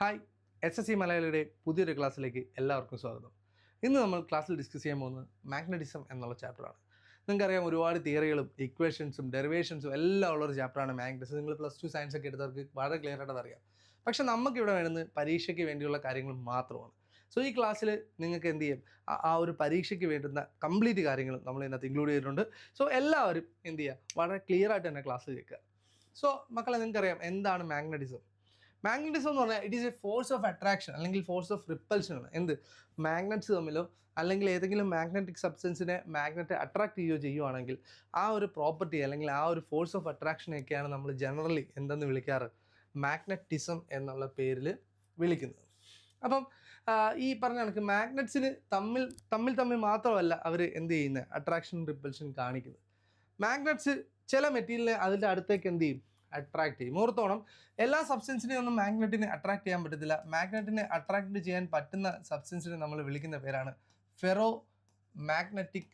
Hi, SSC മലയാളിയുടെ പുതിയൊരു ക്ലാസ്സിലേക്ക് എല്ലാവർക്കും സ്വാഗതം. ഇന്ന് നമ്മൾ ക്ലാസ്സിൽ ഡിസ്കസ് ചെയ്യാൻ പോകുന്നത് മാഗ്നറ്റിസം എന്നുള്ള ചാപ്റ്ററാണ്. നിങ്ങൾക്കറിയാം, ഒരുപാട് തിയറികളും ഇക്വേഷൻസും ഡെറിവേഷൻസും എല്ലാം ഉള്ളൊരു ചാപ്റ്ററാണ് മാഗ്നറ്റിസം. നിങ്ങൾ +2 സയൻസ് ഒക്കെ എടുത്തവർക്ക് വളരെ ക്ലിയർ ആയിട്ട് അറിയാം. പക്ഷേ നമുക്കിവിടെ വേണ്ടുന്നത് പരീക്ഷയ്ക്ക് വേണ്ടിയുള്ള കാര്യങ്ങൾ മാത്രമാണ്. സോ ഈ ക്ലാസ്സിൽ നിങ്ങൾക്ക് എന്ത് ചെയ്യും, ആ ഒരു പരീക്ഷയ്ക്ക് വേണ്ടുന്ന കംപ്ലീറ്റ് കാര്യങ്ങളും നമ്മൾ ഇതിനകത്ത് ഇൻക്ലൂഡ് ചെയ്തിട്ടുണ്ട്. സോ എല്ലാവരും എന്ത് ചെയ്യുക, വളരെ ക്ലിയർ ആയിട്ട് തന്നെ ക്ലാസ് കേൾക്കുക. സോ മക്കളെ, നിങ്ങൾക്കറിയാം എന്താണ് മാഗ്നറ്റിസം. മാഗ്നറ്റിസം എന്ന് പറഞ്ഞാൽ it is A force of attraction അല്ലെങ്കിൽ ഫോഴ്സ് ഓഫ് റിപ്പൽഷൻ ആണ്. എന്ത് മാഗ്നറ്റ്സ് തമ്മിലോ അല്ലെങ്കിൽ ഏതെങ്കിലും മാഗ്നറ്റിക് സബ്സ്റ്റൻസിനെ മാഗ്നറ്റ് അട്രാക്ട് ചെയ്യുകയാണെങ്കിൽ ആ ഒരു പ്രോപ്പർട്ടി അല്ലെങ്കിൽ ആ ഒരു ഫോഴ്സ് ഓഫ് അട്രാക്ഷനെയൊക്കെയാണ് നമ്മൾ ജനറലി എന്തെന്ന് വിളിക്കാറ്, മാഗ്നറ്റിസം എന്നുള്ള പേരിൽ വിളിക്കുന്നത്. അപ്പം ഈ പറഞ്ഞ കണക്ക് മാഗ്നറ്റ്സിന് തമ്മിൽ മാത്രമല്ല അവർ എന്ത് ചെയ്യുന്നത്, അട്രാക്ഷൻ റിപ്പൽഷൻ കാണിക്കുന്നത്. മാഗ്നറ്റ്സ് ചില മെറ്റീരിയലിനെ അതിൻ്റെ അടുത്തേക്ക് എന്ത് ചെയ്യും, അട്രാക്ട് ചെയ്യും. ഓർത്തോണം, എല്ലാ സബ്സ്റ്റൻസിനെയും ഒന്നും മാഗ്നറ്റിനെ അട്രാക്ട് ചെയ്യാൻ പറ്റത്തില്ല. മാഗ്നറ്റിനെ അട്രാക്ട് ചെയ്യാൻ പറ്റുന്ന സബ്സ്റ്റൻസിനെ നമ്മൾ വിളിക്കുന്ന പേരാണ് ഫെറോ മാഗ്നറ്റിക്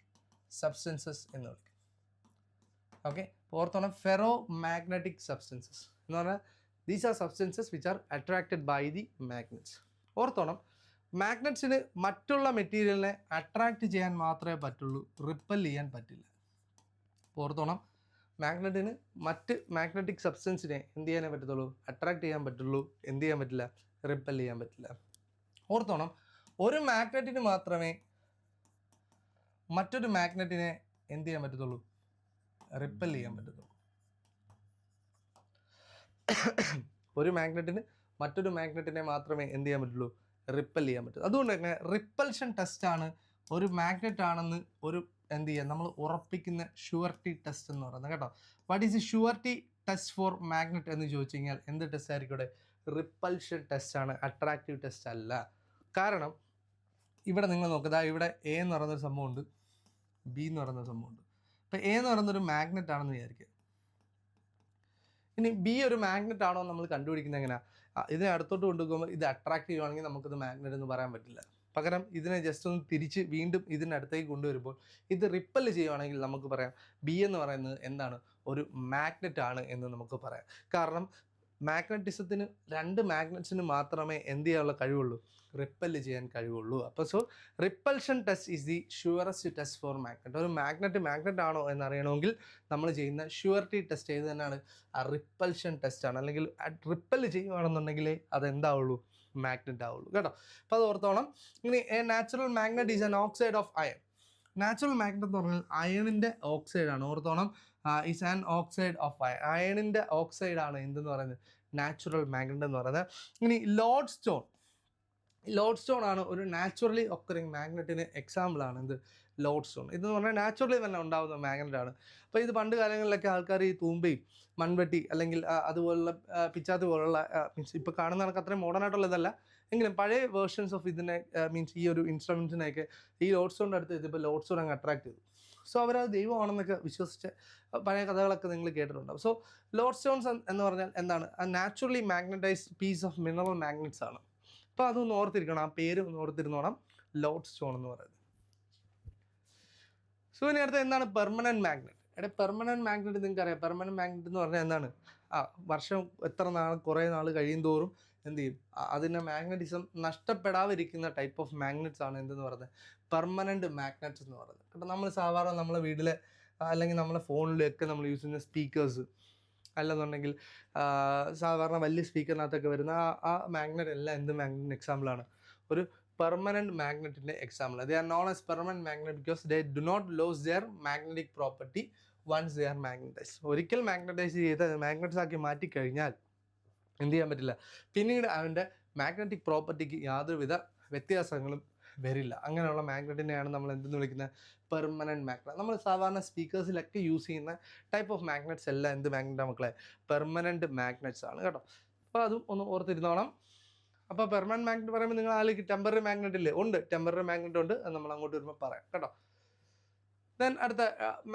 സബ്സ്റ്റൻസസ് എന്ന് വിളിക്കും. ഓക്കെ, ഓർത്തോണം, ഫെറോ മാഗ്നറ്റിക് സബ്സ്റ്റൻസസ് എന്ന് പറഞ്ഞാൽ these are substances which are attracted by the magnets. ഓർത്തോണം, മാഗ്നറ്റ്സിന് മറ്റുള്ള മെറ്റീരിയലിനെ അട്രാക്ട് ചെയ്യാൻ മാത്രമേ പറ്റുള്ളൂ, റിപ്പൽ ചെയ്യാൻ പറ്റില്ല. ഓർത്തോണം, മാഗ്നറ്റിന് മറ്റ് മാഗ്നറ്റിക് സബ്സ്റ്റൻസിനെ എന്ത് ചെയ്യാനേ പറ്റത്തുള്ളൂ, അട്രാക്ട് ചെയ്യാൻ പറ്റുള്ളൂ, എന്ത് ചെയ്യാൻ പറ്റില്ല, റിപ്പൽ ചെയ്യാൻ പറ്റില്ല. ഓർത്തോണം, ഒരു മാഗ്നറ്റിന് മാത്രമേ മറ്റൊരു മാഗ്നറ്റിനെ എന്ത് ചെയ്യാൻ പറ്റത്തുള്ളൂ, റിപ്പൽ ചെയ്യാൻ പറ്റത്തുള്ളൂ. ഒരു മാഗ്നറ്റിന് മറ്റൊരു മാഗ്നറ്റിനെ മാത്രമേ എന്ത് ചെയ്യാൻ പറ്റുള്ളൂ, റിപ്പൽ ചെയ്യാൻ പറ്റുള്ളൂ. അതുകൊണ്ട് തന്നെ റിപ്പൽഷൻ ടെസ്റ്റാണ് ഒരു മാഗ്നറ്റ് ആണെന്ന് ഒരു എന്ത് ചെയ്യുക, നമ്മൾ ഉറപ്പിക്കുന്ന ഷുവർട്ടി ടെസ്റ്റ് എന്ന് പറയുന്നത് കേട്ടോ. What is A surety test for magnet എന്ന് ചോദിച്ചു കഴിഞ്ഞാൽ എന്ത് ടെസ്റ്റ് ആയിരിക്കും ഇവിടെ, റിപ്പൽഷൻ ടെസ്റ്റാണ്, അട്രാക്റ്റീവ് ടെസ്റ്റ് അല്ല. കാരണം ഇവിടെ നിങ്ങൾ നോക്കുക, ഇവിടെ എ എന്ന് പറയുന്നൊരു സംഭവമുണ്ട്, ബി എന്ന് പറയുന്ന സംഭവമുണ്ട്. അപ്പോൾ എ എന്ന് പറയുന്നൊരു മാഗ്നറ്റ് ആണെന്ന് വിചാരിക്കുക. ഇനി ബി ഒരു മാഗ്നറ്റ് ആണോ നമ്മൾ കണ്ടുപിടിക്കുന്നത് എങ്ങനെയാണ്, ഇതിനെ അടുത്തോട്ട് കൊണ്ടുപോകുമ്പോൾ ഇത് അട്രാക്ട് ചെയ്യുവാണെങ്കിൽ നമുക്കിത് മാഗ്നറ്റ് എന്ന് പറയാൻ പറ്റില്ല. പകരം ഇതിനെ ജസ്റ്റ് ഒന്ന് തിരിച്ച് വീണ്ടും ഇതിനടുത്തേക്ക് കൊണ്ടുവരുമ്പോൾ ഇത് റിപ്പൽ ചെയ്യുവാണെങ്കിൽ നമുക്ക് പറയാം ബി എന്ന് പറയുന്നത് എന്താണ്, ഒരു മാഗ്നറ്റ് ആണ് എന്ന് നമുക്ക് പറയാം. കാരണം മാഗ്നറ്റിസത്തിന് രണ്ട് മാഗ്നറ്റ്സിന് മാത്രമേ എന്ത് ചെയ്യാനുള്ള കഴിവുള്ളൂ, റിപ്പല് ചെയ്യാൻ കഴിവുള്ളൂ. അപ്പോൾ so repulsion test is the surest test for magnet. ഒരു മാഗ്നറ്റ് ആണോ എന്നറിയണമെങ്കിൽ നമ്മൾ ചെയ്യുന്ന ഷുവർട്ടി ടെസ്റ്റ് ചെയ്ത് തന്നെയാണ് ആ റിപ്പൽഷൻ ടെസ്റ്റാണ്. അല്ലെങ്കിൽ റിപ്പല് ചെയ്യുകയാണെന്നുണ്ടെങ്കിൽ അതെന്താവുള്ളൂ, മാഗ്നറ്റ് ആവുള്ളൂ കേട്ടോ. അപ്പോൾ അത് ഓർത്തോണം. ഇനി a natural magnet is an oxide of iron. Natural magnet എന്ന് പറഞ്ഞാൽ അയണിൻ്റെ ഓക്സൈഡാണ്. ഓർത്തോണം, is an oxide of iron. അയണിൻ്റെ ഓക്സൈഡാണ് എന്തെന്ന് പറയുന്നത്, നാച്ചുറൽ മാഗ്നറ്റ് എന്ന് പറയുന്നത്. ഇനി ലോഡ് സ്റ്റോൺ ആണ് ഒരു നാച്ചുറലി ഒക്കറിങ് മാഗ്നറ്റിന് എക്സാമ്പിളാണ് എന്ത്, ലോഡ് സ്റ്റോൺ. ഇതെന്ന് പറഞ്ഞാൽ നാച്ചുറലി തന്നെ ഉണ്ടാകുന്ന മാഗ്നറ്റാണ്. അപ്പോൾ ഇത് പണ്ട് കാലങ്ങളിലൊക്കെ ആൾക്കാർ ഈ തൂമ്പയും മൺവെട്ടി അല്ലെങ്കിൽ അതുപോലുള്ള പിച്ചാത്തി പോലുള്ള മീൻസ് ഇപ്പോൾ കാണുന്ന കണക്ക് അത്രയും മോഡേൺ ആയിട്ടുള്ളതല്ല എങ്കിലും പഴയ വേർഷൻസ് ഓഫ് ഇതിനെ മീൻസ് ഈ ഒരു ഇൻസ്ട്രുമെൻസിനെയൊക്കെ ഈ ലോഡ് സ്റ്റോണിൻ്റെ അടുത്ത് എത്തിയപ്പോൾ ലോഡ് സ്റ്റോൺ അങ്ങ് അട്രാക്ട് ചെയ്തു. സോ അവരത് ദൈവമാണെന്നൊക്കെ വിശ്വസിച്ച് പഴയ കഥകളൊക്കെ നിങ്ങൾ കേട്ടിട്ടുണ്ടാവും. സോ ലോഡ് സ്റ്റോൺസ് എന്ന് പറഞ്ഞാൽ എന്താണ്, naturally magnetized piece of mineral magnets ആണ്. അപ്പോൾ അതൊന്ന് ഓർത്തിരിക്കണം, ആ പേര് ഒന്ന് ഓർത്തിരുന്നോണം, ലോഡ് സ്റ്റോൺ എന്ന് പറയുന്നത്. സോ ഇനി അടുത്ത് എന്താണ് പെർമനൻറ്റ് മാഗ്നറ്റ്. പെർമനൻറ്റ് മാഗ്നറ്റ് നിങ്ങൾക്ക് അറിയാം. പെർമനൻറ്റ് മാഗ്നറ്റ് എന്ന് പറഞ്ഞാൽ എന്താണ്, വർഷം കുറേ നാൾ കഴിയും തോറും എന്ത് ചെയ്യും, അതിൻ്റെ മാഗ്നറ്റിസം നഷ്ടപ്പെടാതിരിക്കുന്ന ടൈപ്പ് ഓഫ് മാഗ്നറ്റ്സ് ആണ് എന്തെന്ന് പറയുന്നത്, പെർമനൻറ്റ് മാഗ്നറ്റ്സ് എന്ന് പറയുന്നത് കേട്ടോ. നമ്മൾ സാധാരണ നമ്മളെ വീട്ടിലെ അല്ലെങ്കിൽ നമ്മളെ ഫോണിലൊക്കെ നമ്മൾ യൂസ് ചെയ്യുന്ന സ്പീക്കേഴ്സ് അല്ലെന്നുണ്ടെങ്കിൽ സാധാരണ വലിയ സ്പീക്കറിനകത്തൊക്കെ വരുന്ന ആ മാഗ്നറ്റ് എല്ലാം എന്ത് മാഗ്നറ്റിൻ്റെ എക്സാമ്പിളാണ്, ഒരു പെർമനൻറ്റ് മാഗ്നറ്റിൻ്റെ example. They are known as permanent magnet because they do not lose their magnetic property once they are magnetise. ഒരിക്കൽ മാഗ്നറ്റൈസ് ചെയ്ത് മാഗ്നറ്റ്സ് ആക്കി മാറ്റിക്കഴിഞ്ഞാൽ എന്ത് ചെയ്യാൻ പറ്റില്ല, പിന്നീട് അവൻ്റെ മാഗ്നറ്റിക് പ്രോപ്പർട്ടിക്ക് യാതൊരുവിധ വ്യത്യാസങ്ങളും വരില്ല. അങ്ങനെയുള്ള മാഗ്നറ്റിനെയാണ് നമ്മൾ എന്തെന്ന് വിളിക്കുന്നത്, പെർമനൻറ്റ് മാഗ്നറ്റ്. നമ്മൾ സാധാരണ സ്പീക്കേഴ്സിലൊക്കെ യൂസ് ചെയ്യുന്ന ടൈപ്പ് ഓഫ് മാഗ്നറ്റ്സ് എല്ലാം എന്ത് മാഗ്നറ്റാണ് മക്കളെ, പെർമനൻറ്റ് മാഗ്നറ്റ്സ് ആണ് കേട്ടോ. അപ്പോൾ അതും ഒന്ന് ഓർത്തിരുന്നോണം. അപ്പോൾ പെർമനൻറ്റ് മാഗ്നറ്റ് പറയുമ്പോൾ നിങ്ങൾ ആലേക്ക് ടെമ്പററി മാഗ്നറ്റ് ഇല്ലേ, ഉണ്ട്, ടെമ്പററി മാഗ്നറ്റ് ഉണ്ട്, അത് നമ്മൾ അങ്ങോട്ട് വരുമ്പോൾ പറയാം കേട്ടോ. ദെൻ അടുത്ത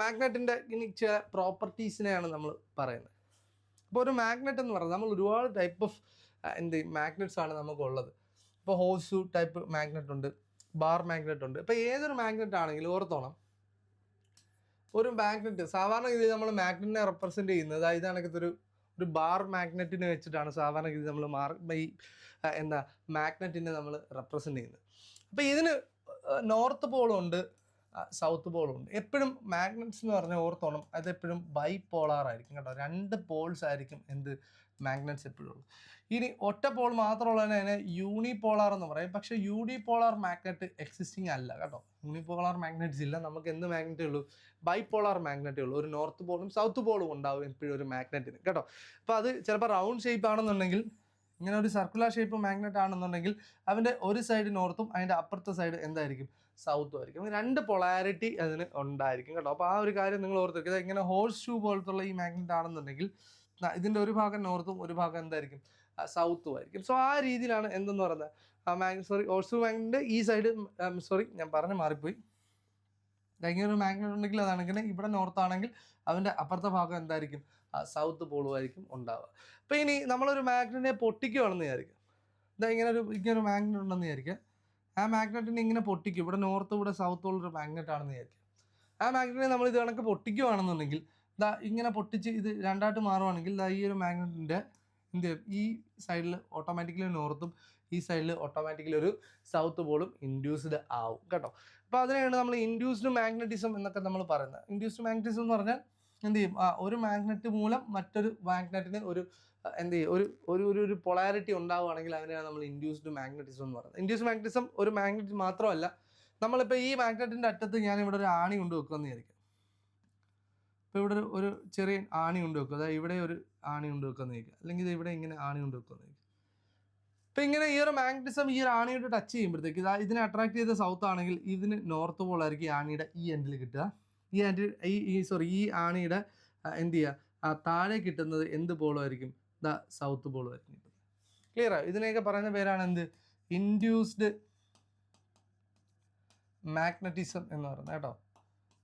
മാഗ്നറ്റിൻ്റെ ഇനി ചില പ്രോപ്പർട്ടീസിനെയാണ് നമ്മൾ പറയുന്നത്. അപ്പോൾ ഒരു മാഗ്നറ്റ് എന്ന് പറയുന്നത് നമ്മൾ ഒരുപാട് ടൈപ്പ് ഓഫ് മാഗ്നറ്റ്സ് ആണ് നമുക്കുള്ളത്. ഇപ്പോൾ ഹോഴ്സു ടൈപ്പ് മാഗ്നറ്റ് ഉണ്ട്, ബാർ മാഗ്നറ്റ് ഉണ്ട്. ഇപ്പോൾ ഏതൊരു മാഗ്നറ്റ് ആണെങ്കിലും ഓർത്തോണം, ഒരു മാഗ്നറ്റ് സാധാരണ രീതിയിൽ നമ്മൾ മാഗ്നറ്റിനെ റെപ്രസെൻറ്റ് ചെയ്യുന്നത് ഇതാണ് ഒരു ഒരു ബാർ മാഗ്നറ്റിനെ വെച്ചിട്ടാണ് സാധാരണഗതി നമ്മൾ ഈ എന്താ മാഗ്നറ്റിനെ നമ്മൾ റെപ്രസെൻ്റ് ചെയ്യുന്നത്. അപ്പോൾ ഇതിന് നോർത്ത് പോളും ഉണ്ട്, സൗത്ത് പോളും ഉണ്ട്. എപ്പോഴും മാഗ്നറ്റ്സ് എന്ന് പറഞ്ഞാൽ ഓർത്തോണം, അതെപ്പോഴും ബൈപോളാർ ആയിരിക്കും കേട്ടോ. 2 പോൾസ് ആയിരിക്കും എന്ത് മാഗ്നറ്റ്സ് എപ്പോഴും ഉള്ളത്. ഇനി ഒറ്റ പോൾ മാത്രമുള്ളതിനെ യൂണിപോളാർ എന്ന് പറയും. പക്ഷേ യൂണിപോളാർ മാഗ്നറ്റ് എക്സിസ്റ്റിംഗ് അല്ല കേട്ടോ. യൂണിപോളാർ മാഗ്നറ്റ്സ് ഇല്ല. നമുക്ക് എന്ത് മാഗ്നറ്റേ ഉള്ളൂ? ബൈപോളാർ മാഗ്നറ്റേ ഉള്ളൂ. ഒരു നോർത്ത് പോളും സൗത്ത് പോളും ഉണ്ടാവും എപ്പോഴും ഒരു മാഗ്നറ്റിന് കേട്ടോ. അപ്പോൾ അത് ചിലപ്പോൾ റൗണ്ട് ഷേപ്പ് ആണെന്നുണ്ടെങ്കിൽ, ഇങ്ങനെ ഒരു സർക്കുലർ ഷേപ്പ് മാഗ്നറ്റ് ആണെന്നുണ്ടെങ്കിൽ അതിൻ്റെ ഒരു സൈഡ് നോർത്തും അതിൻ്റെ അപ്പുറത്തെ സൈഡ് എന്തായിരിക്കും? സൗത്തും ആയിരിക്കും. 2 പൊളാരിറ്റി അതിന് ഉണ്ടായിരിക്കും കേട്ടോ. അപ്പോൾ ആ ഒരു കാര്യം നിങ്ങൾ ഓർത്തിരിക്കുക. ഇങ്ങനെ ഹോഴ്സ് ഷൂ പോലത്തുള്ള ഈ മാഗ്നറ്റ് ആണെന്നുണ്ടെങ്കിൽ ഇതിൻ്റെ ഒരു ഭാഗം നോർത്തും ഒരു ഭാഗം എന്തായിരിക്കും? സൗത്തും ആയിരിക്കും. സോ ആ രീതിയിലാണ് എന്തെന്ന് പറയുന്നത് ഹോഴ്സ് ഷൂ മാഗ്നറ്റിൻ്റെ ഈ സൈഡ് ഞാൻ പറഞ്ഞ് മാറിപ്പോയി. ഇങ്ങനെ ഒരു മാഗ്നറ്റ് ഉണ്ടെങ്കിൽ അതാണെങ്കിൽ ഇവിടെ നോർത്ത് ആണെങ്കിൽ അതിൻ്റെ അപ്പുറത്തെ ഭാഗം എന്തായിരിക്കും? സൗത്ത് പോളുമായിരിക്കും ഉണ്ടാവുക. അപ്പോൾ ഇനി നമ്മളൊരു മാഗ്നറ്റിനെ പൊട്ടിക്കുകയാണെന്ന് വിചാരിക്കാം. ഇങ്ങനെ ഒരു മാഗ്നറ്റ് ഉണ്ടെന്ന് വിചാരിക്കുക. ആ മാഗ്നറ്റിനെ ഇങ്ങനെ പൊട്ടിക്കും. ഇവിടെ നോർത്ത് ഇവിടെ സൗത്ത് ഉള്ളൊരു മാഗ്നറ്റ് ആണെന്ന് വിചാരിക്കുക. ആ മാഗ്നറ്റിനെ നമ്മൾ ഇത് കണക്ക് പൊട്ടിക്കുകയാണെന്നുണ്ടെങ്കിൽ ഇങ്ങനെ പൊട്ടിച്ച് ഇത് 2ആയിട്ട് മാറുവാണെങ്കിൽ ഈ ഒരു മാഗ്നറ്റിൻ്റെ എന്ത് ചെയ്യും? ഈ സൈഡിൽ ഓട്ടോമാറ്റിക്കലി നോർത്തും ഈ സൈഡിൽ ഓട്ടോമാറ്റിക്കലി ഒരു സൗത്ത് പോളും ഇൻഡ്യൂസ്ഡ് ആവും കേട്ടോ. അപ്പോൾ അതിനെയാണ് നമ്മൾ ഇൻഡ്യൂസ്ഡ് മാഗ്നറ്റിസം എന്നൊക്കെ നമ്മൾ പറയുന്നത്. ഇൻഡ്യൂസ്ഡ് മാഗ്നറ്റിസം എന്ന് പറഞ്ഞാൽ എന്ത് ചെയ്യും? ഒരു മാഗ്നറ്റ് മൂലം മറ്റൊരു മാഗ്നറ്റിന് ഒരു എന്ത് ചെയ്യും? ഒരു പൊളാരിറ്റി ഉണ്ടാവുകയാണെങ്കിൽ അതിനെയാണ് നമ്മൾ ഇൻഡ്യൂസ്ഡ് മാഗ്നറ്റിസം എന്ന് പറയുന്നത്. ഇൻഡ്യൂസ്ഡ് മാഗ്നറ്റിസം ഒരു മാഗ്നറ്റ് മാത്രമല്ല. നമ്മളിപ്പോൾ ഈ മാഗ്നറ്റിൻ്റെ അറ്റത്ത് ഞാനിവിടെ ഒരു ആണി കൊണ്ട് വെക്കുമെന്ന് വിചാരിക്കും. ഇപ്പോൾ ഇവിടെ ഒരു ചെറിയ ആണി കൊണ്ട് വെക്കുക. അതായത് ഇവിടെ ഒരു ആണി കൊണ്ട് വെക്കുമെന്ന് ചോദിക്കുക. അല്ലെങ്കിൽ ഇവിടെ ഇങ്ങനെ ആണി കൊണ്ട് വെക്കുമെന്ന് ചോദിക്കുക. അപ്പോൾ ഇങ്ങനെ ഈ ഒരു മാഗ്നറ്റിസം ഈ ഒരു ആണിയോട് ടച്ച് ചെയ്യുമ്പോഴത്തേക്ക് ഇതിനെ അട്രാക്ട് ചെയ്ത സൗത്ത് ആണെങ്കിൽ ഇതിന് നോർത്ത് പോളായിരിക്കും ഈ ആണിയുടെ ഈ എൻഡിൽ കിട്ടുക. ഈ ആണിയുടെ എന്ത് ചെയ്യുക? താഴെ കിട്ടുന്നത് എന്ത് പോളുമായിരിക്കും? സൗത്ത് പോളുമായിരിക്കും കിട്ടുന്നത്. ക്ലിയർ ആയോ? ഇതിനെയൊക്കെ പറയുന്ന പേരാണ് എന്ത്? ഇൻഡ്യൂസ്ഡ് മാഗ്നറ്റിസം എന്ന് പറയുന്നത് കേട്ടോ.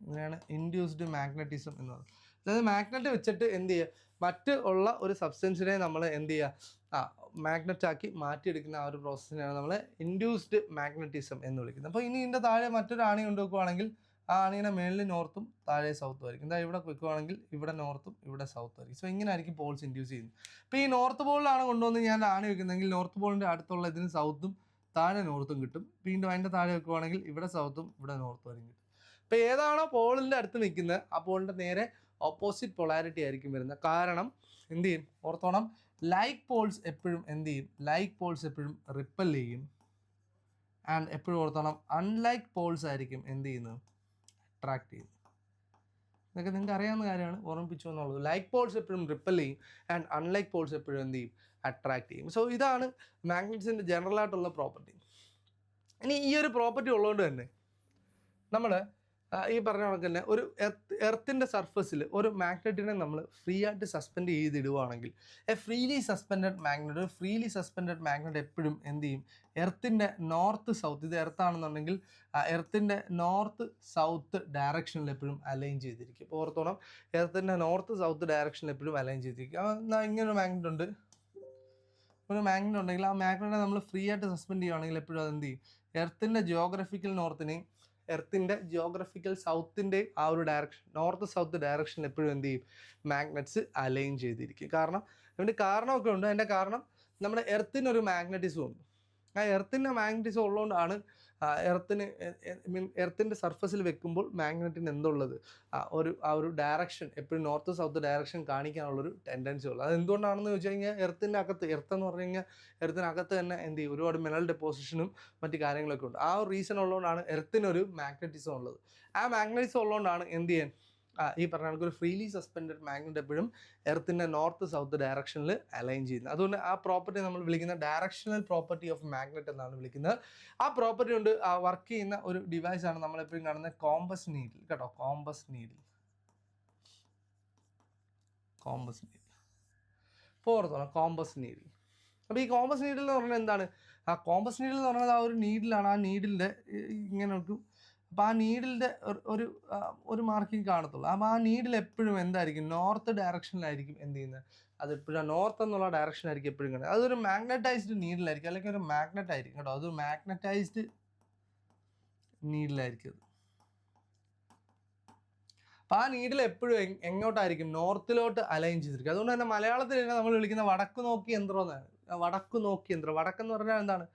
ഇതിനാണ് ഇൻഡ്യൂസ്ഡ് മാഗ്നറ്റിസം എന്ന് പറയുന്നത്. അതായത് മാഗ്നറ്റ് വെച്ചിട്ട് എന്ത് ചെയ്യുക? മറ്റ് ഉള്ള ഒരു സബ്സ്റ്റൻസിനെ നമ്മൾ എന്ത് ചെയ്യുക? മാഗ്നറ്റാക്കി മാറ്റിയെടുക്കുന്ന ആ ഒരു പ്രോസസ്സിനെയാണ് നമ്മൾ ഇൻഡ്യൂസ്ഡ് മാഗ്നറ്റിസം എന്ന് വിളിക്കുന്നത്. അപ്പോൾ ഇനി ഇതിൻ്റെ താഴെ മറ്റൊരു ആണി കൊണ്ട് വെക്കുകയാണെങ്കിൽ ആ ആണിയുടെ മേളിൽ നോർത്തും താഴെ സൗത്തും ആയിരിക്കും. എന്താ ഇവിടെ വെക്കുകയാണെങ്കിൽ ഇവിടെ നോർത്തും ഇവിടെ സൗത്തും ആയിരിക്കും. സോ ഇങ്ങനെ ആയിരിക്കും പോൾസ് ഇൻഡ്യൂസ് ചെയ്യുന്നത്. ഇപ്പോൾ ഈ നോർത്ത് പോളിലാണ് കൊണ്ടുവന്ന് ഞാൻ ആണി വെക്കുന്നതെങ്കിൽ നോർത്ത് പോളിൻ്റെ അടുത്തുള്ള ഇതിന് സൗത്തും താഴെ നോർത്തും കിട്ടും. വീണ്ടും അതിൻ്റെ താഴെ വെക്കുകയാണെങ്കിൽ ഇവിടെ സൗത്തും ഇവിടെ നോർത്തും ആയിരിക്കും കിട്ടും. അപ്പോൾ ഏതാണോ പോളിൻ്റെ അടുത്ത് നിൽക്കുന്നത് ആ പോളിൻ്റെ നേരെ ഓപ്പോസിറ്റ് പൊളാരിറ്റി ആയിരിക്കും വരുന്നത്. കാരണം എന്ത് ചെയ്യും? ഓർത്തോണം, ലൈക്ക് പോൾസ് എപ്പോഴും എന്ത് ചെയ്യും? ലൈക്ക് പോൾസ് എപ്പോഴും റിപ്പൽ ചെയ്യും. ആൻഡ് എപ്പോഴും ഓർത്തോണം, അൺലൈക്ക് പോൾസ് ആയിരിക്കും എന്ത് ചെയ്യുന്നത്? അട്രാക്ട് ചെയ്യുന്നത്. ഇതൊക്കെ നിങ്ങൾക്ക് അറിയാവുന്ന കാര്യമാണ്, ഓർമ്മിപ്പിച്ചു എന്നുള്ളത്. ലൈക്ക് പോൾസ് എപ്പോഴും റിപ്പൽ ചെയ്യും ആൻഡ് അൺലൈക്ക് പോൾസ് എപ്പോഴും എന്ത് ചെയ്യും? അട്രാക്ട് ചെയ്യും. സോ ഇതാണ് മാഗ്നറ്റ്സിൻ്റെ ജനറൽ ആയിട്ടുള്ള പ്രോപ്പർട്ടി. ഇനി ഈ ഒരു പ്രോപ്പർട്ടി ഉള്ളതുകൊണ്ട് തന്നെ നമ്മൾ ഈ പറഞ്ഞ കണക്ക് തന്നെ ഒരു എർത്തിൻ്റെ സർഫസിൽ ഒരു മാഗ്നറ്റിനെ നമ്മൾ ഫ്രീ ആയിട്ട് സസ്പെൻഡ് ചെയ്തിടുവാണെങ്കിൽ ഫ്രീലി സസ്പെൻഡഡ് മാഗ്നറ്റ് എപ്പോഴും എന്ത് ചെയ്യും? എർത്തിൻ്റെ നോർത്ത് സൗത്ത്, ഇത് എർത്താണെന്നുണ്ടെങ്കിൽ എർത്തിൻ്റെ നോർത്ത് സൗത്ത് ഡയറക്ഷനിൽ എപ്പോഴും അലൈൻ ചെയ്തിരിക്കും. അപ്പോൾ ഓർത്തോണം, എർത്തിൻ്റെ നോർത്ത് സൗത്ത് ഡയറക്ഷനിൽ എപ്പോഴും അലൈൻ ചെയ്തിരിക്കും. ഇങ്ങനൊരു മാഗ്നറ്റ് ഉണ്ട്. ഒരു മാഗ്നറ്റ് ഉണ്ടെങ്കിൽ ആ മാഗ്നറ്റിനെ നമ്മൾ ഫ്രീ ആയിട്ട് സസ്പെൻഡ് ചെയ്യുകയാണെങ്കിൽ എപ്പോഴും അതെന്ത് ചെയ്യും? എർത്തിൻ്റെ ജിയോഗ്രഫിക്കൽ നോർത്തിനെയും എർത്തിൻ്റെ ജിയോഗ്രഫിക്കൽ സൗത്തിൻ്റെയും ആ ഒരു ഡയറക്ഷൻ, നോർത്ത് സൗത്ത് ഡയറക്ഷനിൽ എപ്പോഴും എന്ത് ചെയ്യും? മാഗ്നറ്റ്സ് അലൈൻ ചെയ്തിരിക്കും. കാരണം അതിൻ്റെ കാരണമൊക്കെ ഉണ്ട്. അതിൻ്റെ കാരണം നമ്മുടെ എർത്തിനൊരു മാഗ്നറ്റിസം ഉണ്ട്. ആ എർത്തിൻ്റെ മാഗ്നറ്റിസം ഉള്ളതുകൊണ്ടാണ് എർത്തിൻ്റെ സർഫസിൽ വെക്കുമ്പോൾ മാഗ്നറ്റിന് എന്തുള്ളത്? ആ ഒരു ഡയറക്ഷൻ എപ്പോഴും നോർത്ത് സൗത്ത് ഡയറക്ഷൻ കാണിക്കാനുള്ളൊരു ടെൻഡൻസി ഉള്ളത്. അത് എന്തുകൊണ്ടാണെന്ന് ചോദിച്ചു കഴിഞ്ഞാൽ എർത്തിൻ്റെ അകത്ത്, എർത്തെന്ന് പറഞ്ഞു കഴിഞ്ഞാൽ എർത്തിനകത്ത് തന്നെ എന്ത് ചെയ്യും? ഒരുപാട് മിനറൽ ഡെപ്പോസിഷനും മറ്റു കാര്യങ്ങളൊക്കെ ഉണ്ട്. ആ ഒരു റീസൺ ഉള്ളതുകൊണ്ടാണ് എർത്തിനൊരു മാഗ്നറ്റിസം ഉള്ളത്. ആ മാഗ്നറ്റിസം ഉള്ളതുകൊണ്ടാണ് എന്ത് ചെയ്യാൻ ഈ പറഞ്ഞ കണക്ക് ഒരു ഫ്രീലി സസ്പെൻഡഡ് മാഗ്നറ്റ് എപ്പോഴും എർത്തിൻ്റെ നോർത്ത് സൗത്ത് ഡയറക്ഷനിൽ അലൈൻ ചെയ്യുന്നത്. അതുകൊണ്ട് ആ പ്രോപ്പർട്ടി നമ്മൾ വിളിക്കുന്ന ഡയറക്ഷണൽ പ്രോപ്പർട്ടി ഓഫ് മാഗ്നറ്റ് എന്നാണ് വിളിക്കുന്നത്. ആ പ്രോപ്പർട്ടി കൊണ്ട് വർക്ക് ചെയ്യുന്ന ഒരു ഡിവൈസാണ് നമ്മളെപ്പോഴും കാണുന്ന കോമ്പസ് നീഡിൽ കേട്ടോ. കോമ്പസ് നീഡിൽ ഫോർത്തോളം കോമ്പസ് നീഡിൽ. അപ്പോൾ ഈ കോമ്പസ് നീഡിൽ എന്ന് പറഞ്ഞാൽ എന്താണ്? ആ കോമ്പസ് നീഡിൽ എന്ന് പറഞ്ഞാൽ ആ ഒരു നീഡിലാണ്. ആ നീഡിലിൻ്റെ ഇങ്ങനെ ഒരു, അപ്പോൾ ആ നീഡിലിൻ്റെ ഒരു മാർക്കിങ് കാണത്തുള്ളൂ. അപ്പോൾ ആ നീഡിൽ എപ്പോഴും എന്തായിരിക്കും? നോർത്ത് ഡയറക്ഷനിലായിരിക്കും എന്ത് ചെയ്യുന്നത്? അതെപ്പോഴും നോർത്ത് എന്നുള്ള ഡയറക്ഷനായിരിക്കും എപ്പോഴും കാണുന്നത്. അതൊരു മാഗ്നറ്റൈസ്ഡ് നീഡിലായിരിക്കും, അല്ലെങ്കിൽ ഒരു മാഗ്നറ്റ് ആയിരിക്കും കേട്ടോ. അതൊരു മാഗ്നറ്റൈസ്ഡ് നീഡിലായിരിക്കും അത്. അപ്പോൾ ആ നീഡിൽ എപ്പോഴും എങ്ങോട്ടായിരിക്കും? നോർത്തിലോട്ട് അലൈൻ ചെയ്തിരിക്കും. അതുകൊണ്ട് തന്നെ മലയാളത്തിൽ നമ്മൾ വിളിക്കുന്ന വടക്ക് നോക്കി യന്ത്രം എന്നാണ്. വടക്ക് നോക്കി യന്ത്രം, വടക്കെന്ന് പറഞ്ഞാൽ എന്താണ്?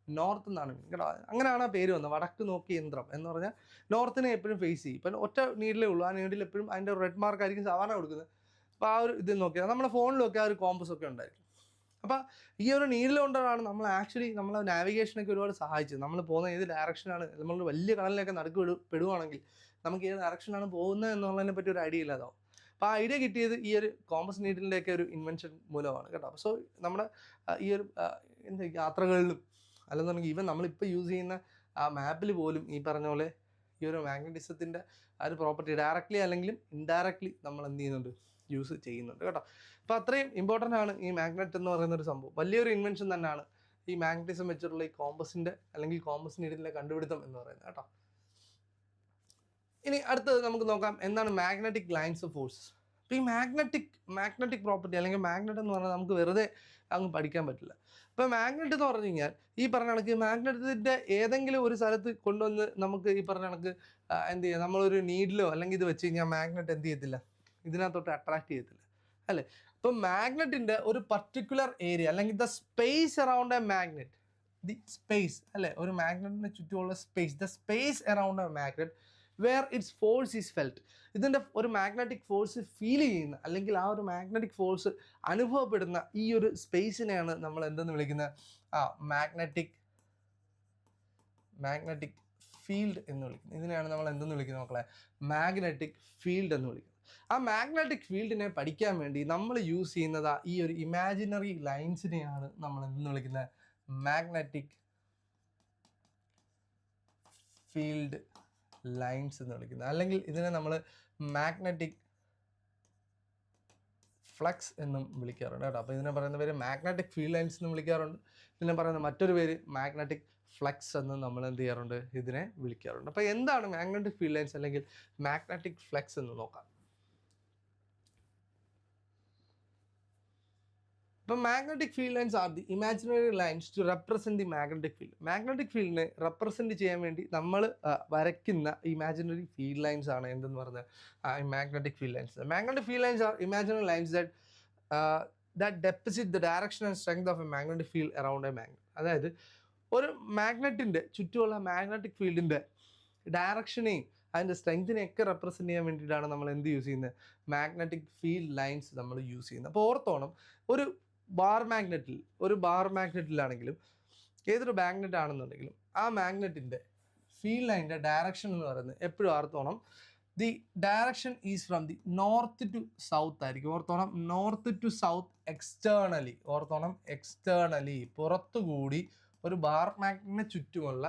നോർത്ത് എന്നാണ് കേട്ടോ. അങ്ങനെയാണ് ആ പേര് വന്നത്, വടക്ക് നോക്കി യന്ത്രം എന്ന് പറഞ്ഞാൽ നോർത്തിനെ എപ്പോഴും ഫേസ് ചെയ്യും. ഇപ്പം ഒറ്റ നീഡിലേ ഉള്ളൂ, ആ നീഡിൽ എപ്പോഴും അതിൻ്റെ റെഡ് മാർക്ക് ആയിരിക്കും സാധാരണ കൊടുക്കുന്നത്. അപ്പോൾ ആ ഒരു ഇത് നോക്കിയാൽ നമ്മുടെ ഫോണിലൊക്കെ ആ ഒരു കോമ്പസ് ഒക്കെ ഉണ്ടായിരിക്കും. അപ്പോൾ ഈ ഒരു നീഡിൽ കൊണ്ടാണ് നമ്മൾ ആക്ച്വലി നമ്മളെ നാവിഗേഷനൊക്കെ ഒരുപാട് സഹായിച്ചത്. നമ്മൾ പോകുന്ന ഏത് ഡയറക്ഷനാണ്, നമ്മൾ വലിയ കടലിലൊക്കെ നടുക്ക് പെടുവാണെങ്കിൽ നമുക്ക് ഏത് ഡയറക്ഷനാണ് പോകുന്നത് എന്നുള്ളതിനെ പറ്റി ഒരു ഐഡിയ ഇല്ലാതാവും. അപ്പോൾ ആ ഐഡിയ കിട്ടിയത് ഈ ഒരു കോമ്പസ് നീഡിലിൻ്റെയൊക്കെ ഒരു ഇൻവെൻഷൻ മൂലമാണ് കേട്ടോ. സോ നമ്മുടെ ഈ ഒരു എന്താ യാത്രകളിലും അല്ലെന്നുണ്ടെങ്കിൽ ഈവൻ നമ്മളിപ്പോൾ യൂസ് ചെയ്യുന്ന ആ മാപ്പിൽ പോലും ഈ പറഞ്ഞ പോലെ ഈ ഒരു മാഗ്നറ്റിസത്തിൻ്റെ ആ ഒരു പ്രോപ്പർട്ടി ഡയറക്റ്റ്ലി അല്ലെങ്കിലും ഇൻഡയറക്റ്റ്ലി നമ്മൾ എന്ത് ചെയ്യുന്നുണ്ട്? യൂസ് ചെയ്യുന്നുണ്ട് കേട്ടോ. അപ്പോൾ അത്രയും ഇമ്പോർട്ടൻ്റ് ആണ് ഈ മാഗ്നറ്റ് എന്ന് പറയുന്ന ഒരു സംഭവം. വലിയൊരു ഇൻവെൻഷൻ തന്നെയാണ് ഈ മാഗ്നറ്റിസം വെച്ചിട്ടുള്ള ഈ കോമ്പസിൻ്റെ അല്ലെങ്കിൽ കോമ്പസ് നീഡിലിൻ്റെ കണ്ടുപിടുത്തം എന്ന് പറയുന്നത് കേട്ടോ. ഇനി അടുത്തത് നമുക്ക് നോക്കാം എന്താണ് മാഗ്നറ്റിക് ലൈൻസ് ഓഫ് ഫോഴ്സസ്. അപ്പോൾ ഈ മാഗ്നറ്റിക് പ്രോപ്പർട്ടി അല്ലെങ്കിൽ മാഗ്നറ്റ് എന്ന് പറഞ്ഞാൽ നമുക്ക് വെറുതെ അങ്ങ് പഠിക്കാൻ പറ്റില്ല. അപ്പോൾ മാഗ്നറ്റ് എന്ന് പറഞ്ഞു കഴിഞ്ഞാൽ ഈ പറഞ്ഞ കണക്ക് മാഗ്നറ്റിൻ്റെ ഏതെങ്കിലും ഒരു സ്ഥലത്ത് കൊണ്ടുവന്ന് നമുക്ക് ഈ പറഞ്ഞ കണക്ക് എന്ത് ചെയ്യുക, നമ്മളൊരു നീഡിലോ അല്ലെങ്കിൽ ഇത് വെച്ച് കഴിഞ്ഞാൽ മാഗ്നറ്റ് എന്ത് ചെയ്യത്തില്ല, ഇതിനകത്തോട്ട് അട്രാക്ട് ചെയ്യത്തില്ല അല്ലേ. അപ്പം മാഗ്നറ്റിൻ്റെ ഒരു പർട്ടിക്കുലർ ഏരിയ അല്ലെങ്കിൽ the space around a magnet, the space അല്ലേ, ഒരു മാഗ്നറ്റിന് ചുറ്റുമുള്ള space, the space around a magnet where its force is felt. ഇതിൻ്റെ ഒരു മാഗ്നറ്റിക് ഫോഴ്സ് ഫീൽ ചെയ്യുന്ന അല്ലെങ്കിൽ ആ ഒരു മാഗ്നറ്റിക് ഫോഴ്സ് അനുഭവപ്പെടുന്ന ഈ ഒരു സ്പേസിനെയാണ് നമ്മൾ എന്തെന്ന് വിളിക്കുന്നത്? മാഗ്നറ്റിക് ഫീൽഡ് എന്ന് വിളിക്കുന്നത്. ഇതിനെയാണ് നമ്മൾ എന്തെന്ന് വിളിക്കുന്നത് മക്കളെ? മാഗ്നറ്റിക് ഫീൽഡ് എന്ന് വിളിക്കുന്നത്. ആ മാഗ്നറ്റിക് ഫീൽഡിനെ പഠിക്കാൻ വേണ്ടി നമ്മൾ യൂസ് ചെയ്യുന്നത് ഈ ഒരു ഇമാജിനറി ലൈൻസിനെയാണ് നമ്മൾ എന്തെന്ന് വിളിക്കുന്നത്? മാഗ്നറ്റിക് ഫീൽഡ് ലൈൻസ് എന്ന് വിളിക്കുന്നത്. അല്ലെങ്കിൽ ഇതിനെ നമ്മൾ മാഗ്നറ്റിക് ഫ്ലക്സ് എന്നും വിളിക്കാറുണ്ട് കേട്ടോ. അപ്പോൾ ഇതിനെ പറയുന്ന പേര് മാഗ്നറ്റിക് ഫീൽഡ് ലൈൻസ് എന്ന് വിളിക്കാറുണ്ട്. ഇതിനെ പറയുന്ന മറ്റൊരു പേര് മാഗ്നറ്റിക് ഫ്ലക്സ് എന്ന് നമ്മൾ എന്ത് ചെയ്യാറുണ്ട്? ഇതിനെ വിളിക്കാറുണ്ട്. അപ്പോൾ എന്താണ് മാഗ്നറ്റിക് ഫീൽഡ് ലൈൻസ് അല്ലെങ്കിൽ മാഗ്നറ്റിക് ഫ്ലക്സ് എന്ന് നോക്കാം. അപ്പോൾ magnetic field lines are the imaginary lines to represent the magnetic field. Magnetic ഫീൽഡിനെ റെപ്രസെൻറ്റ് ചെയ്യാൻ വേണ്ടി നമ്മൾ വരയ്ക്കുന്ന ഇമാജിനറി ഫീൽഡ് ലൈൻസ് ആണ് എന്തെന്ന് പറഞ്ഞാൽ magnetic field lines. Magnetic field lines R imaginary lines that deposit the direction and strength of a magnetic field around a magnet. അതായത് ഒരു മാഗ്നറ്റിൻ്റെ ചുറ്റുമുള്ള മാഗ്നറ്റിക് ഫീൽഡിൻ്റെ ഡയറക്ഷനെയും അതിൻ്റെ സ്ട്രെങ്തിനെയൊക്കെ റെപ്രസെൻറ്റ് ചെയ്യാൻ വേണ്ടിയിട്ടാണ് നമ്മൾ എന്ത് യൂസ് ചെയ്യുന്നത്? മാഗ്നറ്റിക് ഫീൽഡ് ലൈൻസ് നമ്മൾ യൂസ് ചെയ്യുന്നത്. അപ്പോൾ ഓർത്തോണം, ഒരു ബാർ മാഗ്നറ്റിലാണെങ്കിലും ഏതൊരു മാഗ്നറ്റ് ആണെന്നുണ്ടെങ്കിലും ആ മാഗ്നറ്റിൻ്റെ ഫീൽഡ് ലൈനിൻ്റെ ഡയറക്ഷൻ എന്ന് പറയുന്നത് എപ്പോഴും ഓർത്തോണം, the direction is from the north to south ആയിരിക്കും. ഓർത്തോണം, നോർത്ത് ടു സൗത്ത് എക്സ്റ്റേണലി. ഓർത്തോണം, എക്സ്റ്റേണലി പുറത്തുകൂടി ഒരു ബാർ മാഗ്നറ്റിന് ചുറ്റുമുള്ള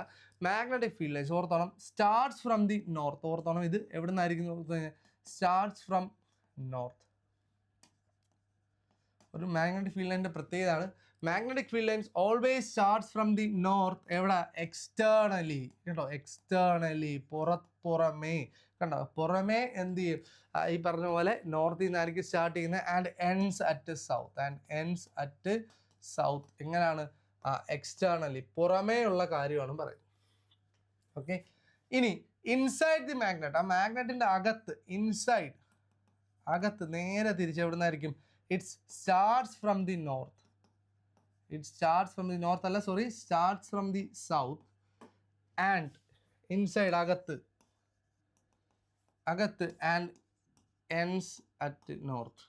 മാഗ്നറ്റിക് ഫീൽഡ് ലൈൻസ് ഓർത്തോണം സ്റ്റാർട്ട്സ് ഫ്രം ദി നോർത്ത്. ഓർത്തോണം, ഇത് എവിടെ നിന്നായിരിക്കും? Starts from north. ഒരു മാഗ്നറ്റിക് ഫീൽഡ് ലൈനിൻ്റെ പ്രത്യേകതയാണ് magnetic field lines always starts from the north. എവിടെ? എക്സ്റ്റേണലി കേട്ടോ, എക്സ്റ്റേണലി പുറമേ കണ്ടോ, പുറമേ എന്ത് ചെയ്യും? ഈ പറഞ്ഞ പോലെ നോർത്തിൽ നിന്നായിരിക്കും സ്റ്റാർട്ട് ചെയ്യുന്നത് ആൻഡ് എൻഡ്സ് അറ്റ് സൗത്ത്. എങ്ങനെയാണ്? എക്സ്റ്റേണലി പുറമേ ഉള്ള കാര്യമാണ് പറയുന്നത്. ഓക്കെ, ഇനി ഇൻസൈഡ് ദി മാഗ്നറ്റ്, ആ മാഗ്നറ്റിൻ്റെ അകത്ത് നേരെ തിരിച്ച് എവിടെ നിന്നായിരിക്കും? It starts from the north. Starts from the south and inside അകത്ത് ആൻഡ് എൻഡ്സ് അറ്റ് നോർത്ത്.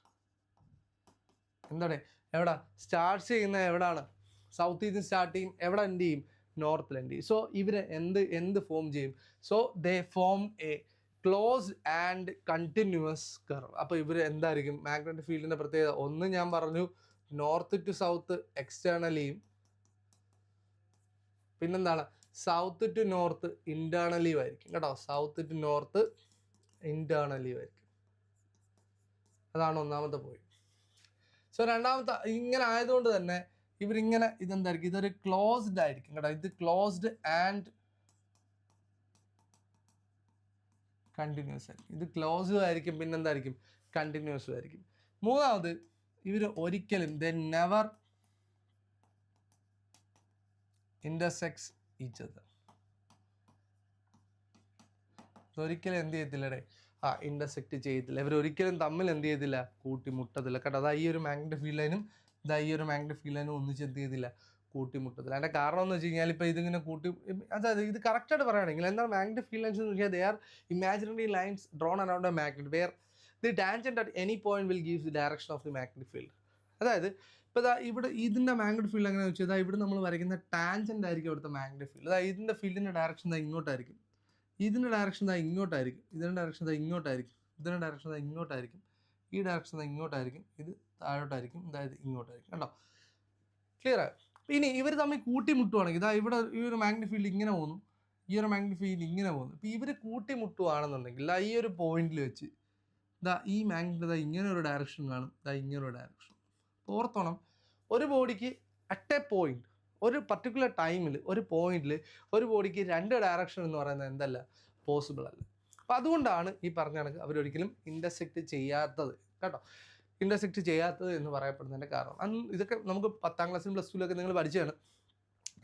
എന്താണ്? എവിടെ സ്റ്റാർട്ട് ചെയ്യുന്നത്? എവിടാണ്? സൗത്തിൽ നിന്ന് സ്റ്റാർട്ട് ചെയ്യും, എവിടെ എൻഡ് ചെയ്യും? നോർത്തിൽ എൻഡ് ചെയ്യും. സോ ഇവർ എന്ത് ഫോം ചെയ്യും? So they form A closed and continuous curve. അപ്പോൾ ഇവർ എന്തായിരിക്കും? മാഗ്നറ്റിക് ഫീൽഡിൻ്റെ പ്രത്യേകത ഒന്ന് ഞാൻ പറഞ്ഞു, നോർത്ത് ടു സൗത്ത് എക്സ്റ്റേണലിയും, പിന്നെന്താണ്? സൗത്ത് ടു നോർത്ത് ഇൻറ്റേർണലിയും ആയിരിക്കും കേട്ടോ. സൗത്ത് ടു നോർത്ത് ഇൻറ്റേർണലിയും ആയിരിക്കും. അതാണ് ഒന്നാമത്തെ പോയിന്റ്. സോ രണ്ടാമത്തെ, ഇങ്ങനെ ആയതുകൊണ്ട് തന്നെ ഇവരിങ്ങനെ ഇതെന്തായിരിക്കും? ഇതൊരു ക്ലോസ്ഡ് ആയിരിക്കും കേട്ടോ. ഇത് ക്ലോസ്ഡ് ആൻഡ് കണ്ടിന്യൂസ് ആയിരിക്കും. ഇത് ക്ലോസ്ഡ് ആയിരിക്കും, പിന്നെന്തായിരിക്കും? കണ്ടിന്യൂസും ആയിരിക്കും. മൂന്നാമത്, ഇവർ ഒരിക്കലും നെവർ ഇന്റർസെക്സ് ഈച്ച് അതർ. ഒരിക്കലും എന്ത് ചെയ്യത്തില്ലടേ? ഇൻ്റർസെക്റ്റ് ചെയ്യത്തില്ല. ഇവരൊരിക്കലും തമ്മിൽ എന്ത് ചെയ്തില്ല, കൂട്ടിമുട്ടത്തില്ല കേട്ടോ. അതാ ഈ ഒരു മാഗ്നറ്റിക് ഫീൽഡ് ലൈനും ഈ ഒരു മാഗ്നറ്റിക് ഫീൽഡ് ലൈനും ഒന്നിച്ച് എന്ത് ചെയ്തില്ല, കൂട്ടിമുട്ടത്തില്ല. അതിൻ്റെ കാരണം എന്ന് വെച്ച് കഴിഞ്ഞാൽ ഇപ്പോൾ ഇതിങ്ങനെ അതായത് ഇത് കറക്റ്റായിട്ട് പറയുകയാണെങ്കിൽ എന്താണ് മാഗ്നറ്റിക് ഫീൽഡ് ലൈൻസ് എന്ന് വെച്ചാൽ they are imaginary lines drawn around a magnet where the tangent at any point will gives the direction of the magnetic field. അതായത് ഇപ്പോൾ ഇവിടെ ഇതിൻ്റെ മാഗ്നറ്റിക് ഫീൽഡ് എങ്ങനെയാണെന്ന് വെച്ചാൽ ഇവിടെ നമ്മൾ വരയ്ക്കുന്ന ടാൻജന്റ് ആയിരിക്കും ഇവിടുത്തെ മാഗ്നറ്റിക് ഫീൽഡ്. അതായത് ഇതിൻ്റെ ഫീൽഡിൻ്റെ ഡയറക്ഷൻ ഇങ്ങോട്ടായിരിക്കും, ഇതിൻ്റെ ഡയറക്ഷൻ ഇങ്ങോട്ടായിരിക്കും, ഇതിൻ്റെ ഡയറക്ഷൻ ഇങ്ങോട്ടായിരിക്കും, ഇതിൻ്റെ ഡയറക്ഷൻ ഇങ്ങോട്ടായിരിക്കും, ഈ ഡയറക്ഷൻ ഇങ്ങോട്ടായിരിക്കും, ഇത് താഴോട്ടായിരിക്കും, അതായത് ഇങ്ങോട്ടായിരിക്കും. കണ്ടോ, ക്ലിയർ ആയോ? ഇനി ഇവർ തമ്മിൽ കൂട്ടിമുട്ടുവാണെങ്കിൽ ഇവിടെ ഈ ഒരു മാഗ്നറ്റിക് ഫീൽഡ് ഇങ്ങനെ പോകുന്നു, ഈ ഒരു മാഗ്നറ്റിക് ഫീൽഡ് ഇങ്ങനെ പോകുന്നു. ഇപ്പോൾ ഇവർ കൂട്ടിമുട്ടുവാണെന്നുണ്ടെങ്കിൽ ഈ ഒരു പോയിന്റിൽ വെച്ച് ഈ മാഗ്നറ്റ് ഇങ്ങനെ ഒരു ഡയറക്ഷൻ കാണും, ഇങ്ങനെ ഒരു ഡയറക്ഷൻ. ഓർത്തോണം, ഒരു ബോഡിക്ക് അറ്റ് എ പോയിന്റ്, ഒരു പർട്ടിക്കുലർ ടൈമിൽ ഒരു പോയിന്റിൽ ഒരു ബോഡിക്ക് രണ്ട് ഡയറക്ഷൻ എന്ന് പറയുന്നത് എന്തല്ല, പോസിബിൾ അല്ല. അപ്പോൾ അതുകൊണ്ടാണ് ഈ പറഞ്ഞ കണക്ക് അവരൊരിക്കലും ഇൻ്റർസെക്റ്റ് ചെയ്യാത്തത് കേട്ടോ. ഇൻ്റർസെക്റ്റ് ചെയ്യാത്തത് എന്ന് പറയപ്പെടുന്നതിൻ്റെ കാരണം ഇതൊക്കെ നമുക്ക് 10ാം ക്ലാസ്സിലും പ്ലസ് ടുവിലൊക്കെ നിങ്ങൾ പഠിച്ചതാണ്.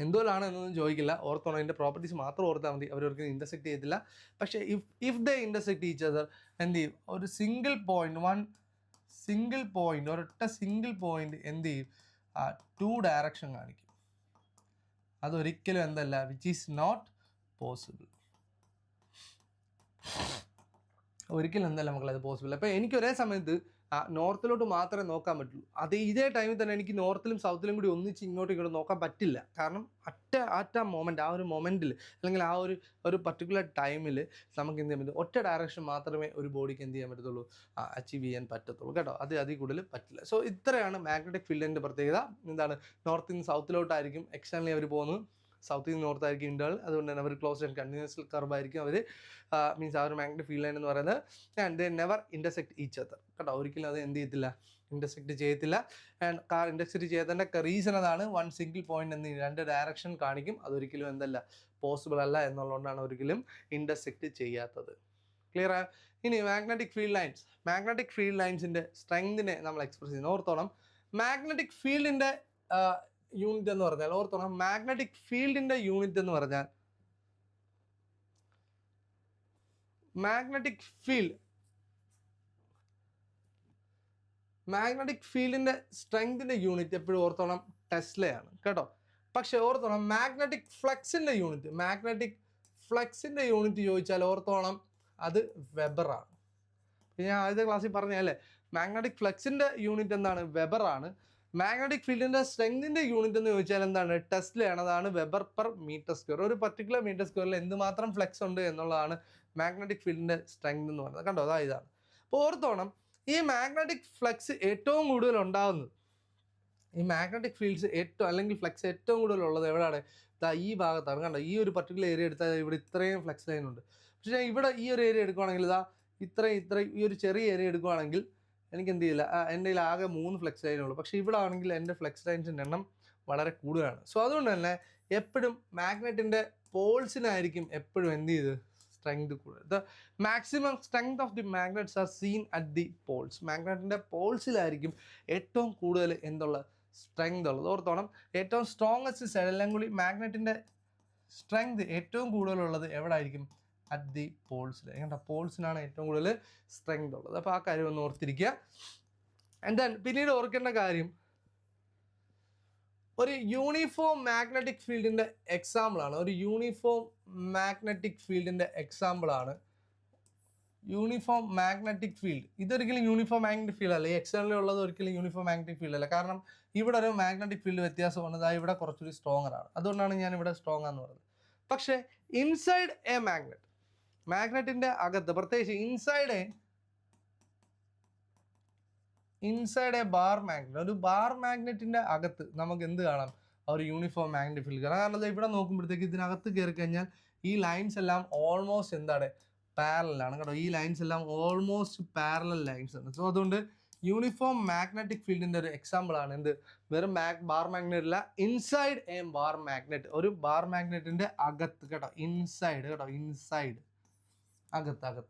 എന്തുകൊണ്ടാണ് എന്നൊന്നും ചോദിക്കില്ല, ഓർത്തോണം, അതിൻ്റെ പ്രോപ്പർട്ടീസ് മാത്രം ഓർത്താൽ മതി. അവരൊരിക്കലും ഇൻ്റർസെക്റ്റ് ചെയ്തില്ല. പക്ഷേ if they intersect each other എന്ത് ചെയ്യും, ഒരു സിംഗിൾ പോയിന്റ് ഒരൊറ്റ സിംഗിൾ പോയിന്റ് എന്ത് ചെയ്യും, 2 ഡയറക്ഷൻ കാണിക്കും. അതൊരിക്കലും എന്തല്ല, വിച്ച് ഈസ് നോട്ട് പോസിബിൾ. ഒരിക്കലും എന്തല്ല മക്കളെ, അത് പോസിബിൾ. അപ്പോൾ എനിക്ക് ഒരേ സമയത്ത് നോർത്തിലോട്ട് മാത്രമേ നോക്കാൻ പറ്റുള്ളൂ. ഇതേ ടൈമിൽ തന്നെ എനിക്ക് നോർത്തിലും സൗത്തിലും കൂടി ഒന്നിച്ച് ഇങ്ങോട്ടും നോക്കാൻ പറ്റില്ല. കാരണം ആ മൊമെൻറ്റ്, ആ ഒരു മൊമെൻറ്റിൽ അല്ലെങ്കിൽ ആ ഒരു പർട്ടിക്കുലർ ടൈമിൽ നമുക്ക് എന്ത് ചെയ്യാൻ പറ്റും, ഒറ്റ ഡയറക്ഷൻ മാത്രമേ ഒരു ബോഡിക്ക് എന്ത് ചെയ്യാൻ പറ്റത്തുള്ളൂ, അച്ചീവ് ചെയ്യാൻ പറ്റത്തുള്ളൂ കേട്ടോ. അതിൽ കൂടുതൽ പറ്റില്ല. സോ ഇത്രയാണ് മാഗ്നറ്റിക് ഫീൽഡിൻ്റെ പ്രത്യേകത. എന്താണ്, നോർത്തിൽ നിന്ന് സൗത്തിലോട്ടായിരിക്കും എക്സ്റ്റേണലി അവർ പോകുന്നത്, സൗത്തിൽ നിന്ന് നോർത്ത് ആയിരിക്കും ഇന്റേണൽ. അതുകൊണ്ട് തന്നെ അവർ ക്ലോസ്ഡ് ആൻഡ് കണ്ടിന്യൂസ് കർവ് ആയിരിക്കും അവർ, മീൻസ് ആ ഒരു മാഗ്നറ്റിക് ഫീൽഡ് ലൈൻ എന്ന് പറയുന്നത്. And they never intersect each other കേട്ടോ. ഒരിക്കലും അത് എന്ത് ചെയ്യത്തില്ല, ഇൻ്റർസെക്റ്റ് ചെയ്യത്തില്ല. ആൻഡ് ഇൻ്റർസെക്റ്റ് ചെയ്തതിൻ്റെ റീസൺ അതാണ്, വൺ സിംഗിൾ പോയിന്റ് എന്ന് 2 ഡയറക്ഷൻ കാണിക്കും. അതൊരിക്കലും എന്തല്ല, പോസിബിൾ അല്ല എന്നുള്ളതുകൊണ്ടാണ് ഒരിക്കലും ഇൻ്റർസെക്റ്റ് ചെയ്യാത്തത്. ക്ലിയർ ആയോ? ഇനി മാഗ്നറ്റിക് ഫീൽഡ് ലൈൻസിൻ്റെ സ്ട്രെങ്തിനെ നമ്മൾ എക്സ്പ്രസ് ചെയ്യുന്നത് ഓർത്തോണം. മാഗ്നറ്റിക് ഫീൽഡിൻ്റെ യൂണിറ്റ് എന്ന് പറഞ്ഞാൽ ഓർത്തോണം, മാഗ്നറ്റിക് ഫീൽഡിന്റെ യൂണിറ്റ് എന്ന് പറഞ്ഞാൽ മാഗ്നറ്റിക് ഫീൽഡിന്റെ സ്ട്രെങ്തിന്റെ യൂണിറ്റ് എപ്പോഴും ഓർത്തോണം ടെസ്ലയാണ് കേട്ടോ. പക്ഷെ ഓർത്തോണം, മാഗ്നറ്റിക് ഫ്ലക്സിന്റെ യൂണിറ്റ് ചോദിച്ചാൽ ഓർത്തോണം അത് വെബറാണ്. ഞാൻ ആദ്യത്തെ ക്ലാസ്സിൽ പറഞ്ഞല്ലേ, മാഗ്നറ്റിക് ഫ്ലക്സിന്റെ യൂണിറ്റ് എന്താണ്, വെബറാണ്. മാഗ്നറ്റിക് ഫീൽഡിന്റെ സ്ട്രെങ്തിന്റെ യൂണിറ്റ് എന്ന് ചോദിച്ചാൽ എന്താണ്, ടെസ്ലയാണ്. അതാണ് വെബർ പെർ മീറ്റർ സ്ക്വയർ. ഒരു പർട്ടിക്കുലർ മീറ്റർ സ്ക്വയറിൽ എന്തുമാത്രം ഫ്ലക്സ് ഉണ്ട് എന്നുള്ളതാണ് മാഗ്നറ്റിക് ഫീൽഡിന്റെ സ്ട്രെങ്ത് എന്ന് പറയുന്നത്. കണ്ടോ, ഇതാണ്. അപ്പോൾ ഓർത്തോണം, ഈ മാഗ്നറ്റിക് ഫ്ലക്സ് ഏറ്റവും കൂടുതൽ ഉണ്ടാകുന്നത്, ഈ മാഗ്നറ്റിക് ഫീൽഡ്സ് അല്ലെങ്കിൽ ഫ്ലക്സ് ഏറ്റവും കൂടുതൽ ഉള്ളത് എവിടെയാണ്, ഈ ഭാഗത്താണ്. കണ്ടോ, ഈ ഒരു പർട്ടിക്കുലർ ഏരിയ എടുത്താൽ ഇവിടെ ഇത്രയും ഫ്ലക്സ് ലൈൻ ഉണ്ട്. പക്ഷേ ഇവിടെ ഈ ഒരു ഏരിയ എടുക്കുകയാണെങ്കിൽ ഇത്രയും ഈ ഒരു ചെറിയ ഏരിയ എടുക്കുകയാണെങ്കിൽ എനിക്ക് എന്ത് ചെയ്യില്ല, എൻ്റെ കയ്യിൽ ആകെ 3 ഫ്ലെക്സ് ലൈനുള്ളൂ. പക്ഷേ ഇവിടെ ആണെങ്കിൽ എൻ്റെ ഫ്ലെക്സ് ലൈൻസിൻ്റെ എണ്ണം വളരെ കൂടുതലാണ്. സോ അതുകൊണ്ട് തന്നെ എപ്പോഴും മാഗ്നറ്റിൻ്റെ പോൾസിനായിരിക്കും എപ്പോഴും എന്ത് ചെയ്ത് സ്ട്രെങ്ത് കൂടുതൽ. The maximum strength of the magnets are seen at the poles. മാഗ്നറ്റിൻ്റെ പോൾസിലായിരിക്കും ഏറ്റവും കൂടുതൽ എന്തുള്ള സ്ട്രെങ്ത് ഉള്ളത്. ഓർത്തോണം, ഏറ്റവും സ്ട്രോങ്ങസ്റ്റ് സൈഡ് എല്ലാം കൂടി മാഗ്നറ്റിൻ്റെ സ്ട്രെങ്ത് ഏറ്റവും കൂടുതലുള്ളത് എവിടെ ആയിരിക്കും, അറ്റ് ദി പോൾസിൽ. കണ്ടോ, പോൾസിനാണ് ഏറ്റവും കൂടുതൽ സ്ട്രെങ്ത് ഉള്ളത്. അപ്പോൾ ആ കാര്യം ഒന്ന് ഓർത്തിരിക്കുക. ആൻഡ് ദെൻ പിന്നീട് ഓർക്കേണ്ട കാര്യം, ഒരു യൂണിഫോം മാഗ്നറ്റിക് ഫീൽഡിൻ്റെ എക്സാമ്പിളാണ് യൂണിഫോം മാഗ്നറ്റിക് ഫീൽഡ്. ഇതൊരിക്കലും യൂണിഫോം മാഗ്നറ്റിക് ഫീൽഡ് അല്ല. ഈ എക്സ്റ്റേണലി ഉള്ളത് ഒരിക്കലും യൂണിഫോം മാഗ്നറ്റിക് ഫീൽഡ് അല്ല. കാരണം ഇവിടെ ഒരു മാഗ്നറ്റിക് ഫീൽഡ് വ്യത്യാസമാണ്. ഇവിടെ കുറച്ചുകൂടി സ്ട്രോങ്ങർ ആണ്. അതുകൊണ്ടാണ് ഞാൻ ഇവിടെ സ്ട്രോങ് ആണെന്ന് പറയുന്നത്. പക്ഷേ ഇൻസൈഡ് എ മാഗ്നറ്റിന്റെ അകത്ത്, പ്രത്യേകിച്ച് ഇൻസൈഡ് എ ബാർ മാഗ്നറ്റ്, ഒരു ബാർ മാഗ്നറ്റിന്റെ അകത്ത് നമുക്ക് എന്ത് കാണാം, ഒരു യൂണിഫോം മാഗ്നറ്റിക് ഫീൽഡ് കാണാം. കാരണം ഇവിടെ നോക്കുമ്പോഴത്തേക്ക് ഇതിനകത്ത് കയറി കഴിഞ്ഞാൽ ഈ ലൈൻസ് എല്ലാം ഓൾമോസ്റ്റ് എന്താണ്, പാരലാണ് കേട്ടോ. ഈ ലൈൻസ് എല്ലാം ഓൾമോസ്റ്റ് പാരലൽ ലൈൻസ് ആണ്. സോ അതുകൊണ്ട് യൂണിഫോം മാഗ്നറ്റിക് ഫീൽഡിന്റെ ഒരു എക്സാമ്പിൾ ആണ് എന്ത്, വെറും ബാർ മാഗ്നറ്റ് അല്ല, ഇൻസൈഡ് എ ബാർ മാഗ്നറ്റ്. ഒരു ബാർ മാഗ്നറ്റിന്റെ അകത്ത് കേട്ടോ, ഇൻസൈഡ് അകത്ത്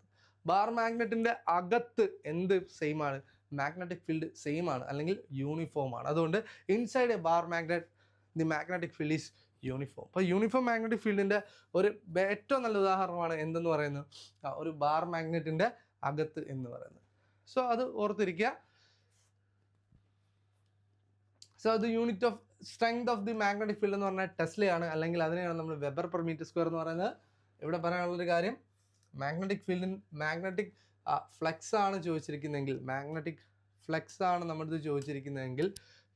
ബാർ മാഗ്നറ്റിന്റെ അകത്ത് എന്ത് സെയിം ആണ്, മാഗ്നറ്റിക് ഫീൽഡ് സെയിം ആണ്, അല്ലെങ്കിൽ യൂണിഫോം ആണ്. അതുകൊണ്ട് inside A bar magnet the magnetic field is uniform. അപ്പോൾ യൂണിഫോം മാഗ്നറ്റിക് ഫീൽഡിന്റെ ഒരു ഏറ്റവും നല്ല ഉദാഹരണമാണ് എന്തെന്ന് പറയുന്നത്, ഒരു ബാർ മാഗ്നറ്റിന്റെ അകത്ത് എന്ന് പറയുന്നത്. സോ അത് ഓർത്തിരിക്കുക. So the unit of strength of the magnetic field എന്ന് പറഞ്ഞാൽ ടെസ്ലയാണ്, അല്ലെങ്കിൽ അതിനെയാണ് നമ്മൾ വെബർ പെർ മീറ്റർ സ്ക്വയർ എന്ന് പറയുന്നത്. ഇവിടെ പറയാനുള്ളൊരു കാര്യം, മാഗ്നറ്റിക് ഫ്ലെക്സ് ആണ് ചോദിച്ചിരിക്കുന്നതെങ്കിൽ, മാഗ്നറ്റിക് ഫ്ലെക്സ് ആണ് നമ്മളിത് ചോദിച്ചിരിക്കുന്നതെങ്കിൽ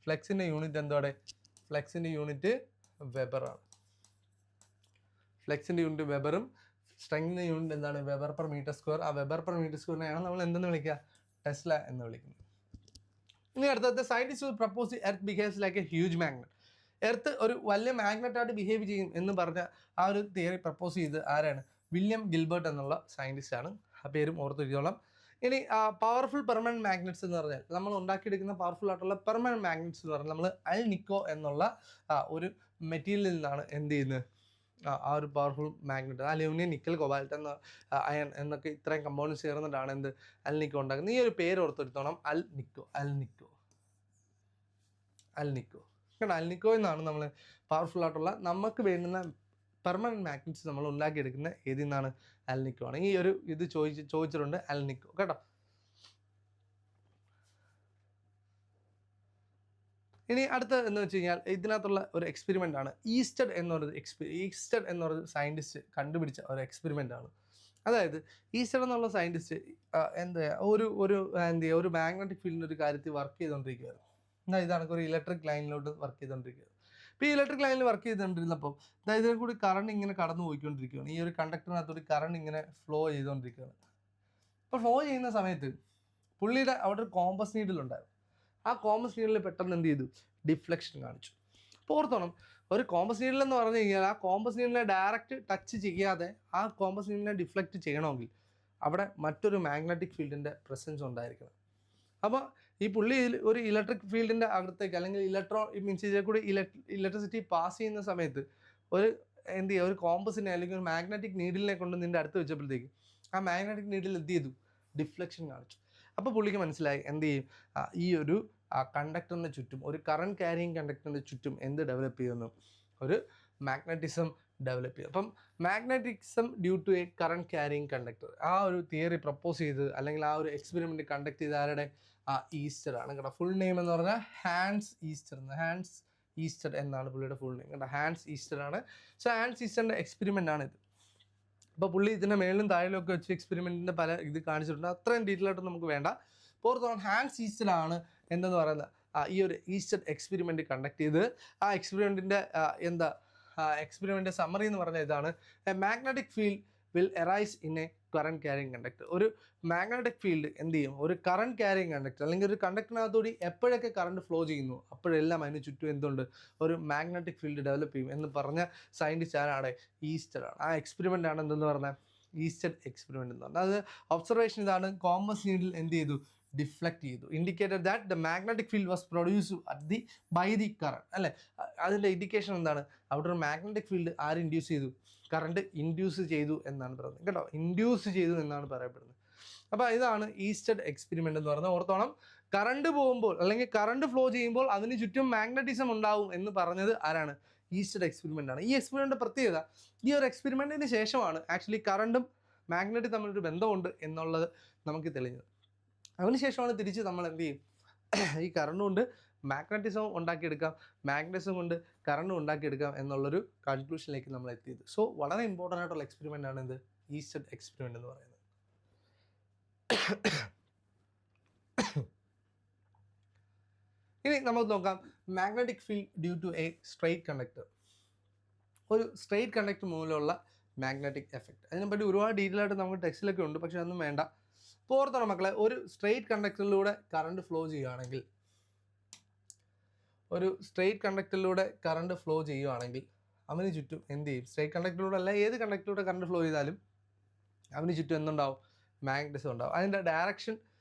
ഫ്ലെക്സിൻ്റെ യൂണിറ്റ് എന്തോടെ? ഫ്ലെക്സിൻ്റെ യൂണിറ്റ് വെബറാണ്. ഫ്ലെക്സിൻ്റെ യൂണിറ്റ് വെബറും സ്ട്രെങ്തിൻ്റെ യൂണിറ്റ് എന്താണ്? Weber per metre square. ആ വെബർ പെർ മീറ്റർ സ്ക്വയറിനെയാണ് നമ്മൾ എന്തെന്ന് വിളിക്കുക? ടെസ്ല എന്ന് വിളിക്കുന്നത്. ഇനി അടുത്തത് scientist propose Earth behaves like a huge magnet. Earth ഒരു വലിയ മാഗ്നറ്റായിട്ട് ബിഹേവ് ചെയ്യും എന്ന് പറഞ്ഞ ആ ഒരു തിയറി പ്രപ്പോസ് ചെയ്ത് ആരാണ്? വില്യം ഗിൽബർട്ട് എന്നുള്ള സയൻറ്റിസ്റ്റ് ആണ്. ആ പേരും ഓർത്തിരിച്ചോളാം. ഇനി പവർഫുൾ പെർമനന്റ് മാഗ്നറ്റ്സ് എന്ന് പറഞ്ഞാൽ നമ്മൾ ഉണ്ടാക്കിയെടുക്കുന്ന പവർഫുൾ ആയിട്ടുള്ള പെർമനന്റ് മാഗ്നറ്റ്സ് എന്ന് പറഞ്ഞാൽ നമ്മൾ അൽ നിക്കോ എന്നുള്ള ഒരു മെറ്റീരിയലിൽ നിന്നാണ് എന്ത് ചെയ്യുന്നത്? ആ ഒരു powerful magnet, aluminium, nickel, cobalt എന്ന അയൺ എന്നൊക്കെ ഇത്രയും കമ്പൗണ്ട്സ് ചേർന്നിട്ടാണ് എന്ത്? അൽ നിക്കോ ഉണ്ടാക്കുന്നത്. ഈ ഒരു പേര് ഓർത്തെടുത്തോണം, അൽ നിക്കോ. കാരണം അൽ നിക്കോ എന്നാണ് നമ്മൾ പവർഫുൾ ആയിട്ടുള്ള നമുക്ക് വേണ്ടുന്ന പെർമനന്റ് മാഗ്നറ്റ്സ് നമ്മൾ ഉണ്ടാക്കിയെടുക്കുന്ന ഏതിൽ നിന്നാണ്? അൽ നിക്കോ ആണ്. ഈ ഒരു ഇത് ചോദിച്ചിട്ടുണ്ട്, അൽ നിക്കോ കേട്ടോ. ഇനി അടുത്ത എന്ന് വെച്ച് കഴിഞ്ഞാൽ ഇതിനകത്തുള്ള ഒരു എക്സ്പെരിമെൻ്റ് ആണ് ഈസ്റ്റഡ് എന്നൊരു സയൻറ്റിസ്റ്റ് കണ്ടുപിടിച്ച ഒരു എക്സ്പെരിമെൻ്റ് ആണ്. അതായത് ഈസ്റ്റഡ് എന്നുള്ള സയൻറ്റിസ്റ്റ് ഒരു മാഗ്നറ്റിക് ഫീൽഡിൻ്റെ ഒരു കാര്യത്തിൽ വർക്ക് ചെയ്തുകൊണ്ടിരിക്കുകയായിരുന്നു. എന്നാൽ ഇതാണ് ഒരു ഇലക്ട്രിക് ലൈനിലോട്ട് വർക്ക് ചെയ്തുകൊണ്ടിരിക്കുകയാണ്. ഇപ്പോൾ ഈ ഇലക്ട്രിക് ലൈനിൽ വർക്ക് ചെയ്തുകൊണ്ടിരുന്നപ്പോൾ ഇതിൽ കൂടി കറണ്ട് ഇങ്ങനെ കടന്നു പോയിക്കൊണ്ടിരിക്കുകയാണ്. ഈ ഒരു കണ്ടക്ടറിനകത്തോട് കറണ്ട് ഇങ്ങനെ ഫ്ലോ ചെയ്തുകൊണ്ടിരിക്കുകയാണ്. അപ്പോൾ ഫ്ലോ ചെയ്യുന്ന സമയത്ത് പുള്ളിയുടെ അവിടെ ഒരു കോമ്പസ് നീഡിലുണ്ടായിരുന്നു. ആ കോമ്പസ് നീഡിൽ പെട്ടെന്ന് എന്ത് ചെയ്തു? ഡിഫ്ലക്ഷൻ കാണിച്ചു. അപ്പോൾ ഓർത്തോണം, ഒരു കോമ്പസ് നീഡിൽ എന്ന് പറഞ്ഞു കഴിഞ്ഞാൽ ആ കോമ്പസ് നീഡിനെ ഡയറക്റ്റ് ടച്ച് ചെയ്യാതെ ആ കോമ്പസ് നീഡിനെ ഡിഫ്ലക്റ്റ് ചെയ്യണമെങ്കിൽ അവിടെ മറ്റൊരു മാഗ്നറ്റിക് ഫീൽഡിൻ്റെ പ്രസൻസ് ഉണ്ടായിരിക്കണം. അപ്പോൾ ഈ പുള്ളി ഒരു ഇലക്ട്രിക് ഫീൽഡിൻ്റെ അകത്തേക്ക് അല്ലെങ്കിൽ ഇതിൽ കൂടി ഇലക്ട്രിസിറ്റി പാസ് ചെയ്യുന്ന സമയത്ത് ഒരു കോമ്പസിനെ അല്ലെങ്കിൽ ഒരു മാഗ്നറ്റിക് നീഡിലിനെ കൊണ്ട് നിൻ്റെ അടുത്ത് വെച്ചപ്പോഴത്തേക്ക് ആ മാഗ്നറ്റിക് നീഡിൽ എന്ത് ചെയ്തു? ഡിഫ്ലക്ഷൻ കാണിച്ചു. അപ്പോൾ പുള്ളിക്ക് മനസ്സിലായി എന്ത് ചെയ്യും? ഈ ഒരു കണ്ടക്ടറിന് ചുറ്റും, ഒരു കറണ്ട് ക്യാരിയിങ് കണ്ടക്ടറിൻ്റെ ചുറ്റും എന്ത് ഡെവലപ്പ് ചെയ്യുന്നു? ഒരു മാഗ്നറ്റിസം ഡെവലപ്പ് ചെയ്യും. അപ്പം magnetism due to a current carrying conductor, ആ ഒരു തിയറി പ്രപ്പോസ് ചെയ്ത് അല്ലെങ്കിൽ ആ ഒരു എക്സ്പെരിമെൻറ്റ് കണ്ടക്ട് ചെയ്ത് ആരുടെ? ഈസ്റ്റർ ആണ് കേട്ടോ. ഫുൾ നെയിം എന്ന് പറഞ്ഞാൽ ഹാൻസ് ഈസ്റ്റർ എന്നാണ് പുള്ളിയുടെ ഫുൾ നെയിം കേട്ടോ. ഹാൻസ് ഈസ്റ്റർ ആണ്. സോ ഹാൻസ് ഈസ്റ്ററിൻ്റെ എക്സ്പെരിമെൻ്റ് ആണ് ഇത്. അപ്പോൾ പുള്ളി ഇതിൻ്റെ മേളിലും താഴിലും ഒക്കെ വെച്ച് എക്സ്പെരിമെൻറ്റിൻ്റെ പല ഇത് കാണിച്ചിട്ടുണ്ട്. അത്രയും ഡീറ്റെയിൽ ആയിട്ട് നമുക്ക് വേണ്ട. പുറത്തോളം ഹാൻസ് ഈസ്റ്ററാണ് എന്തെന്ന് പറയുന്നത് ഈ ഒരു ഈസ്റ്റർ എക്സ്പെരിമെൻറ്റ് കണ്ടക്ട് ചെയ്ത് ആ എക്സ്പെരിമെൻറ്റിൻ്റെ എക്സ്പെരിമെൻ്റ് സമ്മറി എന്ന് പറഞ്ഞ ഇതാണ്: A magnetic field will arise in A current carrying conductor. ഒരു മാഗ്നറ്റിക് ഫീൽഡ് എന്ത് ചെയ്യും? ഒരു കറണ്ട് ക്യാരിയിങ് കണ്ടക്ടർ അല്ലെങ്കിൽ ഒരു കണ്ടക്ടറിനകത്തോടി എപ്പോഴൊക്കെ കറണ്ട് ഫ്ലോ ചെയ്യുന്നു അപ്പോഴെല്ലാം അതിന് ചുറ്റും എന്തുണ്ട്? ഒരു മാഗ്നറ്റിക് ഫീൽഡ് ഡെവലപ്പ് ചെയ്യും എന്ന് പറഞ്ഞ സയൻറ്റിസ്റ്റ് ആരാണ്? ഈസ്റ്ററാണ്. ആ എക്സ്പെരിമെൻ്റ് ആണ് എന്തെന്ന് പറഞ്ഞാൽ ഈസ്റ്റർ എക്സ്പെരിമെൻ്റ് എന്ന് പറഞ്ഞാൽ. അത് ഒബ്സർവേഷൻ ഇതാണ്: കോമ്പസ് നീഡിൽ എന്ത് ചെയ്തു? ഡിഫ്ലക്റ്റ് ചെയ്തു. Indicated that the magnetic field was produced by the current. അല്ലേ, അതിൻ്റെ ഇൻഡിക്കേഷൻ എന്താണ്? അവിടെ ഒരു മാഗ്നറ്റിക് ഫീൽഡ് ആര് ഇൻഡ്യൂസ് ചെയ്തു? കറണ്ട് ഇൻഡ്യൂസ് ചെയ്തു എന്നാണ് പറയുന്നത് കേട്ടോ. ഇൻഡ്യൂസ് ചെയ്തു എന്നാണ് പറയപ്പെടുന്നത്. അപ്പോൾ ഇതാണ് ഈസ്റ്റർ എക്സ്പെരിമെൻ്റ് എന്ന് പറയുന്നത്. ഓർത്തോണം, കറണ്ട് പോകുമ്പോൾ അല്ലെങ്കിൽ കറണ്ട് ഫ്ലോ ചെയ്യുമ്പോൾ അതിന് ചുറ്റും മാഗ്നറ്റിസം ഉണ്ടാവും എന്ന് പറഞ്ഞത് ആരാണ്? ഈസ്റ്റർ എക്സ്പെരിമെൻ്റ് ആണ്. ഈ എക്സ്പെരിമെൻ്റ് പ്രത്യേകത, ഈ ഒരു എക്സ്പെരിമെൻറ്റിന് ശേഷമാണ് ആക്ച്വലി കറണ്ടും മാഗ്നറ്റും തമ്മിലൊരു ബന്ധമുണ്ട് എന്നുള്ളത് നമുക്ക് തെളിഞ്ഞത്. അതിനുശേഷമാണ് തിരിച്ച് നമ്മൾ എന്ത് ചെയ്യും? ഈ കറണ്ട് കൊണ്ട് മാഗ്നറ്റിസം ഉണ്ടാക്കിയെടുക്കാം, മാഗ്നറ്റിസം കൊണ്ട് കറണ്ട് ഉണ്ടാക്കിയെടുക്കാം എന്നുള്ളൊരു കൺക്ലൂഷനിലേക്ക് നമ്മൾ എത്തിയത്. സോ വളരെ ഇമ്പോർട്ടൻ്റ് ആയിട്ടുള്ള എക്സ്പെരിമെൻ്റ് ആണ് ഇത് ഈസ്റ്റർ എക്സ്പെരിമെൻ്റ് എന്ന് പറയുന്നത്. ഇനി നമുക്ക് നോക്കാം magnetic field due to a straight conductor. ഒരു സ്ട്രെയിറ്റ് കണ്ടക്ടർ മൂലമുള്ള മാഗ്നറ്റിക് എഫക്റ്റ്, അതിനെപ്പറ്റി ഒരുപാട് ഡീറ്റെയിൽ ആയിട്ട് നമുക്ക് ടെക്സ്റ്റിലൊക്കെ ഉണ്ട്, പക്ഷെ അതൊന്നും വേണ്ട. ഇപ്പോൾ ഓർത്തോണം മക്കളെ, ഒരു സ്ട്രെയിറ്റ് കണ്ടക്ടറിലൂടെ കറണ്ട് ഫ്ലോ ചെയ്യുകയാണെങ്കിൽ അവന് ചുറ്റും എന്ത് ചെയ്യും? സ്ട്രെയിറ്റ് കണ്ടക്ടറിലൂടെ അല്ല, ഏത് കണ്ടക്ടറിലൂടെ കറണ്ട് ഫ്ലോ ചെയ്താലും അവന് ചുറ്റും എന്തുണ്ടാവും? മാഗ്നറ്റിസം ഉണ്ടാവും. അതിൻ്റെ ഡയറക്ഷൻ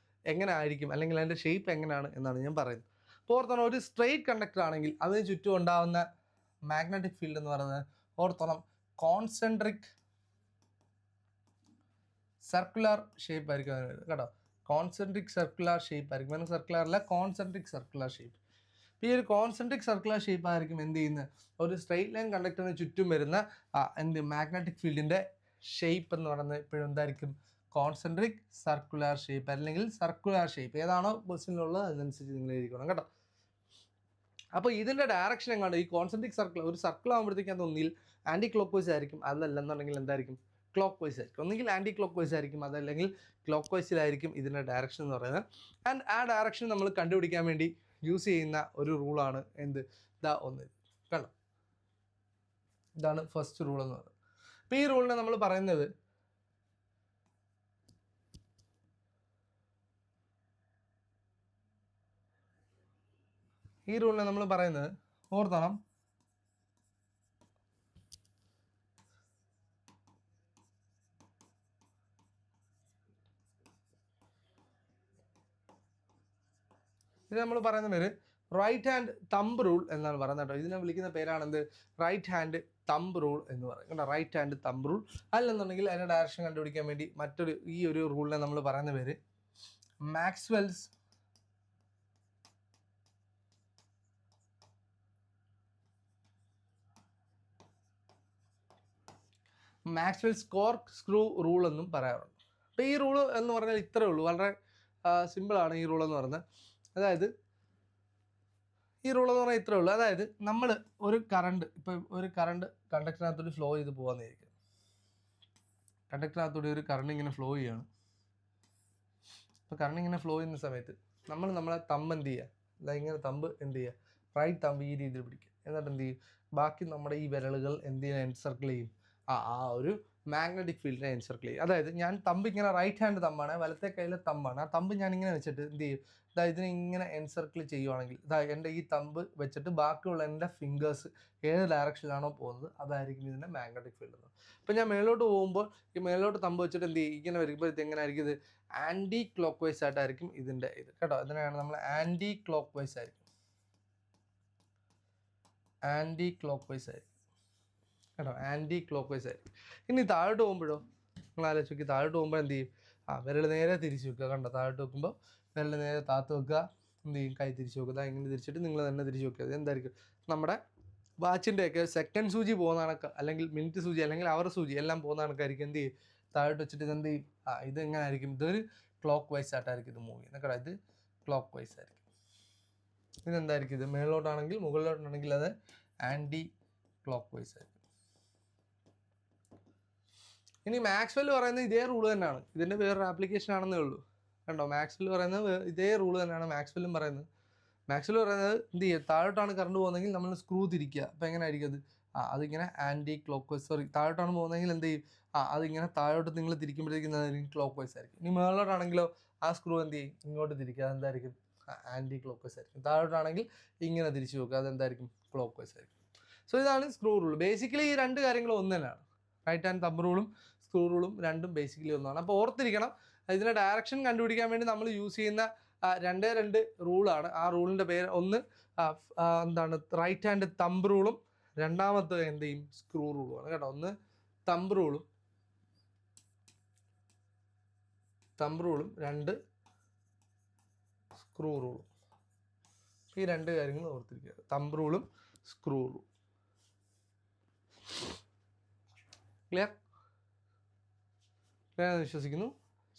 എങ്ങനെ ആയിരിക്കും അല്ലെങ്കിൽ അതിൻ്റെ ഷേപ്പ് എങ്ങനെയാണ് എന്നാണ് ഞാൻ പറയുന്നത്. അപ്പോൾ ഓർത്തോണം, ഒരു സ്ട്രെയിറ്റ് കണ്ടക്ടർ ആണെങ്കിൽ അതിന് ചുറ്റും ഉണ്ടാകുന്ന മാഗ്നറ്റിക് ഫീൽഡ് എന്ന് പറയുന്നത് ഓർത്തോണം കോൺസെൻട്രിക് സർക്കുലർ ഷേപ്പ് ആയിരിക്കും കേട്ടോ. കോൺസെൻട്രിക് സർക്കുലർ ഷേപ്പ് ആയിരിക്കും. സർക്കുലർ അല്ല, കോൺസെൻട്രിക് സർക്കുലർ ഷേപ്പ്. ഈ ഒരു കോൺസെൻട്രിക് സർക്കുലർ ഷേപ്പ് ആയിരിക്കും എന്ത് ചെയ്യുന്നത്? ഒരു സ്ട്രെയിറ്റ് ലൈൻ കണ്ടക്ടറിന് ചുറ്റും വരുന്ന മാഗ്നറ്റിക് ഫീൽഡിൻ്റെ ഷേപ്പ് എന്ന് പറയുന്നത് എപ്പോഴും എന്തായിരിക്കും? കോൺസെൻട്രിക് സർക്കുലർ ഷേപ്പ് അല്ലെങ്കിൽ സർക്കുലർ ഷേപ്പ് ഏതാണോ ക്വസ്റ്റ്യനിലുള്ളത് അതിനനുസരിച്ച് നിങ്ങൾ എഴുതിക്കണം കേട്ടോ. അപ്പോൾ ഇതിൻ്റെ ഡയറക്ഷൻ എങ്ങാണ്ട് ഈ കോൺസെൻട്രിക് സർക്കിൾ ഒരു സർക്കിൾ ആകുമ്പോഴത്തേക്കും അത് ഒന്നിൽ ആൻറ്റി ക്ലോക്ക് വൈസ് ആയിരിക്കും, അതല്ലെന്നുണ്ടെങ്കിൽ എന്തായിരിക്കും ക്ലോക്ക് വൈസ് ആയിരിക്കും. ഒന്നെങ്കിൽ ആൻറ്റി ക്ലോക്ക് വൈസ് ആയിരിക്കും, അതല്ലെങ്കിൽ ക്ലോക്ക് വൈസിലായിരിക്കും ഇതിൻ്റെ ഡയറക്ഷൻ എന്ന് പറയുന്നത്. ആൻഡ് ആ ഡയറക്ഷൻ നമ്മൾ കണ്ടുപിടിക്കാൻ വേണ്ടി യൂസ് ചെയ്യുന്ന ഒരു റൂളാണ് എന്ത് ഒന്ന് കണ്ടോ, ഇതാണ് ഫസ്റ്റ് റൂൾ എന്ന് പറയുന്നത്. അപ്പോൾ ഈ റൂളിനെ നമ്മൾ പറയുന്നത് ഓർത്തണം, ഇത് നമ്മൾ പറയുന്ന പേര് റൈറ്റ് ഹാൻഡ് തമ്പ് റൂൾ എന്നാണ് പറയുന്നത് കേട്ടോ. ഇതിനെ വിളിക്കുന്ന പേരാണെന്ത് റൈറ്റ് ഹാൻഡ് തമ്പ് റൂൾ എന്ന് പറയും കേട്ടോ. Right hand thumb rule. അല്ലെന്നുണ്ടെങ്കിൽ അതിൻ്റെ ഡയറക്ഷൻ കണ്ടുപിടിക്കാൻ വേണ്ടി ഈ ഒരു റൂളിനെ നമ്മൾ പറയുന്ന പേര് മാക്സ്വെൽസ് കോർക്ക് സ്ക്രൂ റൂൾ എന്നും പറയാറുണ്ട്. അപ്പോൾ ഈ റൂൾ എന്ന് പറഞ്ഞാൽ ഇത്രയേ ഉള്ളൂ, വളരെ സിമ്പിളാണ് ഈ റൂൾ എന്ന് പറയുന്നത്. അതായത് ഈ റൂൾ എന്ന് പറഞ്ഞാൽ ഇത്രയേ ഉള്ളൂ. അതായത് നമ്മൾ ഒരു കറണ്ട് കണ്ടക്ടറിനകത്തോട്ട് ഫ്ലോ ചെയ്ത് പോകാമെന്നായിരിക്കും. കണ്ടക്ടറിനകത്തോടെ ഒരു കറണ്ട് ഇങ്ങനെ ഫ്ലോ ചെയ്യുകയാണ്. അപ്പോൾ കറണ്ട് ഇങ്ങനെ ഫ്ലോ ചെയ്യുന്ന സമയത്ത് നമ്മളെ തമ്പ് എന്ത് ചെയ്യുക, അതായത് ഇങ്ങനെ തമ്പ് എന്ത് ചെയ്യുക, റൈറ്റ് തമ്പ് ഈ രീതിയിൽ പിടിക്കുക. എന്നിട്ട് എന്ത് ചെയ്യും, ബാക്കി നമ്മുടെ ഈ വിരലുകൾ എന്ത് ചെയ്യാൻ എൻസർക്കിൾ ചെയ്യും, ആ ഒരു മാഗ്നറ്റിക് ഫീൽഡിനെ എൻസർക്കിൾ ചെയ്യും. അതായത് ഞാൻ തമ്പ് ഇങ്ങനെ റൈറ്റ് ഹാൻഡ് തമ്പാണ്, വലത്തെ കയ്യിലെ തമ്പാണ്. ആ തമ്പ് ഞാൻ ഇങ്ങനെ വെച്ചിട്ട് എന്ത് ചെയ്യും, ഇതിനെ ഇങ്ങനെ എൻസർക്കിൾ ചെയ്യുവാണെങ്കിൽ എൻ്റെ ഈ തമ്പ് വെച്ചിട്ട് ബാക്കിയുള്ള എൻ്റെ ഫിംഗേഴ്സ് ഏത് ഡയറക്ഷനിലാണോ പോകുന്നത് അതായിരിക്കും ഇതിൻ്റെ മാഗ്നറ്റിക് ഫീൽഡ് എന്ന്. അപ്പോൾ ഞാൻ മേലോട്ട് പോകുമ്പോൾ ഈ മേലോട്ട് തമ്പ് വെച്ചിട്ട് എന്ത് ചെയ്യും, ഇങ്ങനെ വരുമ്പോൾ ഇത് എങ്ങനെ ആയിരിക്കും, ഇത് ആൻറ്റി ക്ലോക്ക് വൈസ് ആയിട്ടായിരിക്കും ഇതിൻ്റെ ഇത് കേട്ടോ. ഇതിനെയാണ് നമ്മൾ ആൻറ്റി ക്ലോക്ക് വൈസ് ആയിരിക്കും കേട്ടോ, ആൻറ്റി ക്ലോക്ക് വൈസ് ആയിരിക്കും. ഇനി താഴോട്ട് പോകുമ്പോഴോ നിങ്ങൾ ആലോചിച്ച് നോക്കി, താഴോട്ട് പോകുമ്പോൾ എന്ത് ചെയ്യും, വിരൽ നേരെ തിരിച്ച് വെക്കുക കണ്ടോ. താഴോട്ട് വെക്കുമ്പോൾ വിരൽ നേരെ താത്ത് വെക്കുക, എന്ത് ചെയ്യും, കൈ തിരിച്ച് വെക്കുക. ഇങ്ങനെ തിരിച്ചിട്ട് നിങ്ങൾ തന്നെ തിരിച്ച് വെക്കുക. എന്തായിരിക്കും നമ്മുടെ വാച്ചിൻ്റെയൊക്കെ സെക്കൻഡ് സൂചി പോകുന്ന കണക്ക്, അല്ലെങ്കിൽ മിനിറ്റ് സൂചി, അല്ലെങ്കിൽ അവർ സൂചി എല്ലാം പോകുന്ന കണക്കായിരിക്കും. എന്ത് ചെയ്യും, താഴോട്ട് വെച്ചിട്ട് ഇതെന്ത് ചെയ്യും, ഇത് എങ്ങനെ ആയിരിക്കും, ഇതൊരു ക്ലോക്ക് വൈസ് ആയിട്ടായിരിക്കും ഇത് മൂവ് ചെയ്യുന്നത് കേട്ടോ. ഇത് ക്ലോക്ക് വൈസ് ആയിരിക്കും. ഇതെന്തായിരിക്കും, ഇത് മേളിലോട്ടാണെങ്കിൽ മുകളിലോട്ടാണെങ്കിൽ അത് ആൻറ്റി ക്ലോക്ക് വൈസ് ആയിരിക്കും. ഇനി മാക്സ്വെൽ പറയുന്നത് ഇതേ റൂൾ തന്നെയാണ്, ഇതിൻ്റെ വേറൊരു ആപ്ലിക്കേഷൻ ആണെന്നേ ഉള്ളൂ കണ്ടോ. മാക്സ്വെൽ പറയുന്നത് ഇതേ റൂൾ തന്നെയാണ് മാക്സ്വെല്ലും പറയുന്നത്. മാക്സ്വെൽ പറയുന്നത് എന്ത് ചെയ്യുക, താഴോട്ടാണ് കറണ്ട് പോകുന്നതെങ്കിൽ നമ്മൾ സ്ക്രൂ തിരിക്കുക. അപ്പോൾ എങ്ങനെ ആയിരിക്കും അത്, അതിങ്ങനെ ആൻറ്റി ക്ലോക്ക് വൈസ്, താഴോട്ടാണ് പോകുന്നതെങ്കിൽ എന്ത് ചെയ്യും, അതിങ്ങനെ താഴോട്ട് നിങ്ങൾ തിരിക്കുമ്പോഴത്തേക്കും ക്ലോക്ക് വൈസ് ആയിരിക്കും. ഇനി മുകളിലോട്ടാണെങ്കിലോ ആ സ്ക്രൂ എന്ത് ചെയ്യും, ഇങ്ങോട്ട് തിരിക്കുക, അതെന്തായിരിക്കും ആൻറ്റി ക്ലോക്ക് വൈസ് ആയിരിക്കും. താഴോട്ടാണെങ്കിൽ ഇങ്ങനെ തിരിച്ചു വെക്കുക, അതെന്തായിരിക്കും ക്ലോക്ക് വൈസ് ആയിരിക്കും. സോ ഇതാണ് സ്ക്രൂ റൂൾ. ബേസിക്കലി ഈ രണ്ട് കാര്യങ്ങളും ഒന്ന് തന്നെയാണ്, റൈറ്റ് ഹാൻഡ് തമ്പ് റൂളും സ്ക്രൂ റൂളും രണ്ടും ബേസിക്കലി ഒന്നാണ്. അപ്പോൾ ഓർത്തിരിക്കണം, ഇതിൻ്റെ ഡയറക്ഷൻ കണ്ടുപിടിക്കാൻ വേണ്ടി നമ്മൾ യൂസ് ചെയ്യുന്ന രണ്ട് റൂളാണ്. ആ റൂളിൻ്റെ പേര് ഒന്ന് എന്താണ് റൈറ്റ് ഹാൻഡ് തമ്പ് റൂളും, രണ്ടാമത്തെ എന്ത് ചെയ്യും സ്ക്രൂ റൂളുമാണ് കേട്ടോ. ഒന്ന് തമ്പ് റൂളും രണ്ട് സ്ക്രൂ റൂളും. ഈ രണ്ട് കാര്യങ്ങൾ ഓർത്തിരിക്കുക, തമ്പ് റൂളും സ്ക്രൂ റൂളും. ക്ലിയർ എന്ന് വിശ്വസിക്കുന്നു.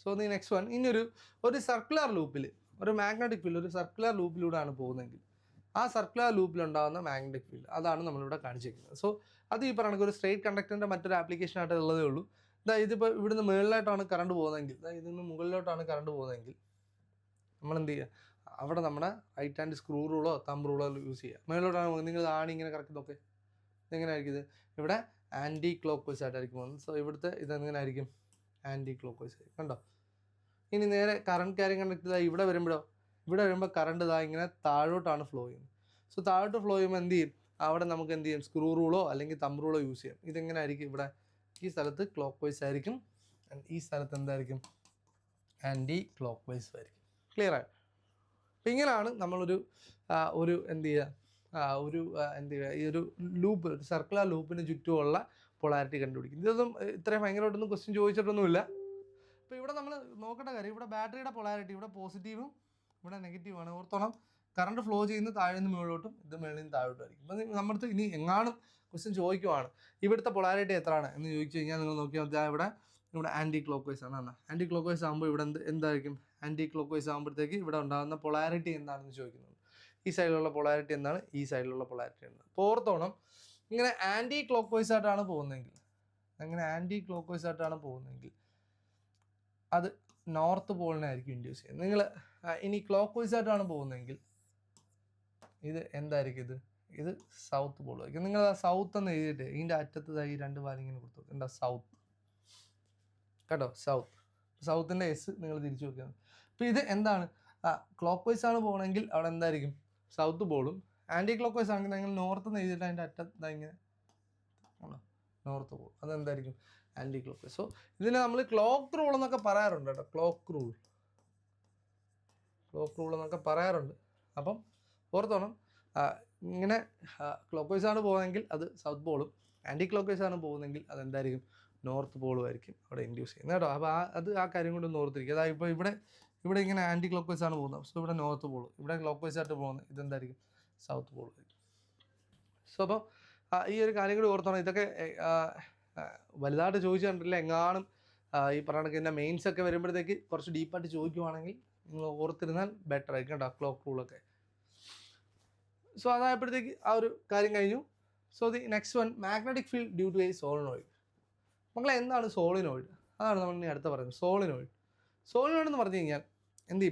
സോ ദി നെക്സ്റ്റ് വൺ, ഇനി ഒരു സർക്കുലർ ലൂപ്പിൽ ഒരു മാഗ്നറ്റിക് ഫീൽഡ് ഒരു സർക്കുലർ ലൂപ്പിലൂടെയാണ് പോകുന്നതെങ്കിൽ ആ സർക്കുലർ ലൂപ്പിലുണ്ടാകുന്ന മാഗ്നറ്റിക് ഫീൽഡ് അതാണ് നമ്മളിവിടെ കാണിച്ചിരിക്കുന്നത്. സോ അത് ഈ പറയുന്ന ഒരു സ്ട്രേറ്റ് കണ്ടക്ടറിൻ്റെ മറ്റൊരു ആപ്ലിക്കേഷൻ ആയിട്ട് ഉള്ളതേ ഉള്ളൂ. ഇതിപ്പോൾ ഇവിടുന്ന് മുകളിലോട്ടാണ് കറണ്ട് പോകുന്നതെങ്കിൽ, ഇതിന്ന് മുകളിലോട്ടാണ് കറണ്ട് പോകുന്നതെങ്കിൽ നമ്മളെന്ത് ചെയ്യുക, അവിടെ നമ്മുടെ റൈറ്റ് ഹാൻഡ് സ്ക്രൂ റൂളോ തമ്പ് റൂളോ യൂസ് ചെയ്യുക. മുകളിലോട്ടാണ് പോകുന്നത്, നിങ്ങൾ ആണി ഇങ്ങനെ കറക്റ്റ് നോക്കേ, ഇതെങ്ങനെ ആയിരിക്കും, ഇത് ഇവിടെ ആൻറ്റി ക്ലോക്ക് വൈസ് ആയിട്ടായിരിക്കും പോകുന്നത്. സോ ഇവിടുത്തെ ഇതെങ്ങനെ ആയിരിക്കും, ആൻറ്റി ക്ലോക്ക് വൈസ് ആയിരിക്കും കണ്ടോ. ഇനി നേരെ കറണ്ട് ക്യാരിങ് കണ്ടക്ടർ ഇവിടെ വരുമ്പോൾ കറണ്ട് ഇങ്ങനെ താഴോട്ടാണ് ഫ്ലോ ചെയ്യുന്നത്. സോ താഴോട്ട് ഫ്ലോ ചെയ്യുമ്പോൾ എന്ത് ചെയ്യും, അവിടെ നമുക്ക് എന്ത് ചെയ്യും, സ്ക്രൂ റൂളോ അല്ലെങ്കിൽ തമ്പ് റൂളോ യൂസ് ചെയ്യാം. ഇതെങ്ങനെ ആയിരിക്കും, ഇവിടെ ഈ സ്ഥലത്ത് ക്ലോക്ക് വൈസ് ആയിരിക്കും, ഈ സ്ഥലത്ത് എന്തായിരിക്കും ആൻറ്റി ക്ലോക്ക് വൈസ് ആയിരിക്കും. ക്ലിയർ ആയി. അപ്പം ഇങ്ങനെയാണ് നമ്മളൊരു എന്ത് ചെയ്യുക ഈ ഒരു ലൂപ്പ് സർക്കുലർ ലൂപ്പിന് ചുറ്റുമുള്ള പൊളാരിറ്റി കണ്ടുപിടിക്കുന്നത്. ഇതൊന്നും ഇത്രയും ഭയങ്കരമായിട്ടൊന്നും ക്വസ്റ്റ്യൻ ചോദിച്ചിട്ടൊന്നുമില്ല. അപ്പോൾ ഇവിടെ നമ്മൾ നോക്കേണ്ട കാര്യം, ഇവിടെ ബാറ്ററിയുടെ പൊളാരിറ്റി ഇവിടെ പോസിറ്റീവും ഇവിടെ നെഗറ്റീവാണ്. ഓർത്തോണം, കറണ്ട് ഫ്ലോ ചെയ്യുന്ന താഴെ നിന്ന് മുകളിലോട്ടും ഇത് മേളിൽ നിന്ന് താഴോട്ടും ആയിരിക്കും. അപ്പം നമ്മുടെ ഇനി എങ്ങാനും ക്വസ്റ്റ്യൻ ചോദിക്കുവാണ് ഇവിടുത്തെ പൊളാരിറ്റി എത്രയാണ് എന്ന് ചോദിച്ചു കഴിഞ്ഞാൽ നിങ്ങൾ നോക്കിയാൽ ഇവിടെ ഇവിടെ ആൻറ്റി ക്ലോക്ക് വൈസ് ആണ്. എന്നാൽ ആൻറ്റി ക്ലോക്ക് വൈസ് ആകുമ്പോൾ ഇവിടെ എന്തായിരിക്കും? ആൻറ്റി ക്ലോക്ക് വൈസ് ആകുമ്പോഴത്തേക്ക് ഇവിടെ ഉണ്ടാകുന്ന പൊളാരിറ്റി എന്താണെന്ന് ചോദിക്കുന്നത്. ഈ സൈഡിലുള്ള പൊളാരിറ്റി എന്താണ്, ഈ സൈഡിലുള്ള പൊളാരിറ്റി എന്താണ്. അപ്പോൾ ഓർത്തോണം, ഇങ്ങനെ ആൻറ്റി ക്ലോക്ക് വൈസ് ആയിട്ടാണ് പോകുന്നതെങ്കിൽ, അത് നോർത്ത് പോളിനായിരിക്കും ഇൻഡ്യൂസ് ചെയ്യുന്നത്. നിങ്ങൾ ഇനി ക്ലോക്ക് വൈസ് ആയിട്ടാണ് പോകുന്നതെങ്കിൽ ഇത് എന്തായിരിക്കും? ഇത് സൗത്ത് പോൾ ആയിരിക്കും. നിങ്ങൾ ആ സൗത്ത് എന്ന് എഴുതിയിട്ട് ഇതിൻ്റെ അറ്റത്ത് ഈ 2 വാലിങ്ങനെ കൊടുത്തു, എന്താ സൗത്ത് കേട്ടോ, സൗത്തിൻ്റെ എസ് നിങ്ങൾ തിരിച്ചു നോക്കുകയാണ്. അപ്പോൾ ഇത് എന്താണ്? ക്ലോക്ക് വൈസ് ആണ് പോകണമെങ്കിൽ അവിടെ എന്തായിരിക്കും? സൗത്ത് പോളും. ആൻറ്റി ക്ലോക്ക് വൈസ് ആണെങ്കിൽ നിങ്ങൾ നോർത്ത് എന്ന് എഴുതിയിട്ട് അതിൻ്റെ അറ്റത്ത് ഇങ്ങനെ ആണോ, നോർത്ത് പോൾ. അതെന്തായിരിക്കും? Anticlockwise. സോ ഇതിനെ നമ്മൾ ക്ലോക്ക് റൂൾ എന്നൊക്കെ പറയാറുണ്ട് കേട്ടോ, ക്ലോക്ക് റൂൾ എന്നൊക്കെ പറയാറുണ്ട്. അപ്പം ഓർത്തോണം, ഇങ്ങനെ ക്ലോക്ക് വൈസ് ആണ് പോകുന്നതെങ്കിൽ അത് സൗത്ത് പോളും, ആൻറ്റി ക്ലോക്ക് വൈസ് ആണ് പോകുന്നതെങ്കിൽ അതെന്തായിരിക്കും? നോർത്ത് പോളും ആയിരിക്കും അവിടെ ഇൻഡ്യൂസ് ചെയ്യുന്നത് കേട്ടോ. അപ്പോൾ ആ കാര്യം കൊണ്ട് ഒന്ന് ഓർത്തിരിക്കുക. അതായത് ഇപ്പോൾ ഇവിടെ ഇങ്ങനെ ആൻറ്റി ക്ലോക്ക് വൈസ് ആണ് പോകുന്നത്, സോ ഇവിടെ നോർത്ത് പോളും. ഇവിടെ ക്ലോക്ക് വൈസ് ആയിട്ട് പോകുന്നത് ഇതെന്തായിരിക്കും? സൗത്ത് പോളും ആയിരിക്കും. സോ അപ്പം ഈ ഒരു കാര്യം കൂടി ഓർത്തോണം. ഇതൊക്കെ വലുതായിട്ട് ചോദിച്ചു കണ്ടില്ല, എങ്ങാനും ഈ പറയുന്ന ഇതിൻ്റെ മെയിൻസ് ഒക്കെ വരുമ്പോഴത്തേക്ക് കുറച്ച് ഡീപ്പായിട്ട് ചോദിക്കുവാണെങ്കിൽ നിങ്ങൾ ഓർത്തിരുന്നാൽ ബെറ്റർ ആയിരിക്കും കേട്ടോ, ക്ലോക്ക് റൂളൊക്കെ. സോ അതായപ്പോഴത്തേക്ക് ആ ഒരു കാര്യം കഴിഞ്ഞു. So the next one, magnetic field due to a solenoid. മക്കളെ, എന്താണ് സോളിനോയിഡ്? അതാണ് നമ്മൾ ഇനി അടുത്ത പറയുന്നത്. സോളിനോയിഡ് എന്ന് പറഞ്ഞു കഴിഞ്ഞാൽ എന്ത്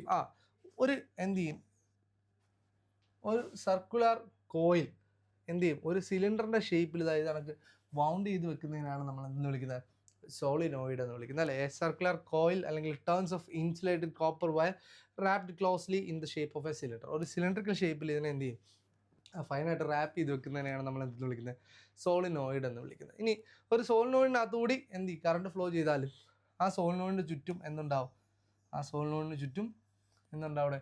ചെയ്യും? ഒരു സർക്കുലർ കോയിൽ എന്ത് ചെയ്യും? ഒരു സിലിണ്ടറിൻ്റെ ഷേപ്പിൽ ഇതായത് നമുക്ക് വൗണ്ട് ചെയ്ത് വെക്കുന്നതിനാണ് നമ്മൾ എന്തെന്ന് വിളിക്കുന്നത്? സോളിനോയിഡ് എന്ന് വിളിക്കുന്നത് അല്ലേ. എ സർക്കുലർ കോയിൽ അല്ലെങ്കിൽ turns of insulated copper wire wrapped closely in the shape of A cylinder. ഒരു സിലിണ്ടറിക്കൽ ഷേപ്പിൽ ഇതിനെ എന്ത് ചെയ്യും? ഫൈനായിട്ട് റാപ്പ് ചെയ്ത് വെക്കുന്നതിനെയാണ് നമ്മൾ എന്തെന്ന് വിളിക്കുന്നത്? സോളിനോയിഡ് എന്ന് വിളിക്കുന്നത്. ഇനി ഒരു സോളിനോയിഡിനകത്തുകൂടി എന്ത് ചെയ്യും? കറണ്ട് ഫ്ലോ ചെയ്താലും ആ സോളിനോയിഡിന് ചുറ്റും എന്തുണ്ടാവും? അവിടെ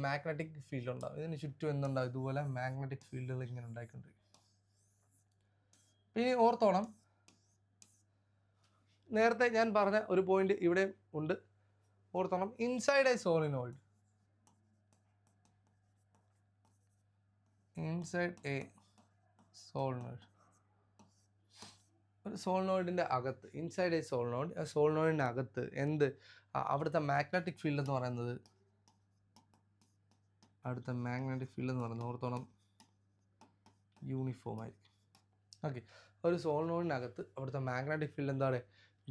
മാഗ്നറ്റിക് ഫീൽഡ് ഉണ്ടാവും. ഇതിന് ചുറ്റും എന്തുണ്ടാവും? ഇതുപോലെ മാഗ്നറ്റിക് ഫീൽഡുകൾ ഇങ്ങനെ ഉണ്ടായിക്കൊണ്ടിരിക്കും. ഇനി ഓർത്തോണം, നേരത്തെ ഞാൻ പറഞ്ഞ ഒരു പോയിന്റ് ഇവിടെ ഉണ്ട്. ഓർത്തോണം, ഇൻസൈഡ് എ സോളിനോയിഡ്, ഒരു സോളിനോയിഡിൻ്റെ അകത്ത്, ഇൻസൈഡ് എ സോളിനോയിഡിൻ്റെ അകത്ത് അവിടുത്തെ മാഗ്നറ്റിക് ഫീൽഡ് എന്ന് പറയുന്നത്, ഓർത്തോണം, യൂണിഫോം ആയിരിക്കും. ഓക്കെ, ഒരു സോളിനോയിഡിനകത്ത് അവിടുത്തെ മാഗ്നറ്റിക് ഫീൽഡ് എന്താണ്?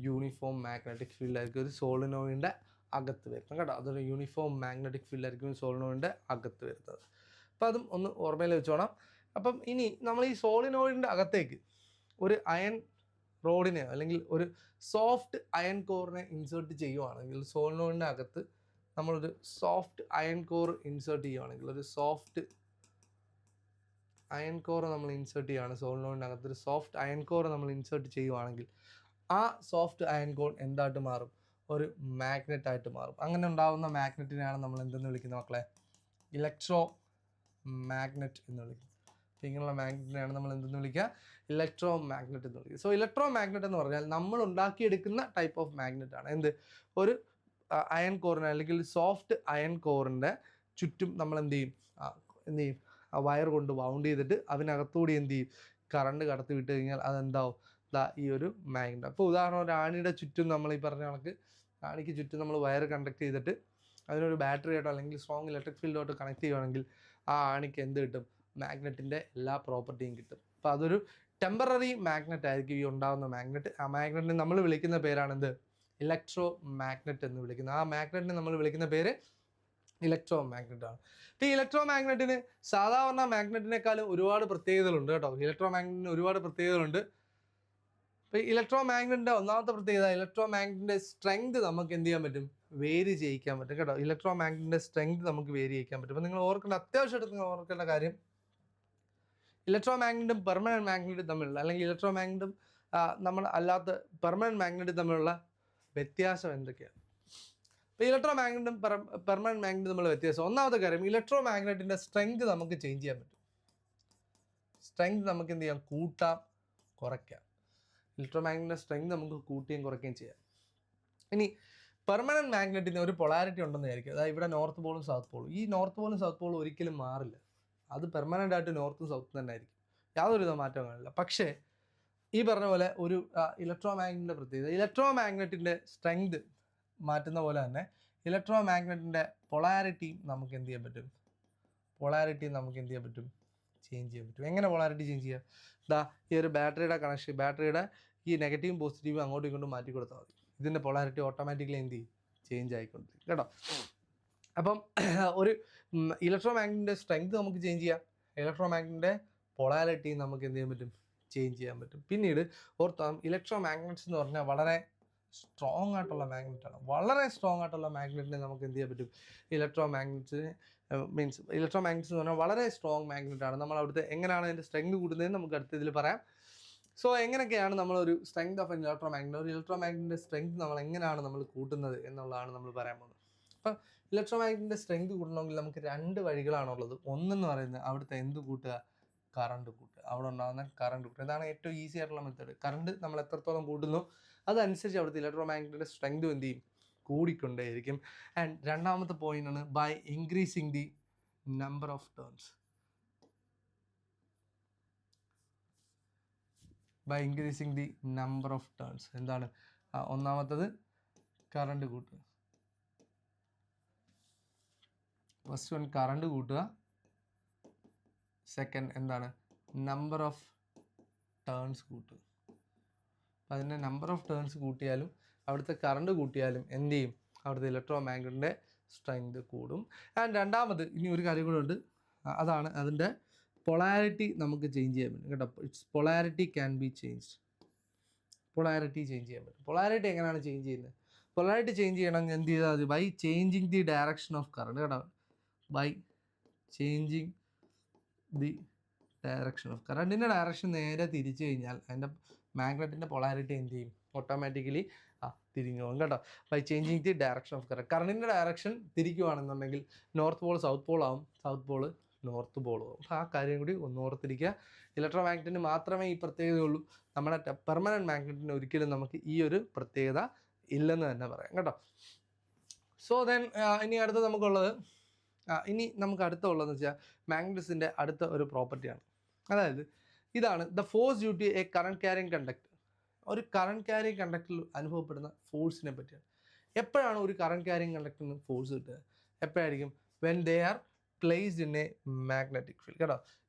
യൂണിഫോം മാഗ്നറ്റിക് ഫീൽഡ് ആയിരിക്കും ഒരു സോളിനോയിഡിൻ്റെ അകത്ത് വരുന്നത് കേട്ടോ. അതൊരു യൂണിഫോം മാഗ്നറ്റിക് ഫീൽഡ് ആയിരിക്കും സോളിനോയിഡിൻ്റെ അകത്ത് വരുന്നത്. അപ്പോൾ അതും ഒന്ന് ഓർമ്മയിൽ വെച്ചോണം. അപ്പം ഇനി നമ്മൾ ഈ സോളിനോയിഡിൻ്റെ അകത്തേക്ക് ഒരു അയൺ റോഡിനെ അല്ലെങ്കിൽ ഒരു സോഫ്റ്റ് അയൺ കോറിനെ ഇൻസേർട്ട് ചെയ്യുവാണെങ്കിൽ, സോളിനോയിഡിൻ്റെ അകത്ത് നമ്മളൊരു സോഫ്റ്റ് അയൺ കോർ ഇൻസേർട്ട് ചെയ്യുവാണെങ്കിൽ, നമ്മൾ ഇൻസേർട്ട് ചെയ്യുകയാണ് സോളിനോയിഡിൻ്റെ അകത്ത് ഒരു സോഫ്റ്റ് അയൺ കോർ നമ്മൾ ഇൻസേർട്ട് ചെയ്യുവാണെങ്കിൽ, ആ സോഫ്റ്റ് അയൺ കോർ എന്തായിട്ട് മാറും? ഒരു മാഗ്നറ്റ് ആയിട്ട് മാറും. അങ്ങനെ ഉണ്ടാകുന്ന മാഗ്നറ്റിനെയാണ് നമ്മൾ എന്തെന്ന് വിളിക്കുന്നത് മക്കളെ? ഇലക്ട്രോ മാഗ്നറ്റ് എന്ന് വിളിക്കും. ഇങ്ങനെയുള്ള മാഗ്നറ്റിനെയാണ് നമ്മൾ എന്തെന്ന് വിളിക്കുക? ഇലക്ട്രോ മാഗ്നറ്റ് എന്ന് വിളിക്കുക. സോ ഇലക്ട്രോ മാഗ്നറ്റ് എന്ന് പറഞ്ഞാൽ നമ്മൾ ഉണ്ടാക്കിയെടുക്കുന്ന ടൈപ്പ് ഓഫ് മാഗ്നറ്റ് ആണ്. ഒരു അയൺ കോറിന് അല്ലെങ്കിൽ സോഫ്റ്റ് അയൺ കോറിൻ്റെ ചുറ്റും നമ്മൾ എന്ത് ചെയ്യും? ആ വയർ കൊണ്ട് വൗണ്ട് ചെയ്തിട്ട് അതിനകത്തുകൂടി എന്ത് ചെയ്യും? കറണ്ട് കടത്തി വിട്ട് കഴിഞ്ഞാൽ അതെന്താവും? ഈ ഒരു മാഗ്നറ്റ്. അപ്പോൾ ഉദാഹരണം, ഒരു ആണിയുടെ ചുറ്റും നമ്മൾ ഈ പറഞ്ഞ കണക്ക് ആണിക്ക് ചുറ്റും നമ്മൾ വയർ കണ്ടക്ട് ചെയ്തിട്ട് അതിനൊരു ബാറ്ററി ആയിട്ടോ അല്ലെങ്കിൽ സ്ട്രോങ് ഇലക്ട്രിക് ഫീൽഡോട്ടോ കണക്ട് ചെയ്യുകയാണെങ്കിൽ ആ ആണിക്ക് എന്ത് കിട്ടും? മാഗ്നറ്റിൻ്റെ എല്ലാ പ്രോപ്പർട്ടിയും കിട്ടും. അപ്പോൾ അതൊരു ടെമ്പററി മാഗ്നറ്റ് ആയിരിക്കും ഈ ഉണ്ടാകുന്ന മാഗ്നറ്റ്. ആ മാഗ്നറ്റിനെ നമ്മൾ വിളിക്കുന്ന പേരാണെന്ത്? ഇലക്ട്രോ മാഗ്നറ്റ് എന്ന് വിളിക്കുന്നത്. ആ മാഗ്നറ്റിനെ നമ്മൾ വിളിക്കുന്ന പേര് ഇലക്ട്രോ മാഗ്നറ്റ് ആണ്. ഈ ഇലക്ട്രോ മാഗ്നറ്റിന് സാധാരണ മാഗ്നറ്റിനേക്കാളും ഒരുപാട് പ്രത്യേകതകളുണ്ട് കേട്ടോ. ഇലക്ട്രോ മാഗ്നറ്റിന് ഒരുപാട് പ്രത്യേകതകളുണ്ട്. അപ്പോൾ ഇലക്ട്രോ മാഗ്നറ്റിൻ്റെ ഒന്നാമത്തെ പ്രത്യേകത, ഇലക്ട്രോ മാഗ്നറ്റിൻ്റെ സ്ട്രെങ്ത് നമുക്ക് എന്ത് ചെയ്യാൻ പറ്റും? വേരി ചെയ്യിക്കാൻ പറ്റും കേട്ടോ. ഇലക്ട്രോ മാഗ്നറ്റിൻ്റെ സ്ട്രെങ്ത് നമുക്ക് വേരി ചെയ്യിക്കാൻ പറ്റും. അപ്പോൾ നിങ്ങൾ അത്യാവശ്യമായിട്ട് നിങ്ങൾ ഓർക്കേണ്ട കാര്യം, ഇലക്ട്രോ മാഗ്നറ്റും പെർമനൻറ്റ് മാഗ്നറ്റും തമ്മിലുള്ള, അല്ലെങ്കിൽ ഇലക്ട്രോ മാഗ്നറ്റും നമ്മൾ അല്ലാത്ത പെർമനൻറ്റ് മാഗ്നറ്റും തമ്മിലുള്ള വ്യത്യാസം എന്തൊക്കെയാണ്? ഇപ്പോൾ ഇലക്ട്രോ മാഗ്നറ്റും പെർമനൻറ്റ് മാഗ്നറ്റും തമ്മിലുള്ള വ്യത്യാസം, ഒന്നാമത്തെ കാര്യം, ഇലക്ട്രോ മാഗ്നറ്റിൻ്റെ സ്ട്രെങ്ത് നമുക്ക് ചേഞ്ച് ചെയ്യാൻ പറ്റും. സ്ട്രെങ്ത് നമുക്ക് എന്ത് ചെയ്യാം? കൂട്ടാം, കുറയ്ക്കാം. ഇലക്ട്രോ മാഗ്നറ്റിൻ്റെ സ്ട്രെങ്ത് നമുക്ക് കൂട്ടുകയും കുറയ്ക്കുകയും ചെയ്യാം. ഇനി പെർമനൻറ്റ് മാഗ്നറ്റിന് ഒരു പൊളാരിറ്റി ഉണ്ടെന്ന് വിചാരിക്കും. അതായത് ഇവിടെ നോർത്ത് പോളും സൗത്ത് പോളും. ഈ നോർത്ത് പോളും സൗത്ത് പോളും ഒരിക്കലും മാറില്ല. അത് പെർമനൻ്റ് ആയിട്ട് നോർത്തും സൗത്തും തന്നെ ആയിരിക്കും. യാതൊരുവിധ മാറ്റവും കാണില്ല. പക്ഷേ ഈ പറഞ്ഞ പോലെ ഒരു ഇലക്ട്രോ മാഗ്നറ്റിൻ്റെ പ്രത്യേകത, ഇലക്ട്രോ മാഗ്നറ്റിൻ്റെ സ്ട്രെങ്ത് മാറ്റുന്ന പോലെ തന്നെ ഇലക്ട്രോ മാഗ്നറ്റിൻ്റെ പൊളാരിറ്റിയും നമുക്ക് എന്ത് ചെയ്യാൻ പറ്റും, ചേഞ്ച് ചെയ്യാൻ പറ്റും. എങ്ങനെ പൊളാരിറ്റി ചേഞ്ച് ചെയ്യുക? ദാ ഈ ഒരു ബാറ്ററിയുടെ കണക്ഷൻ, ബാറ്ററിയുടെ ഈ നെഗറ്റീവും പോസിറ്റീവും അങ്ങോട്ടും ഇങ്ങോട്ടും മാറ്റി കൊടുത്താൽ മതി, ഇതിൻ്റെ പൊളാരിറ്റി ഓട്ടോമാറ്റിക്കലി എന്ത് ചെയ്യും, ചേഞ്ച് ആയിക്കൊണ്ടിരിക്കും കേട്ടോ. അപ്പം ഒരു ഇലക്ട്രോ മാഗ്നറ്റിൻ്റെ സ്ട്രെങ്ത് നമുക്ക് ചേഞ്ച് ചെയ്യാം, ഇലക്ട്രോ മാഗ്നറ്റിൻ്റെ പൊളാരിറ്റി നമുക്ക് എന്ത് ചെയ്യാൻ പറ്റും, ചേഞ്ച് ചെയ്യാൻ പറ്റും. പിന്നീട് ഓർത്താം, ഇലക്ട്രോ മാഗ്നറ്റ്സ് എന്ന് പറഞ്ഞാൽ വളരെ സ്ട്രോങ് ആയിട്ടുള്ള മാഗ്നറ്റാണ്. വളരെ സ്ട്രോങ് ആയിട്ടുള്ള മാഗ്നറ്റിനെ നമുക്ക് എന്ത് ചെയ്യാൻ പറ്റും, ഇലക്ട്രോ മാഗ്നറ്റ്സ് എന്ന് പറഞ്ഞാൽ വളരെ സ്ട്രോങ് മാഗ്നറ്റാണ്. നമ്മൾ അവിടുത്തെ എങ്ങനെയാണ് അതിൻ്റെ സ്ട്രെങ്ത് കൂടുന്നതെന്ന് നമുക്ക് അടുത്ത ഇതിൽ പറയാം. സോ എങ്ങനെയൊക്കെയാണ് നമ്മളൊരു സ്ട്രെങ്ത് ഓഫ് ഇലക്ട്രോ മാഗ്നറ്റ്, ഒരു ഇലക്ട്രോ മാഗ്നറ്റിൻ്റെ സ്ട്രെങ്ത് നമ്മൾ എങ്ങനെയാണ് നമ്മൾ കൂട്ടുന്നത് എന്നുള്ളതാണ് നമ്മൾ പറയാൻ പോകുന്നത്. അപ്പം ഇലക്ട്രോ മാഗ്നറ്റിൻ്റെ സ്ട്രെങ്ത് കൂട്ടണമെങ്കിൽ നമുക്ക് 2 വഴികളാണുള്ളത്. ഒന്നെന്ന് പറയുന്നത് അവിടുത്തെ എന്ത് കൂട്ടുക, കറണ്ട് കൂട്ടുക, അവിടെ ഉണ്ടാകുന്ന കറണ്ട് കൂട്ടുക. ഇതാണ് ഏറ്റവും ഈസി ആയിട്ടുള്ള മെത്തേഡ്. കറണ്ട് നമ്മൾ എത്രത്തോളം കൂട്ടുന്നു അതനുസരിച്ച് അവിടുത്തെ ഇലക്ട്രോ മാഗ്നറ്റിൻ്റെ സ്ട്രെങ്ത് എന്ത് ചെയ്യും, കൂടിക്കൊണ്ടേയിരിക്കും. ആൻഡ് രണ്ടാമത്തെ പോയിന്റ് ആണ് by increasing the number of turns. എന്താണ് ഒന്നാമത്തത്, കറണ്ട് കൂട്ടുക. ഫസ്റ്റ് വൺ കറണ്ട് കൂട്ടുക, സെക്കൻഡ് എന്താണ്, നമ്പർ ഓഫ് ടേൺസ് കൂട്ടുക. അപ്പം അതിൻ്റെ നമ്പർ ഓഫ് ടേൺസ് കൂട്ടിയാലും അവിടുത്തെ കറണ്ട് കൂട്ടിയാലും എന്ത് ചെയ്യും, അവിടുത്തെ ഇലക്ട്രോ മാഗ്നറ്റിൻ്റെ സ്ട്രെങ്ത് കൂടും. ആൻഡ് രണ്ടാമത് ഇനി ഒരു കാര്യം കൂടെ ഉണ്ട്, അതാണ് അതിൻ്റെ പൊളാരിറ്റി നമുക്ക് ചേഞ്ച് ചെയ്യാൻ പറ്റും കേട്ടോ. Polarity can be changed. Polarity change ചെയ്യാൻ പറ്റും. പൊളാരിറ്റി എങ്ങനെയാണ് ചേഞ്ച് ചെയ്യുന്നത്? പൊളാരിറ്റി ചേഞ്ച് ചെയ്യണമെങ്കിൽ എന്ത് ചെയ്താൽ മതി, by changing the direction of current കേട്ടോ. By changing the direction of കറണ്ടിൻ്റെ ഡയറക്ഷൻ നേരെ തിരിച്ചു കഴിഞ്ഞാൽ അതിൻ്റെ മാഗ്നറ്റിൻ്റെ പൊളാരിറ്റി എന്ത് ചെയ്യും, ഓട്ടോമാറ്റിക്കലി തിരിഞ്ഞു പോകും കേട്ടോ. By changing the direction of current. കറണ്ടിൻ്റെ ഡയറക്ഷൻ തിരിക്കുകയാണെന്നുണ്ടെങ്കിൽ നോർത്ത് പോൾ സൗത്ത് പോൾ ആവും, സൗത്ത് പോൾ നോർത്ത് പോൾ ആവും. അപ്പോൾ ആ കാര്യം കൂടി ഒന്ന് ഓർത്തിരിക്കുക. ഇലക്ട്രോ മാഗ്നറ്റിന് മാത്രമേ ഈ പ്രത്യേകതയുള്ളൂ, നമ്മുടെ പെർമനൻറ്റ് മാഗ്നറ്റിന് ഒരിക്കലും നമുക്ക് ഈ ഒരു പ്രത്യേകത ഇല്ലെന്ന് തന്നെ പറയാം കേട്ടോ. സോ ദെൻ ഇനി അടുത്ത നമുക്കുള്ളത്, അടുത്തുള്ളതെന്ന് വെച്ചാൽ മാഗ്നറ്റിസിൻ്റെ അടുത്ത ഒരു പ്രോപ്പർട്ടിയാണ്. അതായത് ഇതാണ് the force due to a current carrying conductor. ഒരു കറണ്ട് ക്യാരിങ് കണ്ടക്ടറിൽ അനുഭവപ്പെടുന്ന ഫോഴ്സിനെ പറ്റിയാണ്. എപ്പോഴാണ് ഒരു കറണ്ട് ക്യാരിങ് കണ്ടക്ടറിന് ഫോഴ്സ് കിട്ടുക? എപ്പോഴായിരിക്കും? When they are placed in a magnetic field കേട്ടോ.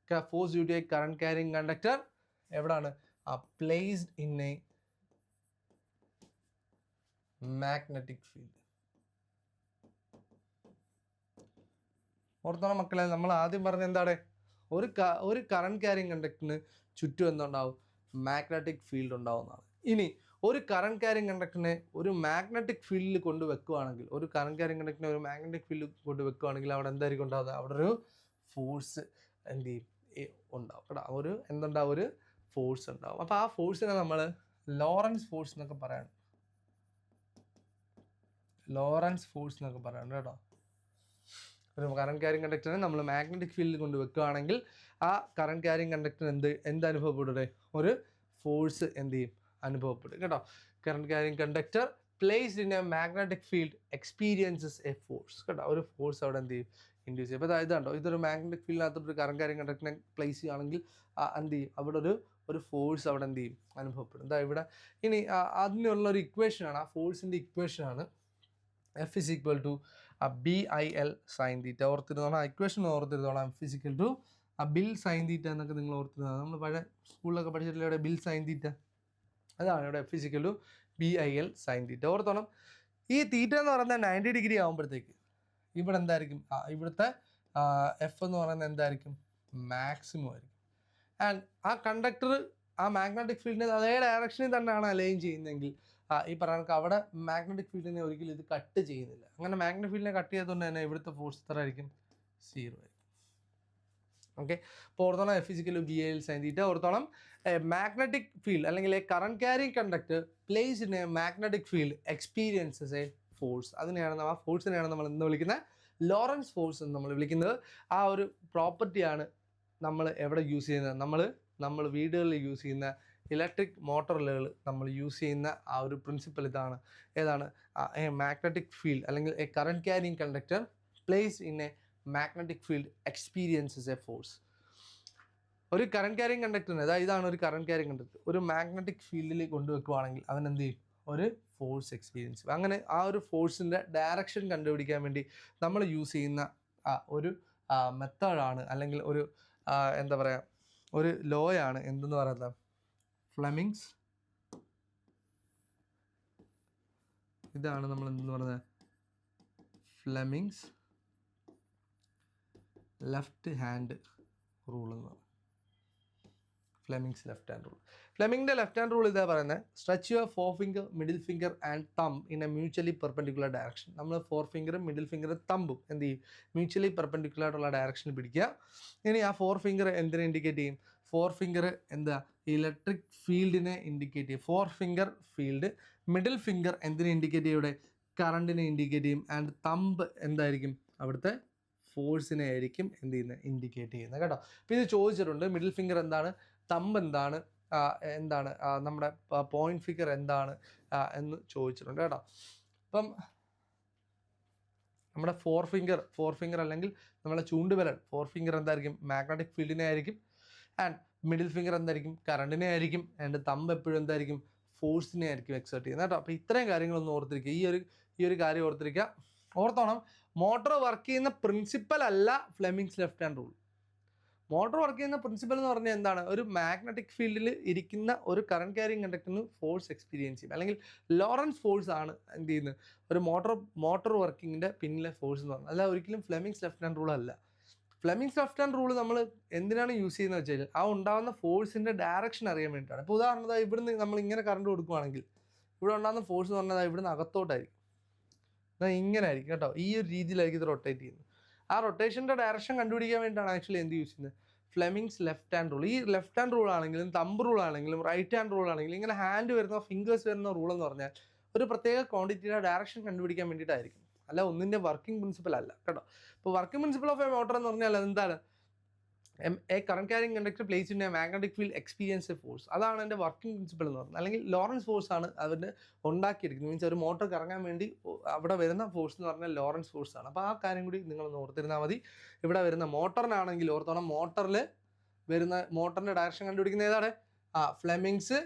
Force due to a current carrying conductor എവിടാണ്? Placed in a magnetic field. ഓർത്തോണം മക്കളെ, നമ്മൾ ആദ്യം പറഞ്ഞ എന്താണ്, ഒരു കറണ്ട് ക്യാരിങ് കണ്ടക്ടറിന് ചുറ്റും എന്തുണ്ടാവും? മാഗ്നറ്റിക് ഫീൽഡ് ഉണ്ടാവുന്നതാണ്. ഇനി ഒരു കറണ്ട് ക്യാരിങ് കണ്ടക്ടറിനെ ഒരു മാഗ്നറ്റിക് ഫീൽഡിൽ കൊണ്ടുവെക്കുകയാണെങ്കിൽ, അവിടെ എന്തായിരിക്കും ഉണ്ടാവുക? അവിടെ ഒരു ഫോഴ്സ് എന്ത് ചെയ്യും, ഉണ്ടാവും കേട്ടോ. ഒരു ഫോഴ്സ് ഉണ്ടാവും. അപ്പോൾ ആ ഫോഴ്സിനെ നമ്മൾ ലോറൻസ് ഫോഴ്സ് എന്നൊക്കെ പറയാണ് കേട്ടോ. ഒരു കറണ്ട് ക്യാരിങ് കണ്ടക്ടറിനെ നമ്മൾ മാഗ്നറ്റിക് ഫീൽഡിൽ കൊണ്ട് വെക്കുകയാണെങ്കിൽ ആ കറണ്ട് ക്യാരിങ് കണ്ടക്ടറിന് എന്ത് അനുഭവപ്പെടട്ടെ? ഒരു ഫോഴ്സ് എന്ത് ചെയ്യും, അനുഭവപ്പെടും കേട്ടോ. Current carrying conductor placed in a magnetic field experiences a force കേട്ടോ. ഒരു ഫോഴ്സ് അവിടെ എന്ത് ചെയ്യും, ഇൻഡ്യൂസ് ചെയ്യും. അപ്പോൾ ഇതാണ്ടോ, ഇതൊരു മാഗ്നറ്റിക് ഫീൽഡിനകത്തൊരു കറണ്ട് ക്യാരിങ് കണ്ടക്ടറിനെ പ്ലേസ് ചെയ്യുകയാണെങ്കിൽ എന്ത് ചെയ്യും, അവിടെ ഒരു ഫോഴ്സ് അവിടെ എന്ത് ചെയ്യും, അനുഭവപ്പെടും. ഇവിടെ ഇനി അതിനുള്ള ഒരു ഇക്വേഷനാണ്, ആ ഫോഴ്സിൻ്റെ ഇക്വേഷനാണ് F is equal to BIL sin theta. ഓർത്തിരുന്നോളാം, ഇക്വേഷൻ ഓർത്തിരുന്നോളാം. F is equal to BIL sin theta എന്നൊക്കെ നിങ്ങൾ ഓർത്തിരുന്നത്, നമ്മൾ പഴയ സ്കൂളിലൊക്കെ പഠിച്ചിട്ടില്ല ഇവിടെ ബിൽ സൈൻ തീറ്റ. അതാണ് ഇവിടെ F is equal to BIL sin theta. ഓർത്തോണം, ഈ തീറ്റ എന്ന് പറയുന്നത് 90 ഡിഗ്രി ആകുമ്പോഴത്തേക്ക് ഇവിടെ എന്തായിരിക്കും, ഇവിടുത്തെ എഫ് എന്ന് പറയുന്നത് എന്തായിരിക്കും, മാക്സിമം ആയിരിക്കും. ആൻഡ് ആ കണ്ടക്ടർ ആ മാഗ്നറ്റിക് ഫീൽഡിനെ അതേ ഡയറക്ഷനിൽ തന്നെയാണ് അലൈൻ ചെയ്യുന്നതെങ്കിൽ ഈ പറയുന്ന അവിടെ മാഗ്നറ്റിക് ഫീൽഡിനെ ഒരിക്കലും ഇത് കട്ട് ചെയ്യുന്നില്ല. അങ്ങനെ മാഗ്നറ്റിക് ഫീൽഡിനെ കട്ട് ചെയ്തുകൊണ്ട് തന്നെ ഇവിടുത്തെ ഫോഴ്സ് എത്ര ആയിരിക്കും, 0 ആയിരിക്കും. ഓക്കെ, അപ്പോൾ ഓർത്തോളം F is equal to BIL sin theta. ഓർത്തോളം മാഗ്നറ്റിക് ഫീൽഡ് അല്ലെങ്കിൽ current carrying conductor place in a magnetic field experiences a force. ആ ഫോഴ്സിനെയാണ് നമ്മൾ എന്ന് വിളിക്കുന്നത്, ലോറൻസ് ഫോഴ്സ് എന്ന് നമ്മൾ വിളിക്കുന്നത്. ആ ഒരു പ്രോപ്പർട്ടിയാണ് നമ്മൾ എവിടെ യൂസ് ചെയ്യുന്നത്, നമ്മൾ വീടുകളിൽ യൂസ് ചെയ്യുന്ന ഇലക്ട്രിക് മോട്ടോറുകൾ നമ്മൾ യൂസ് ചെയ്യുന്ന ആ ഒരു പ്രിൻസിപ്പൽ ഇതാണ്. ഏതാണ്? എ മാഗ്നറ്റിക് ഫീൽഡ് അല്ലെങ്കിൽ a current carrying conductor place in a magnetic field experiences a force. ഒരു കറണ്ട് ക്യാരിങ് കണ്ടക്ടറിന്, അതായത് ഇതാണ് ഒരു കറണ്ട് ക്യാരിങ് കണ്ടക്ടർ, ഒരു മാഗ്നറ്റിക് ഫീൽഡിൽ കൊണ്ടുവെക്കുവാണെങ്കിൽ അവൻ എന്ത് ചെയ്യും? ഒരു ഫോഴ്സ് എക്സ്പീരിയൻസ്. അങ്ങനെ ആ ഒരു ഫോഴ്സിൻ്റെ ഡയറക്ഷൻ കണ്ടുപിടിക്കാൻ വേണ്ടി നമ്മൾ യൂസ് ചെയ്യുന്ന ഒരു മെത്തേഡാണ്, അല്ലെങ്കിൽ ഒരു എന്താ പറയുക, ഒരു ലോയാണ് എന്തെന്ന് പറയുന്നത്, ഫ്ലെമിങ്സ്. ഇതാണ് നമ്മൾ എന്തെന്ന് പറയുന്നത്, ഫ്ലെമിങ്സ് ലെഫ്റ്റ് ഹാൻഡ് റൂൾ എന്ന് പറയുന്നത്. Fleming's left hand rule. ഫ്ലെമിങ്ങിൻ്റെ ലെഫ്റ്റ് ഹാൻഡ് റൂൾ ഇതാ പറയുന്നത്, stretch your fore finger, middle finger and thumb in a mutually perpendicular direction. നമ്മൾ ഫോർ ഫിംഗറും മിഡിൽ ഫിംഗറും തമ്പും എന്ത് ചെയ്യും? മ്യൂച്വലി പെർപെൻഡിക്കുലർ ആയിട്ടുള്ള ഡയറക്ഷനിൽ പിടിക്കുക. ഇനി ആ ഫോർ ഫിംഗർ എന്തിനെ ഇൻഡിക്കേറ്റ് ചെയ്യും? ഫോർ ഫിംഗർ എന്താ? ഇലക്ട്രിക് ഫീൽഡിനെ ഇൻഡിക്കേറ്റ് ചെയ്യും. Fore finger field. Middle finger എന്തിനെ ഇൻഡിക്കേറ്റ് ചെയ്യും? ഇവിടെ കറണ്ടിനെ ഇൻഡിക്കേറ്റ് ചെയ്യും. ആൻഡ് തമ്പ് എന്തായിരിക്കും? അവിടുത്തെ ഫോഴ്സിനെ ആയിരിക്കും എന്ത് ചെയ്യുന്നത്? ഇൻഡിക്കേറ്റ് ചെയ്യുന്നത് കേട്ടോ. അപ്പോൾ ഇത് ചോദിച്ചിട്ടുണ്ട്, മിഡിൽ ഫിംഗർ എന്താണ്, തമ്പ് എന്താണ്, എന്താണ് നമ്മുടെ പോയിന്റ് ഫിംഗർ എന്താണ് എന്ന് ചോദിച്ചിട്ടുണ്ട് കേട്ടോ. അപ്പം നമ്മുടെ ഫോർ ഫിംഗർ അല്ലെങ്കിൽ നമ്മുടെ ചൂണ്ടുവിരൽ, ഫോർ ഫിംഗർ എന്തായിരിക്കും? മാഗ്നറ്റിക് ഫീൽഡിനെ ആയിരിക്കും. ആൻഡ് മിഡിൽ ഫിംഗർ എന്തായിരിക്കും? കറണ്ടിനെ ആയിരിക്കും. ആൻഡ് തമ്പ് എപ്പോഴും എന്തായിരിക്കും? ഫോഴ്സിനെ ആയിരിക്കും എക്സേർട്ട് ചെയ്യുന്നത് കേട്ടോ. അപ്പോൾ ഇത്രയും കാര്യങ്ങളൊന്നും ഓർത്തിരിക്കുക. ഈ ഒരു കാര്യം ഓർത്തിരിക്കുക. ഓർത്തോണം, മോട്ടോർ വർക്ക് ചെയ്യുന്ന പ്രിൻസിപ്പൽ അല്ല Fleming's left hand rule. Motor work ചെയ്യുന്ന പ്രിൻസിപ്പൽ എന്ന് പറഞ്ഞാൽ എന്താണ്? ഒരു മാഗ്നറ്റിക് ഫീൽഡിൽ ഇരിക്കുന്ന ഒരു കറണ്ട് ക്യാരിങ് കണ്ടക്ടറിന് ഫോഴ്സ് എക്സ്പീരിയൻസ് ചെയ്യും, അല്ലെങ്കിൽ ലോറൻസ് ഫോഴ്സ് ആണ് എന്ത് ചെയ്യുന്നത്? ഒരു മോട്ടോർ വർക്കിങ്ങിൻ്റെ പിന്നിലെ ഫോഴ്സ് എന്ന് പറഞ്ഞാൽ. അല്ല, ഒരിക്കലും ഫ്ലെമിങ്സ് ലെഫ്റ്റ് ഹാൻഡ് റൂൾ അല്ല. ഫ്ലെമിങ്സ് ലെഫ്റ്റ് ഹാൻഡ് റൂൾ നമ്മൾ എന്തിനാണ് യൂസ് ചെയ്യുന്നത് വെച്ചാൽ ആ ഉണ്ടാകുന്ന ഫോഴ്സിൻ്റെ ഡയറക്ഷൻ അറിയാൻ വേണ്ടിയിട്ടാണ്. ഇപ്പോൾ ഉദാഹരണത്തിന് ഇവിടുന്ന് നമ്മൾ ഇങ്ങനെ കറണ്ട് കൊടുക്കുകയാണെങ്കിൽ ഇവിടെ ഉണ്ടാകുന്ന ഫോഴ്സ് എന്ന് പറഞ്ഞാൽ ഇവിടുന്ന് അകത്തോട്ടായിരിക്കും, ഇങ്ങനെ ആയിരിക്കും കേട്ടോ. ഈ ഒരു രീതിയിലായിരിക്കും ഇത് റൊട്ടേറ്റ് ചെയ്യുന്നത്. ആ റൊട്ടേഷൻ്റെ ഡയറക്ഷൻ കണ്ടുപിടിക്കാൻ വേണ്ടിയിട്ടാണ് ആക്ച്വലി എന്ത് യൂസ് ചെയ്യുന്നത്? Fleming's left hand rule. ഈ ലെഫ്റ്റ് ഹാൻഡ് റൂൾ ആണെങ്കിലും തമ്പ് റൂൾ ആണെങ്കിലും റൈറ്റ് ഹാൻഡ് റൂൾ ആണെങ്കിലും ഇങ്ങനെ ഹാൻഡ് വരുന്ന ഫിംഗേഴ്സ് വരുന്ന റൂൾ എന്ന് പറഞ്ഞാൽ ഒരു പ്രത്യേക ക്വാണ്ടിറ്റിയുടെ ഡയറക്ഷൻ കണ്ടുപിടിക്കാൻ വേണ്ടിയിട്ടായിരിക്കും, അല്ല ഒന്നിൻ്റെ വർക്കിംഗ് പ്രിൻസിപ്പൽ അല്ല കേട്ടോ. ഇപ്പോൾ working principal of A motor എന്ന് പറഞ്ഞാൽ എന്താണ്? A current carrying conductor place in a magnetic field experience A force. അതാണ് എൻ്റെ വർക്കിംഗ് പ്രിൻസിപ്പൽ എന്ന് പറയുന്നത്. അല്ലെങ്കിൽ ലോറൻസ് ഫോഴ്സ് ആണ് അവരുടെ ഉണ്ടാക്കിയിരിക്കുന്നത്. മീൻസ് ഒരു മോട്ടർ കറങ്ങാൻ വേണ്ടി അവിടെ വരുന്ന ഫോഴ്സ് എന്ന് പറഞ്ഞാൽ ലോറൻസ് ഫോഴ്സ് ആണ്. അപ്പോൾ ആ കാര്യം കൂടി നിങ്ങളൊന്ന് ഓർത്തിരുന്നാൽ മതി. ഇവിടെ വരുന്ന മോട്ടറിനാണെങ്കിൽ ഓർത്തോണം, മോട്ടറിൻ്റെ ഡയറക്ഷൻ കണ്ടുപിടിക്കുന്ന ഏതാണ്? ഫ്ലെമിങ്സ്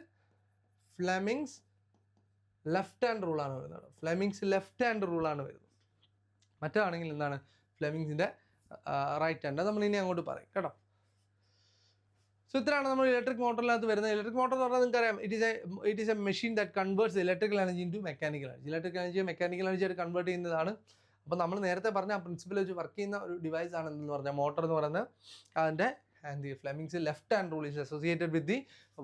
ലെഫ്റ്റ് ഹാൻഡ് റൂളാണ് വരുന്നത്. ഫ്ലെമിങ്സ് ലെഫ്റ്റ് ഹാൻഡ് റൂളാണ് വരുന്നത്. മറ്റാണെങ്കിൽ എന്താണ്? ഫ്ലെമിങ്സിൻ്റെ റൈറ്റ് ഹാൻഡ്. നമ്മൾ ഇനി അങ്ങോട്ട് പറയും കേട്ടോ. സോ ഇത്രയാണ് നമ്മൾ ഇലക്ട്രിക് മോട്ടറിനകത്ത് വരുന്നത്. ഇലക്ട്രിക് മോട്ടർ എന്ന് പറഞ്ഞാൽ നിങ്ങൾക്കറിയാം, it is a machine that converts electrical energy into mechanical energy. Electrical എനർജിയെ മെക്കാനിക്കൽ എനർജി ആയിട്ട് കൺവേർട്ട് ചെയ്യുന്നതാണ്. അപ്പോൾ നമ്മൾ നേരത്തെ പറഞ്ഞ ആ പ്രിൻസിപ്പിൾ വെച്ച് വർക്ക് ചെയ്യുന്ന ഒരു ഡിവൈസ് ആണ് എന്ന് പറഞ്ഞാൽ മോട്ടർ എന്ന് പറയുന്നത്. അതിൻ്റെ and the Fleming's left hand rule is associated with the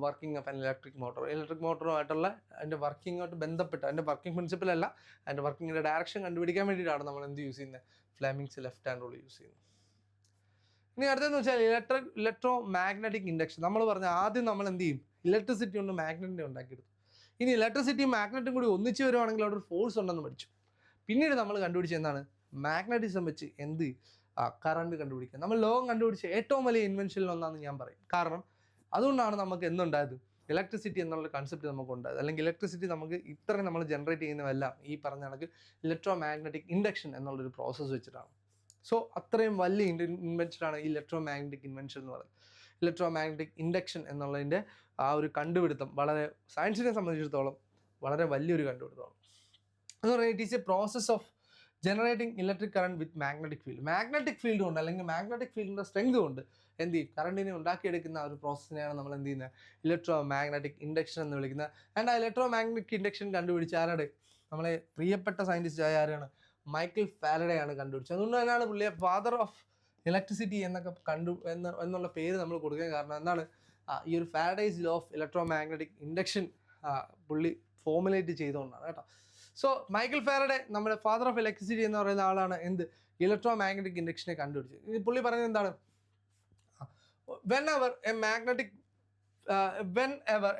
working of an electric motor. Electric മോട്ടറുമായിട്ടുള്ള അതിൻ്റെ വർക്കിങ്ങോട്ട് ബന്ധപ്പെട്ട്, അതിൻ്റെ വർക്കിംഗ് പ്രിൻസിപ്പിൾ അല്ല, അതിൻ്റെ വർക്കിങ്ങിൻ്റെ ഡയറക്ഷൻ കണ്ടുപിടിക്കാൻ വേണ്ടിയിട്ടാണ് നമ്മൾ എന്ത് യൂസ് ചെയ്യുന്നത്? Fleming's left hand rule use ചെയ്യുന്നത്. ഇനി അടുത്തെന്ന് വെച്ചാൽ ഇലക്ട്രോ മാഗ്നറ്റിക് ഇൻഡക്ഷൻ. നമ്മൾ പറഞ്ഞ ആദ്യം നമ്മൾ എന്ത് ചെയ്യും? ഇലക്ട്രിസിറ്റി കൊണ്ട് മാഗ്നറ്റിനെ ഉണ്ടാക്കിയെടുത്തു. ഇനി ഇലക്ട്രിസിറ്റിയും മാഗ്നറ്റും കൂടി ഒന്നിച്ച് വരുവാണെങ്കിൽ അവിടെ ഒരു ഫോഴ്സ് ഉണ്ടെന്ന് പഠിച്ചു. പിന്നീട് നമ്മൾ കണ്ടുപിടിച്ച എന്താണ്? മാഗ്നറ്റിസം വെച്ച് എന്ത് കറണ്ട് കണ്ടുപിടിക്കുക. നമ്മൾ ലോകം കണ്ടുപിടിച്ച ഏറ്റവും വലിയ ഇൻവെൻഷനിൽ ഒന്നാണെന്ന് ഞാൻ പറയും. കാരണം അതുകൊണ്ടാണ് നമുക്ക് എന്തുണ്ടായത്? ഇലക്ട്രിസിറ്റി എന്നുള്ള കൺസെപ്റ്റ് നമുക്ക് ഉണ്ടായത്. അല്ലെങ്കിൽ ഇലക്ട്രിസിറ്റി നമുക്ക് ഇത്രയും നമ്മൾ ജനറേറ്റ് ചെയ്യുന്നതെല്ലാം ഈ പറഞ്ഞ കണക്ക് ഇലക്ട്രോ മാഗ്നറ്റിക് ഇൻഡക്ഷൻ എന്നുള്ളൊരു പ്രോസസ്സ് വെച്ചിട്ടാണ്. സോ അത്രയും വലിയ ഇൻവെൻഷനാണ് ഇലക്ട്രോ മാഗ്നറ്റിക് ഇൻവെൻഷൻ എന്ന് പറയുന്നത്. ഇലക്ട്രോ മാഗ്നറ്റിക് ഇൻഡക്ഷൻ എന്നുള്ളതിൻ്റെ ആ ഒരു കണ്ടുപിടുത്തം വളരെ സയൻസിനെ സംബന്ധിച്ചിടത്തോളം വളരെ വലിയൊരു കണ്ടുപിടുത്തമാണ്. എന്ന് പറഞ്ഞാൽ it is A process of generating electric current with magnetic field. Magnetic field കൊണ്ട് അല്ലെങ്കിൽ മാഗ്നറ്റിക് ഫീൽഡിൻ്റെ സ്ട്രെങ്ത് കൊണ്ട് എന്ത് ചെയ്യും? കറണ്ടിനെ ഉണ്ടാക്കിയെടുക്കുന്ന ഒരു പ്രോസസ്സിനെയാണ് നമ്മൾ എന്ത് ചെയ്യുന്നത്? ഇലക്ട്രോ മാഗ്നറ്റിക് ഇൻഡക്ഷൻ എന്ന് വിളിക്കുന്നത്. ആൻഡ് ആ ഇലക്ട്രോ മാഗ്നറ്റിക് ഇൻഡക്ഷൻ കണ്ടുപിടിച്ച ആരാണ്? നമ്മളെ പ്രിയപ്പെട്ട സയൻറ്റിസ്റ്റ് ആയ ആരാണ്? മൈക്കിൾ ഫാരഡേ ആണ് കണ്ടുപിടിച്ചത്. അതുകൊണ്ട് തന്നെയാണ് പുള്ളിയെ ഫാദർ ഓഫ് ഇലക്ട്രിസിറ്റി എന്നൊക്കെ എന്നുള്ള പേര് നമ്മൾ കൊടുക്കാൻ കാരണം എന്താണ്? ഈ ഒരു Faraday's law of electro magnetic induction പുള്ളി ഫോർമുലേറ്റ് ചെയ്തുകൊണ്ടാണ് കേട്ടോ. സോ മൈക്കിൾ ഫാരഡേ നമ്മുടെ ഫാദർ ഓഫ് ഇലക്ട്രിസിറ്റി എന്ന് പറയുന്ന ആളാണ് എന്ത്? ഇലക്ട്രോ മാഗ്നറ്റിക് ഇൻഡക്ഷനെ കണ്ടുപിടിച്ചത്. പുള്ളി പറയുന്നത് എന്താണ്? whenever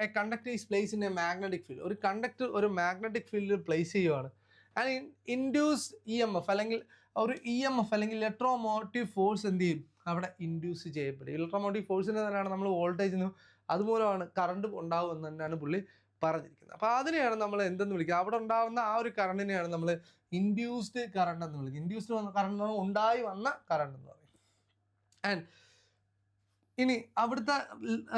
a conductor is placed in a magnetic field, ഒരു കണ്ടക്ടർ ഒരു മാഗ്നറ്റിക് ഫീൽഡിൽ പ്ലേസ് ചെയ്യുവാണ്, ആൻഡ് ഇൻഡ്യൂസ്ഡ് EMF അല്ലെങ്കിൽ ഒരു EMF അല്ലെങ്കിൽ ഇലക്ട്രോമോട്ടീവ് ഫോഴ്സ് എന്ത് ചെയ്യും? അവിടെ ഇൻഡ്യൂസ് ചെയ്യപ്പെടും. ഇലക്ട്രോമോട്ടീവ് ഫോഴ്സിന് തന്നെയാണ് നമ്മൾ വോൾട്ടേജിന് അതുമൂലമാണ് കറണ്ട് ഉണ്ടാവും എന്ന് തന്നെയാണ് പുള്ളി പറഞ്ഞിരിക്കുന്നത്. അപ്പോൾ അതിനെയാണ് നമ്മൾ എന്തെന്ന് വിളിക്കുക? അവിടെ ഉണ്ടാകുന്ന ആ ഒരു കറണ്ടിനെയാണ് നമ്മൾ ഇൻഡ്യൂസ്ഡ് കറണ്ട് എന്ന് വിളിക്കുക. ഇൻഡ്യൂസ്ഡ് കറണ്ട് ഉണ്ടായി വന്ന കറണ്ട് എന്ന് പറയും. ആൻഡ് ഇനി അവിടുത്തെ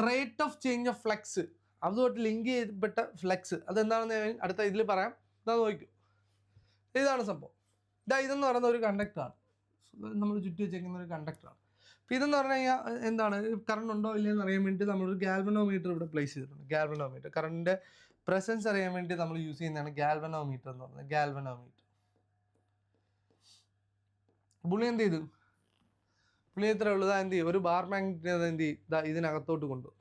rate of change of flux, അതുമായിട്ട് ലിങ്ക് ചെയ്യപ്പെട്ട ഫ്ലക്സ് അതെന്താണെന്ന് ഞാൻ അടുത്ത ഇതിൽ പറയാം. ഇതാ നോക്കൂ, ഇതാണ് സംഭവം. ഇതെന്ന് പറയുന്ന ഒരു കണ്ടക്ടറാണ്, നമ്മൾ ചുറ്റി വെച്ചേക്കുന്ന ഒരു കണ്ടക്ടറാണ്. അപ്പോൾ ഇതെന്ന് പറഞ്ഞു കഴിഞ്ഞാൽ എന്താണ്, കറണ്ട് ഉണ്ടോ ഇല്ലയെന്ന് അറിയാൻ വേണ്ടി നമ്മളൊരു ഗാൽവനോമീറ്റർ ഇവിടെ പ്ലേസ് ചെയ്തിട്ടുണ്ട്. ഗാൽവനോമീറ്റർ കറണ്ടിൻ്റെ പ്രസൻസ് അറിയാൻ വേണ്ടി നമ്മൾ യൂസ് ചെയ്യുന്നതാണ് ഗാൽവനോമീറ്റർ എന്ന് പറയുന്നത്. ഗാൽവനോമീറ്റർ പുള്ളി എന്ത് ചെയ്തു, പുള്ളി എത്ര ഉള്ളതാ എന്ത് ചെയ്യും, ഒരു ബാർ മാഗ്നറ്റിനെ എന്ത് ചെയ്യും, ഇതാ ഇതിനകത്തോട്ട് കൊണ്ടുവന്നു.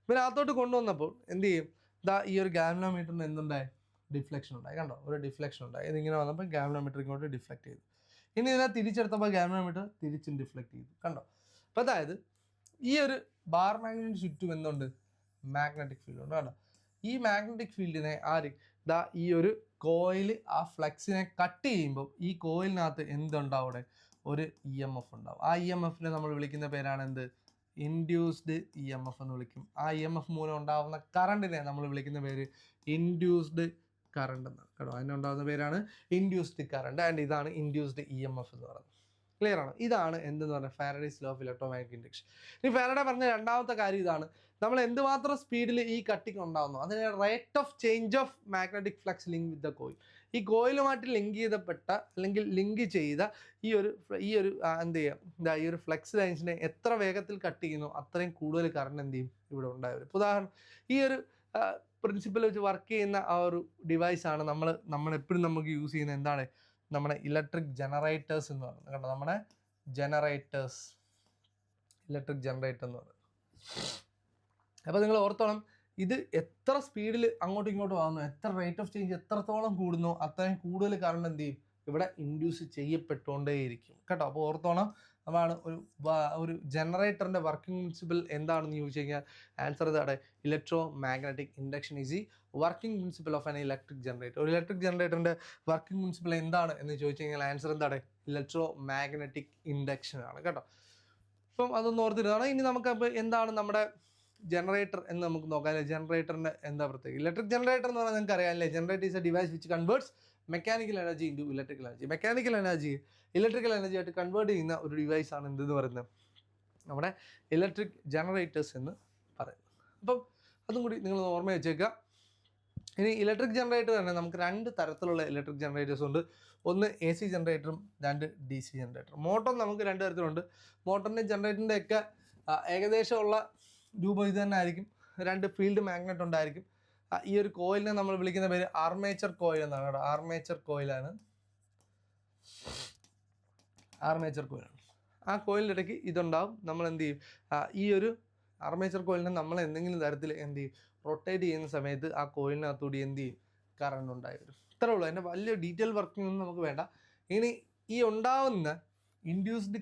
ഇതിനകത്തോട്ട് കൊണ്ടുവന്നപ്പോൾ എന്ത് ചെയ്യും, ഇതാ ഈ ഒരു ഗാൽവനോമീറ്ററിന് എന്തുണ്ടായി, ഡിഫ്ലക്ഷൻ ഉണ്ടായി. കണ്ടോ, ഒരു ഡിഫ്ലക്ഷൻ ഉണ്ടായി. ഇതിങ്ങനെ വന്നപ്പോൾ ഗാൽവനോമീറ്റർ ഇങ്ങോട്ട് ഡിഫ്ലക്ട് ചെയ്തു. ഇനി ഇതിനെ തിരിച്ചെടുത്തപ്പോൾ ഗാൽവനോമീറ്റർ തിരിച്ചും ഡിഫ്ലക്ട് ചെയ്തു. കണ്ടോ, അപ്പോൾ അതായത് ഈ ഒരു ബാർ മാഗ്നറ്റിന് ചുറ്റും എന്തുണ്ട്, മാഗ്നറ്റിക് ഫീൽഡ് ഉണ്ട്. കണ്ടോ, ഈ മാഗ്നറ്റിക് ഫീൽഡിനെ ഇതാ ഈ ഒരു കോയിൽ ആ ഫ്ലക്സിനെ കട്ട് ചെയ്യുമ്പോൾ ഈ കോയിലിനകത്ത് എന്തുണ്ടാവും, അവിടെ ഒരു EMF ഉണ്ടാവും. ആ EMFനെ നമ്മൾ വിളിക്കുന്ന പേരാണ് എന്ത്, ഇൻഡ്യൂസ്ഡ് EMF എന്ന് വിളിക്കും. ആ EMF മൂലം ഉണ്ടാകുന്ന കറണ്ടിനെ നമ്മൾ വിളിക്കുന്ന പേര് ഇൻഡ്യൂസ്ഡ് കറണ്ട് എന്നാണ്. കേട്ടോ, അതിനുണ്ടാകുന്ന പേരാണ് ഇൻഡ്യൂസ്ഡ് കറണ്ട്. ആൻഡ് ഇതാണ് ഇൻഡ്യൂസ്ഡ് EMF എന്ന് പറയുന്നത്. ക്ലിയർ ആണ്? ഇതാണ് എന്തെന്ന് പറഞ്ഞാൽ Faraday's law of electromagnetic induction. ഇനി ഫാരഡേ പറഞ്ഞ രണ്ടാമത്തെ കാര്യം ഇതാണ്, നമ്മൾ എന്തുമാത്രം സ്പീഡിൽ ഈ കട്ടിങ് ഉണ്ടാകുന്നു അതിന് rate of change of magnetic flux link with the coil. ഈ കോയിലുമായിട്ട് ലിങ്ക് ചെയ്തപ്പെട്ട അല്ലെങ്കിൽ ലിങ്ക് ചെയ്ത ഈ ഒരു എന്ത് ചെയ്യുക, ഈ ഒരു ഫ്ലക്സ് ലൈൻസിനെ എത്ര വേഗത്തിൽ കട്ട് ചെയ്യുന്നു അത്രയും കൂടുതൽ കറണ്ട് എന്ത് ചെയ്യും ഇവിടെ ഉണ്ടായി വരും. ഉദാഹരണം, ഈ ഒരു പ്രിൻസിപ്പിൾ വെച്ച് വർക്ക് ചെയ്യുന്ന ആ ഒരു ഡിവൈസാണ് നമ്മൾ എപ്പോഴും നമുക്ക് യൂസ് ചെയ്യുന്ന എന്താണ്, നമ്മുടെ ഇലക്ട്രിക് ജനറേറ്റേഴ്സ് എന്ന് പറയുന്നത്. കണ്ടോ, നമ്മുടെ ജനറേറ്റേഴ്സ്, ഇലക്ട്രിക് ജനറേറ്റർ എന്ന് പറയുന്നത്. അപ്പോൾ നിങ്ങൾ ഓർത്തോളം, ഇത് എത്ര സ്പീഡിൽ അങ്ങോട്ടും ഇങ്ങോട്ടും ആകുന്നു, എത്ര റേറ്റ് ഓഫ് ചേഞ്ച് എത്രത്തോളം കൂടുന്നു അത്രയും കൂടുതൽ കറണ്ട് എന്ത് ചെയ്യും ഇവിടെ ഇൻഡ്യൂസ് ചെയ്യപ്പെട്ടുകൊണ്ടേയിരിക്കും. കേട്ടോ, അപ്പോൾ ഓർത്തോണം, അതാണ് ഒരു ജനറേറ്ററിൻ്റെ വർക്കിംഗ് പ്രിൻസിപ്പിൾ എന്താണെന്ന് ചോദിച്ചു കഴിഞ്ഞാൽ ആൻസർ ഇതാണ്, electro magnetic induction is the working principle of an electric generator. ഒരു ഇലക്ട്രിക് ജനറേറ്ററിൻ്റെ വർക്കിംഗ് പ്രിൻസിപ്പിൾ എന്താണ് എന്ന് ചോദിച്ചു കഴിഞ്ഞാൽ ആൻസർ എന്താണ്, ഇലക്ട്രോ മാഗ്നറ്റിക് ഇൻഡക്ഷൻ ആണ്. കേട്ടോ, ഇപ്പം അതൊന്ന് ഓർത്തിരുന്നതാണ്. ഇനി നമുക്ക് അപ്പോൾ എന്താണ് നമ്മുടെ ജനറേറ്റർ എന്ന് നമുക്ക് നോക്കാം. ജനറേറ്ററിൻ്റെ എന്താ പ്രത്യേകം, ഇലക്ട്രിക് ജനറേറ്റർ എന്ന് പറഞ്ഞാൽ നിങ്ങൾക്ക് അറിയാമല്ലേ, generator is a device which converts mechanical energy into electrical energy. Mechanical energy electrical energy ആയിട്ട് കൺവേർട്ട് ചെയ്യുന്ന ഒരു ഡിവൈസ് ആണ് എന്തെന്ന് പറയുന്നത്, നമ്മുടെ ഇലക്ട്രിക് ജനറേറ്റേഴ്സ് എന്ന് പറയുന്നത്. അപ്പം അതും കൂടി നിങ്ങൾ ഓർമ്മ വെച്ചേക്കുക. ഇനി ഇലക്ട്രിക് ജനറേറ്റർ തന്നെ നമുക്ക് രണ്ട് തരത്തിലുള്ള ഇലക്ട്രിക് ജനറേറ്റേഴ്സ് ഉണ്ട്. ഒന്ന് AC ജനറേറ്ററും രണ്ട് DC ജനറേറ്ററും. മോട്ടോർ നമുക്ക് രണ്ട് തരത്തിലുണ്ട്. മോട്ടറിൻ്റെ ജനറേറ്ററിൻ്റെ ഒക്കെ ഏകദേശമുള്ള രൂപം ഇത് തന്നെ ആയിരിക്കും. രണ്ട് ഫീൽഡ് മാഗ്നറ്റ് ഉണ്ടായിരിക്കും. ഈ ഒരു കോയിലിനെ നമ്മൾ വിളിക്കുന്ന പേര് ആർമേച്ചർ കോയിൽ എന്നാണ്. കേട്ടോ, ആർമേച്ചർ കോയിലാണ്. ആ കോയിലിൻ്റെ ഇടയ്ക്ക് ഇതുണ്ടാവും. നമ്മൾ എന്ത് ചെയ്യും, ഈ ഒരു ആർമേച്ചർ കോയിലിനെ നമ്മൾ എന്തെങ്കിലും തരത്തിൽ എന്ത് ചെയ്യും, റൊട്ടേറ്റ് ചെയ്യുന്ന സമയത്ത് ആ കോയിലിനകത്തൂടി എന്ത് ചെയ്യും, കറണ്ട് ഉണ്ടായി വരും. ഇത്രേ ഉള്ളൂ. അതിൻ്റെ വലിയ ഡീറ്റെയിൽ വർക്കിംഗ് ഒന്നും നമുക്ക് വേണ്ട. ഇനി ഈ ഉണ്ടാവുന്ന ഇൻഡ്യൂസ്ഡ്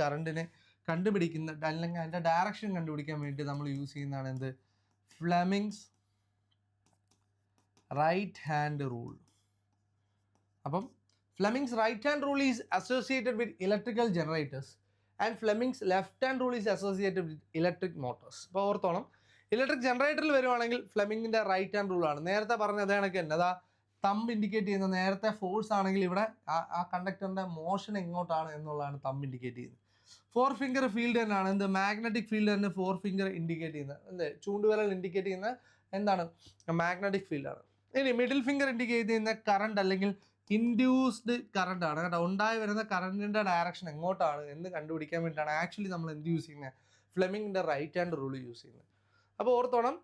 കറണ്ടിനെ കണ്ടുപിടിക്കുന്ന അല്ലെങ്കിൽ അതിൻ്റെ ഡയറക്ഷൻ കണ്ടുപിടിക്കാൻ വേണ്ടി നമ്മൾ യൂസ് ചെയ്യുന്നതാണ് എന്ത്, ഫ്ലെമിങ്സ് റൈറ്റ് ഹാൻഡ് റൂൾ. അപ്പം Fleming's right hand rule is associated with electrical generators and Fleming's left hand rule is associated with electric motors. അപ്പോൾ ഓർത്തോണം, ഇലക്ട്രിക് ജനറേറ്ററിൽ വരുവാണെങ്കിൽ ഫ്ലെമിങ്ങിൻ്റെ റൈറ്റ് ഹാൻഡ് റൂളാണ്. നേരത്തെ പറഞ്ഞ അതേ കണക്ക് തന്നെ, അതാ തമ്പ് ഇൻഡിക്കേറ്റ് ചെയ്യുന്ന നേരത്തെ ഫോഴ്സ് ആണെങ്കിൽ ഇവിടെ ആ കണ്ടക്ടറിൻ്റെ മോഷൻ എങ്ങോട്ടാണ് എന്നുള്ളതാണ് തമ്പ് ഇൻഡിക്കേറ്റ് ചെയ്യുന്നത്. 4 ഫിംഗർ ഫീൽഡ് തന്നെയാണ് എന്ത്, മാഗ്നറ്റിക് ഫീൽഡ് തന്നെ 4 ഫിംഗർ ഇൻഡിക്കേറ്റ് ചെയ്യുന്നത്, അല്ലേ, ചൂണ്ടുവിരൽ ഇൻഡിക്കേറ്റ് ചെയ്യുന്ന എന്താണ്, മാഗ്നറ്റിക് ഫീൽഡാണ്. ഇനി മിഡിൽ ഫിംഗർ ഇൻഡിക്കേറ്റ് ചെയ്യുന്ന കറണ്ട് അല്ലെങ്കിൽ ഇൻഡ്യൂസ്ഡ് കറണ്ട് ആണ്. കേട്ടോ, ഉണ്ടായി വരുന്ന കറണ്ടിൻ്റെ ഡയറക്ഷൻ എങ്ങോട്ടാണ് എന്ന് കണ്ടുപിടിക്കാൻ വേണ്ടിയിട്ടാണ് ആക്ച്വലി നമ്മൾ എന്ത് യൂസ് ചെയ്യുന്നത്, ഫ്ലെമിങ്ങിൻ്റെ റൈറ്റ് ഹാൻഡ് റൂൾ യൂസ് ചെയ്യുന്നത്. അപ്പോൾ ഓർത്തോണം,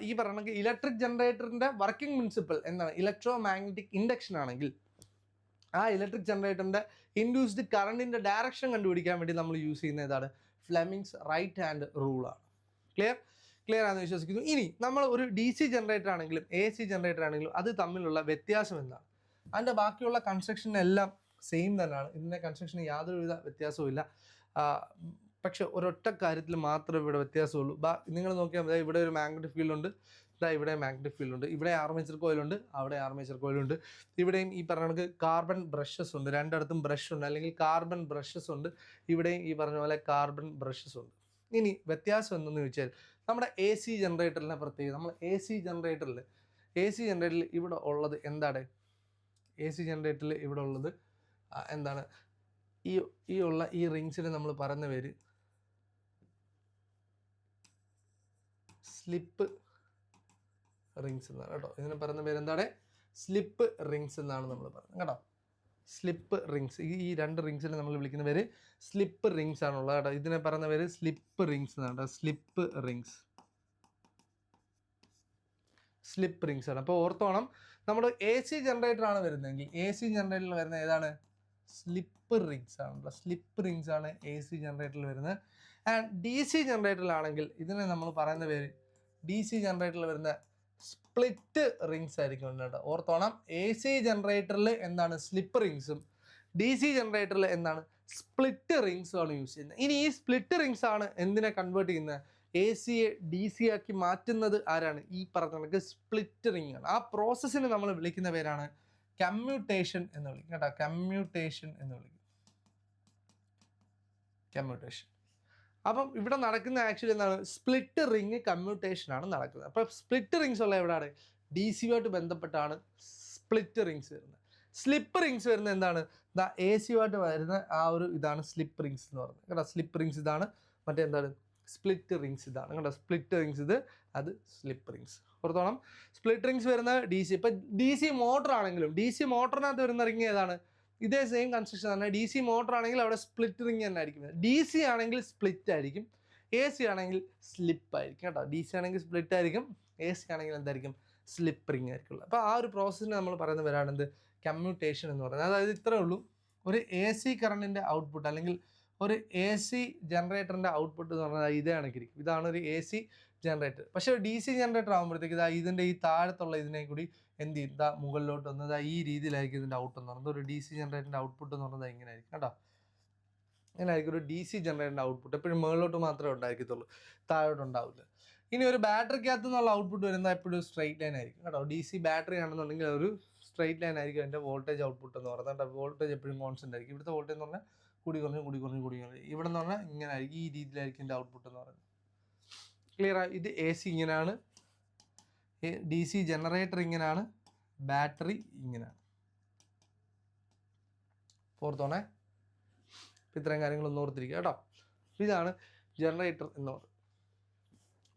ഈ പറഞ്ഞ ഇലക്ട്രിക് ജനറേറ്ററിൻ്റെ വർക്കിംഗ് പ്രിൻസിപ്പിൾ എന്താണ്, ഇലക്ട്രോ മാഗ്നറ്റിക് ഇൻഡക്ഷൻ ആണെങ്കിൽ ആ ഇലക്ട്രിക് ജനറേറ്ററിൻ്റെ ഇൻഡ്യൂസ്ഡ് കറണ്ടിൻ്റെ ഡയറക്ഷൻ കണ്ടുപിടിക്കാൻ വേണ്ടി നമ്മൾ യൂസ് ചെയ്യുന്ന ഏതാണ്, ഫ്ലെമിങ്സ് റൈറ്റ് ഹാൻഡ് റൂളാണ്. ക്ലിയർ ആണെന്ന് വിശ്വസിക്കുന്നു. ഇനി നമ്മൾ ഒരു DC ജനറേറ്റർ ആണെങ്കിലും AC ജനറേറ്റർ ആണെങ്കിലും അത് തമ്മിലുള്ള വ്യത്യാസം എന്താണ്, അതിൻ്റെ ബാക്കിയുള്ള കൺസ്ട്രക്ഷനെല്ലാം സെയിം തന്നെയാണ്. ഇതിൻ്റെ കൺസ്ട്രക്ഷന് യാതൊരുവിധ വ്യത്യാസവും ഇല്ല. പക്ഷെ ഒരൊറ്റ കാര്യത്തിൽ മാത്രമേ ഇവിടെ വ്യത്യാസമുള്ളൂ. നിങ്ങൾ നോക്കിയാൽ മതി, ഇവിടെ ഒരു മാഗ്നറ്റിക് ഫീൽഡ് ഉണ്ട്, ഇവിടെ മാഗ്നറ്റിക് ഫീൽഡ് ഉണ്ട്, ഇവിടെ ആർമേച്ചർ കോയിലുണ്ട്, അവിടെ ആർമേച്ചർ കോയിലുണ്ട്, ഇവിടെയും ഈ പറഞ്ഞ കണക്ക് കാർബൺ ബ്രഷസ് ഉണ്ട്, രണ്ടിടത്തും ബ്രഷ് ഉണ്ട് അല്ലെങ്കിൽ കാർബൺ ബ്രഷസ് ഉണ്ട്, ഇവിടെയും ഈ പറഞ്ഞ പോലെ കാർബൺ ബ്രഷസ് ഉണ്ട്. ഇനി വ്യത്യാസം എന്തെന്ന് ചോദിച്ചാൽ നമ്മുടെ AC ജനറേറ്ററിനെ പ്രത്യേകിച്ച് നമ്മൾ AC ജനറേറ്ററിൽ ഇവിടെ ഉള്ളത് എന്താണ്, AC ജനറേറ്ററിൽ ഇവിടെ ഉള്ളത് എന്താണ്, ഈ റിങ്സിന് നമ്മൾ പറയുന്ന പേര് സ്ലിപ്പ് റിങ്സ് എന്നാണ് കേട്ടോ. ഇതിന് പറയുന്ന പേര് എന്താണ്? സ്ലിപ്പ് റിങ്സ് എന്നാണ് നമ്മൾ പറയുന്നത് കേട്ടോ. Slip rings. ഈ രണ്ട് റിങ്സിനെ നമ്മൾ വിളിക്കുന്ന പേര് സ്ലിപ്പ് റിങ്സ് ആണുള്ളത് കേട്ടോ. ഇതിനെ പറയുന്ന പേര് സ്ലിപ്പ് റിങ്സ് എന്നാണ് കേട്ടോ. സ്ലിപ്പ് റിങ്സ് ആണ്. അപ്പോൾ ഓർത്തോണം, നമ്മൾ AC ജനറേറ്റർ ആണ് വരുന്നതെങ്കിൽ AC ജനറേറ്ററിൽ വരുന്ന ഏതാണ്? സ്ലിപ്പ് റിങ്സ് ആണല്ലോ. സ്ലിപ്പ് റിങ്സ് ആണ് AC ജനറേറ്ററിൽ വരുന്നത്. ആൻഡ് DC ജനറേറ്ററിലാണെങ്കിൽ ഇതിനെ നമ്മൾ പറയുന്ന പേര്, DC ജനറേറ്ററിൽ വരുന്ന സ്പ്ലിറ്റ് റിങ്സ് ആയിരിക്കും കേട്ടോ. ഓർത്തോണം, AC ജനറേറ്ററിൽ എന്താണ്? സ്ലിപ്പ് റിങ്സും DC ജനറേറ്ററിൽ എന്താണ്? സ്പ്ലിറ്റ് റിങ്സും ആണ് യൂസ് ചെയ്യുന്നത്. ഇനി ഈ സ്പ്ലിറ്റ് റിങ്സ് ആണ് എന്തിനെ കൺവേർട്ട് ചെയ്യുന്നത്? AC-യെ DC ആക്കി മാറ്റുന്നത് ആരാണ്? ഈ പറഞ്ഞ കണക്ക് സ്പ്ലിറ്റ് റിംഗ് ആണ്. ആ പ്രോസസ്സിന് നമ്മൾ വിളിക്കുന്ന പേരാണ് കമ്മ്യൂട്ടേഷൻ എന്ന് വിളിക്കും കേട്ടോ. കമ്മ്യൂട്ടേഷൻ എന്ന് വിളിക്കും. കമ്മ്യൂട്ടേഷൻ. അപ്പം ഇവിടെ നടക്കുന്ന ആക്ച്വലി എന്താണ്? സ്പ്ലിറ്റ് റിംഗ് കമ്മ്യൂട്ടേഷൻ ആണ് നടക്കുന്നത്. അപ്പം സ്പ്ലിറ്റ് റിങ്സ് ഉള്ള എവിടെയാണ്? DC-യുമായിട്ട് ബന്ധപ്പെട്ടാണ് സ്പ്ലിറ്റ് റിങ്സ് വരുന്നത്. സ്ലിപ്പ് റിങ്സ് വരുന്നത് എന്താണ്? AC-യുമായിട്ട് വരുന്ന ആ ഒരു ഇതാണ് സ്ലിപ്പ് റിങ്സ് എന്ന് പറയുന്നത് കേട്ടോ. സ്ലിപ്പ് റിങ്സ് ഇതാണ്, മറ്റേ എന്താണ്? സ്പ്ലിറ്റ് റിങ്സ് ഇതാണ് കേട്ടോ. സ്പ്ലിറ്റ് റിങ്സ് ഇത്, അത് സ്ലിപ്പ് റിങ്സ്. ഓർത്തോണം, സ്പ്ലിറ്റ് റിങ്സ് വരുന്ന DC. ഇപ്പം DC മോട്ടർ ആണെങ്കിലും DC മോട്ടറിനകത്ത് വരുന്ന റിങ് ഏതാണ്? ഇതേ സെയിം കൺസ്ട്രക്ഷൻ തന്നെ. DC മോട്ടർ ആണെങ്കിൽ അവിടെ സ്പ്ലിറ്റ് റിങ് തന്നെ ആയിരിക്കും. DC ആണെങ്കിൽ സ്പ്ലിറ്റ് ആയിരിക്കും, AC ആണെങ്കിൽ സ്ലിപ്പ് ആയിരിക്കും കേട്ടോ. DC ആണെങ്കിൽ സ്പ്ലിറ്റ് ആയിരിക്കും, AC ആണെങ്കിൽ എന്തായിരിക്കും? സ്ലിപ്പ് റിങ് ആയിരിക്കും. അപ്പോൾ ആ ഒരു പ്രോസസ്സിന് നമ്മൾ പറയുന്ന പേരാണ് എന്ത്? കമ്മ്യൂട്ടേഷൻ എന്ന് പറയുന്നത്. അതായത് ഇത്രേ ഉള്ളൂ, ഒരു AC കറണ്ടിൻ്റെ ഔട്ട്പുട്ട് അല്ലെങ്കിൽ ഒരു AC ജനറേറ്ററിൻ്റെ ഔട്ട്പുട്ട് എന്ന് പറഞ്ഞാൽ ഇതേ കണക്കിരിക്കും. ഇതാണ് ഒരു AC ജനറേറ്റർ. പക്ഷേ DC ജനറേറ്റർ ആകുമ്പോഴത്തേക്ക് ഇതിൻ്റെ ഈ താഴത്തുള്ള ഇതിനെ കൂടി എന്ത് ചെയ്യും? മുകളിലോട്ട് വന്നത് ഈ രീതിയിലായിരിക്കും ഇതിൻ്റെ ഔട്ട് എന്ന് പറയുന്നത്. ഒരു DC ജനറേറ്ററിൻ്റെ ഔട്ട്പുട്ട് എന്ന് പറയുന്നത് ഇങ്ങനെ ആയിരിക്കും കേട്ടോ. ഇങ്ങനെ ആയിരിക്കും ഒരു DC ജനറേറ്ററിൻ്റെ ഔട്ട്പുട്ട്. എപ്പോഴും മുകളിലോട്ട് മാത്രമേ ഉണ്ടായിരിക്കത്തുള്ളൂ, താഴോട്ട് ഉണ്ടാവില്ല. ഇനി ഒരു ബാറ്ററിക്കകത്ത് നിന്നുള്ള ഔട്ട്പുട്ട് വരുന്നത് എപ്പോഴും സ്ട്രൈറ്റ് ലൈൻ ആയിരിക്കും കേട്ടോ. DC ബാറ്ററി ആണെന്നുണ്ടെങ്കിൽ ഒരു സ്ട്രൈറ്റ് ലൈൻ ആയിരിക്കും അതിൻ്റെ വോൾട്ടേജ് ഔട്ട്പുട്ട് എന്ന് പറയുന്നത്. വോൾട്ടേജ് എപ്പോഴും കോൺസ്റ്റന്റ് ആയിരിക്കും. ഇവിടുത്തെ വോൾട്ടേജ് എന്ന് പറഞ്ഞാൽ കൂടി കുറഞ്ഞ് ഇവിടെ എന്ന് പറഞ്ഞാൽ ഇങ്ങനെ ആയിരിക്കും, ഈ രീതിയിലായിരിക്കും എൻ്റെ ഔട്ട്പുട്ട് എന്ന് പറയുന്നത്. ക്ലിയർ ആയി? ഇത് AC ഇങ്ങനെയാണ്, DC ജനറേറ്റർ ഇങ്ങനെയാണ്, ബാറ്ററി ഇങ്ങനെയാണ്. ഓർത്തോണേ, ഇത്രയും കാര്യങ്ങളൊന്നും ഓർത്തിരിക്കുക കേട്ടോ. ഇതാണ് ജനറേറ്റർ എന്ന് പറയുന്നത്.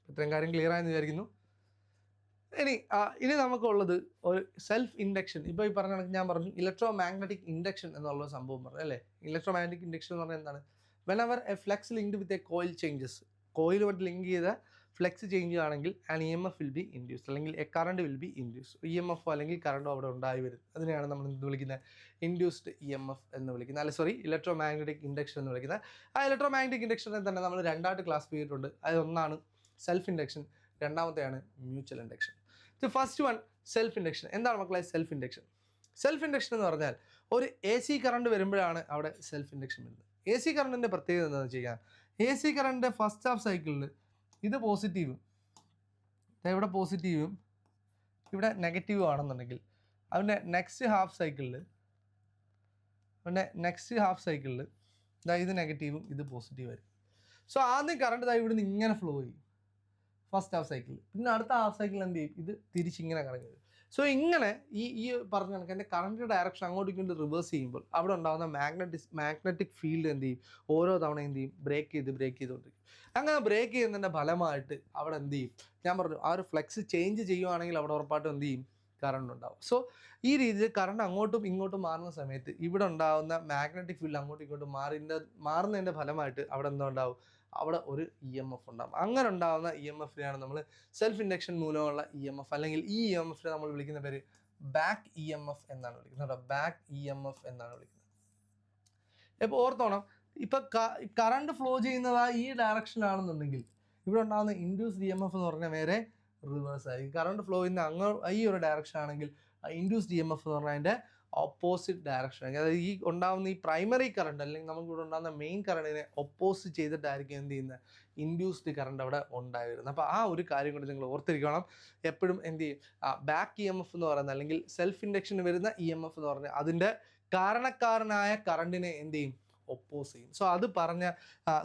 ഇത്രയും കാര്യം ക്ലിയർ ആയെന്ന് വിചാരിക്കുന്നു. ഇനി നമുക്കുള്ളത് ഒരു സെൽഫ് ഇൻഡക്ഷൻ. ഇപ്പോൾ ഈ പറഞ്ഞ കണക്ക് ഞാൻ പറഞ്ഞു ഇലക്ട്രോ മാഗ്നറ്റിക് ഇൻഡക്ഷൻ എന്നുള്ള സംഭവം പറഞ്ഞു അല്ലേ. ഇലക്ട്രോ മാഗ്നറ്റിക് ഇൻഡക്ഷൻ എന്ന് പറഞ്ഞാൽ എന്താണ്? Whenever a flux linked with a coil changes, കോയിലുമായിട്ട് ലിങ്ക് ചെയ്ത ഫ്ലെക്സ് ചേഞ്ച് ആണെങ്കിൽ an EMF will be induced, അല്ലെങ്കിൽ a current will be induced. EMF അല്ലെങ്കിൽ കറണ്ടോ അവിടെ ഉണ്ടായി വരും. അതിനെയാണ് നമ്മൾ എന്ത് വിളിക്കുന്നത്? ഇൻഡ്യൂസ്ഡ് EMF എന്ന് വിളിക്കുന്നത്. അല്ല സോറി, ഇലക്ട്രോ മാഗ്നറ്റിക് ഇൻഡക്ഷൻ എന്ന് വിളിക്കുന്നത്. ആ ഇലക്ട്രോ മാഗ്നറ്റിക് ഇൻഡക്ഷനെ തന്നെ നമ്മൾ രണ്ടായിട്ട് ക്ലാസിഫൈ ചെയ്തിട്ടുണ്ട്. അതൊന്നാണ് സെൽഫ് ഇൻഡക്ഷൻ, രണ്ടാമത്തെയാണ് mutual induction. The first one self induction. എന്താണ് മക്കളെ സെൽഫ് ഇൻഡക്ഷൻ? സെൽഫ് ഇൻഡക്ഷൻ എന്ന് പറഞ്ഞാൽ ഒരു AC കറണ്ട് വരുമ്പോഴാണ് അവിടെ സെൽഫ് ഇൻഡക്ഷൻ വരുന്നത്. AC കറണ്ടിൻ്റെ പ്രത്യേകത എന്താണെന്ന് വെച്ച് കഴിഞ്ഞാൽ, AC കറണ്ടിൻ്റെ ഫസ്റ്റ് ഹാഫ് സൈക്കിളിൽ ഇത് പോസിറ്റീവും ഇവിടെ പോസിറ്റീവും ഇവിടെ നെഗറ്റീവും ആണെന്നുണ്ടെങ്കിൽ അവൻ്റെ നെക്സ്റ്റ് ഹാഫ് സൈക്കിളിൽ ഇത് നെഗറ്റീവും ഇത് പോസിറ്റീവായിരിക്കും. സോ ആദ്യം കറണ്ട് ഇവിടുന്ന് ഇങ്ങനെ ഫ്ലോ ചെയ്യും ഫസ്റ്റ് ഹാഫ് സൈക്കിൾ. പിന്നെ അടുത്ത ഹാഫ് സൈക്കിൾ എന്ത് ചെയ്യും? ഇത് തിരിച്ചിങ്ങനെ കറങ്ങി വരും. സോ ഇങ്ങനെ ഈ പറഞ്ഞ കണക്ക് എൻ്റെ കറണ്ടിൻ്റെ ഡയറക്ഷൻ അങ്ങോട്ടും ഇങ്ങോട്ട് റിവേഴ്സ് ചെയ്യുമ്പോൾ അവിടെ ഉണ്ടാകുന്ന മാഗ്നറ്റിക് ഫീൽഡ് എന്ത് ചെയ്യും? ഓരോ തവണ എന്ത് ചെയ്യും? ബ്രേക്ക് ചെയ്തുകൊണ്ടിരിക്കും. അങ്ങനെ ബ്രേക്ക് ചെയ്യുന്നതിൻ്റെ ഫലമായിട്ട് അവിടെ എന്ത് ചെയ്യും? ഞാൻ പറഞ്ഞു, ആ ഒരു ഫ്ലെക്സ് ചേഞ്ച് ചെയ്യുവാണെങ്കിൽ അവിടെ ഉറപ്പായിട്ടും എന്ത് ചെയ്യും? കറണ്ട് ഉണ്ടാവും. സോ ഈ രീതിയിൽ കറണ്ട് അങ്ങോട്ടും ഇങ്ങോട്ടും മാറുന്ന സമയത്ത് ഇവിടെ ഉണ്ടാകുന്ന മാഗ്നറ്റിക് ഫീൽഡ് അങ്ങോട്ടും ഇങ്ങോട്ടും മാറുന്നതിൻ്റെ ഫലമായിട്ട് അവിടെ എന്താ ഉണ്ടാവും? അവിടെ ഒരു EMF ഉണ്ടാകും. അങ്ങനെ ഉണ്ടാകുന്ന EMFനെയാണ് നമ്മൾ സെൽഫ് ഇൻഡക്ഷൻ മൂലമുള്ള EMF, അല്ലെങ്കിൽ ഈ EMFനെ നമ്മൾ വിളിക്കുന്ന പേര് ബാക്ക് EMF എന്നാണ് വിളിക്കുന്നത്. ബാക്ക് EMF എന്നാണ് വിളിക്കുന്നത്. ഇപ്പോൾ ഓർത്തോണം, ഇപ്പം കറണ്ട് ഫ്ലോ ചെയ്യുന്നത് ഈ ഡയറക്ഷനിലാണെന്നുണ്ടെങ്കിൽ ഇവിടെ ഉണ്ടാകുന്ന ഇൻഡ്യൂസ്ഡ് EMF എന്ന് പറഞ്ഞാൽ നേരെ റിവേഴ്സ് ആയിരിക്കും. കറണ്ട് ഫ്ലോ ചെയ്യുന്ന ഈ ഒരു ഡയറക്ഷൻ ആണെങ്കിൽ ഇൻഡ്യൂസ്ഡ് EMF എന്ന് പറഞ്ഞാൽ അതിൻ്റെ ഓപ്പോസിറ്റ് ഡയറക്ഷൻ ആയിരിക്കും. അതായത് ഈ ഉണ്ടാകുന്ന ഈ പ്രൈമറി കറണ്ട് അല്ലെങ്കിൽ നമുക്കിവിടെ ഉണ്ടാകുന്ന മെയിൻ കറണ്ടിനെ ഒപ്പോസിറ്റ് ചെയ്തിട്ടായിരിക്കും എന്ത് ചെയ്യുന്നത്? ഇൻഡ്യൂസ്ഡ് കറണ്ട് അവിടെ ഉണ്ടായി വരുന്നത്. അപ്പോൾ ആ ഒരു കാര്യം കൊണ്ട് നിങ്ങൾ ഓർത്തിരിക്കണം. എപ്പോഴും എന്ത് ചെയ്യും? ബാക്ക് EMF എന്ന് പറയുന്നത് അല്ലെങ്കിൽ സെൽഫ് ഇൻഡക്ഷന് വരുന്ന EMF എന്ന് പറഞ്ഞാൽ അതിൻ്റെ കാരണക്കാരനായ കറണ്ടിനെ എന്ത് ചെയ്യും? ഒപ്പോസ് ചെയ്യും. സോ അത് പറഞ്ഞ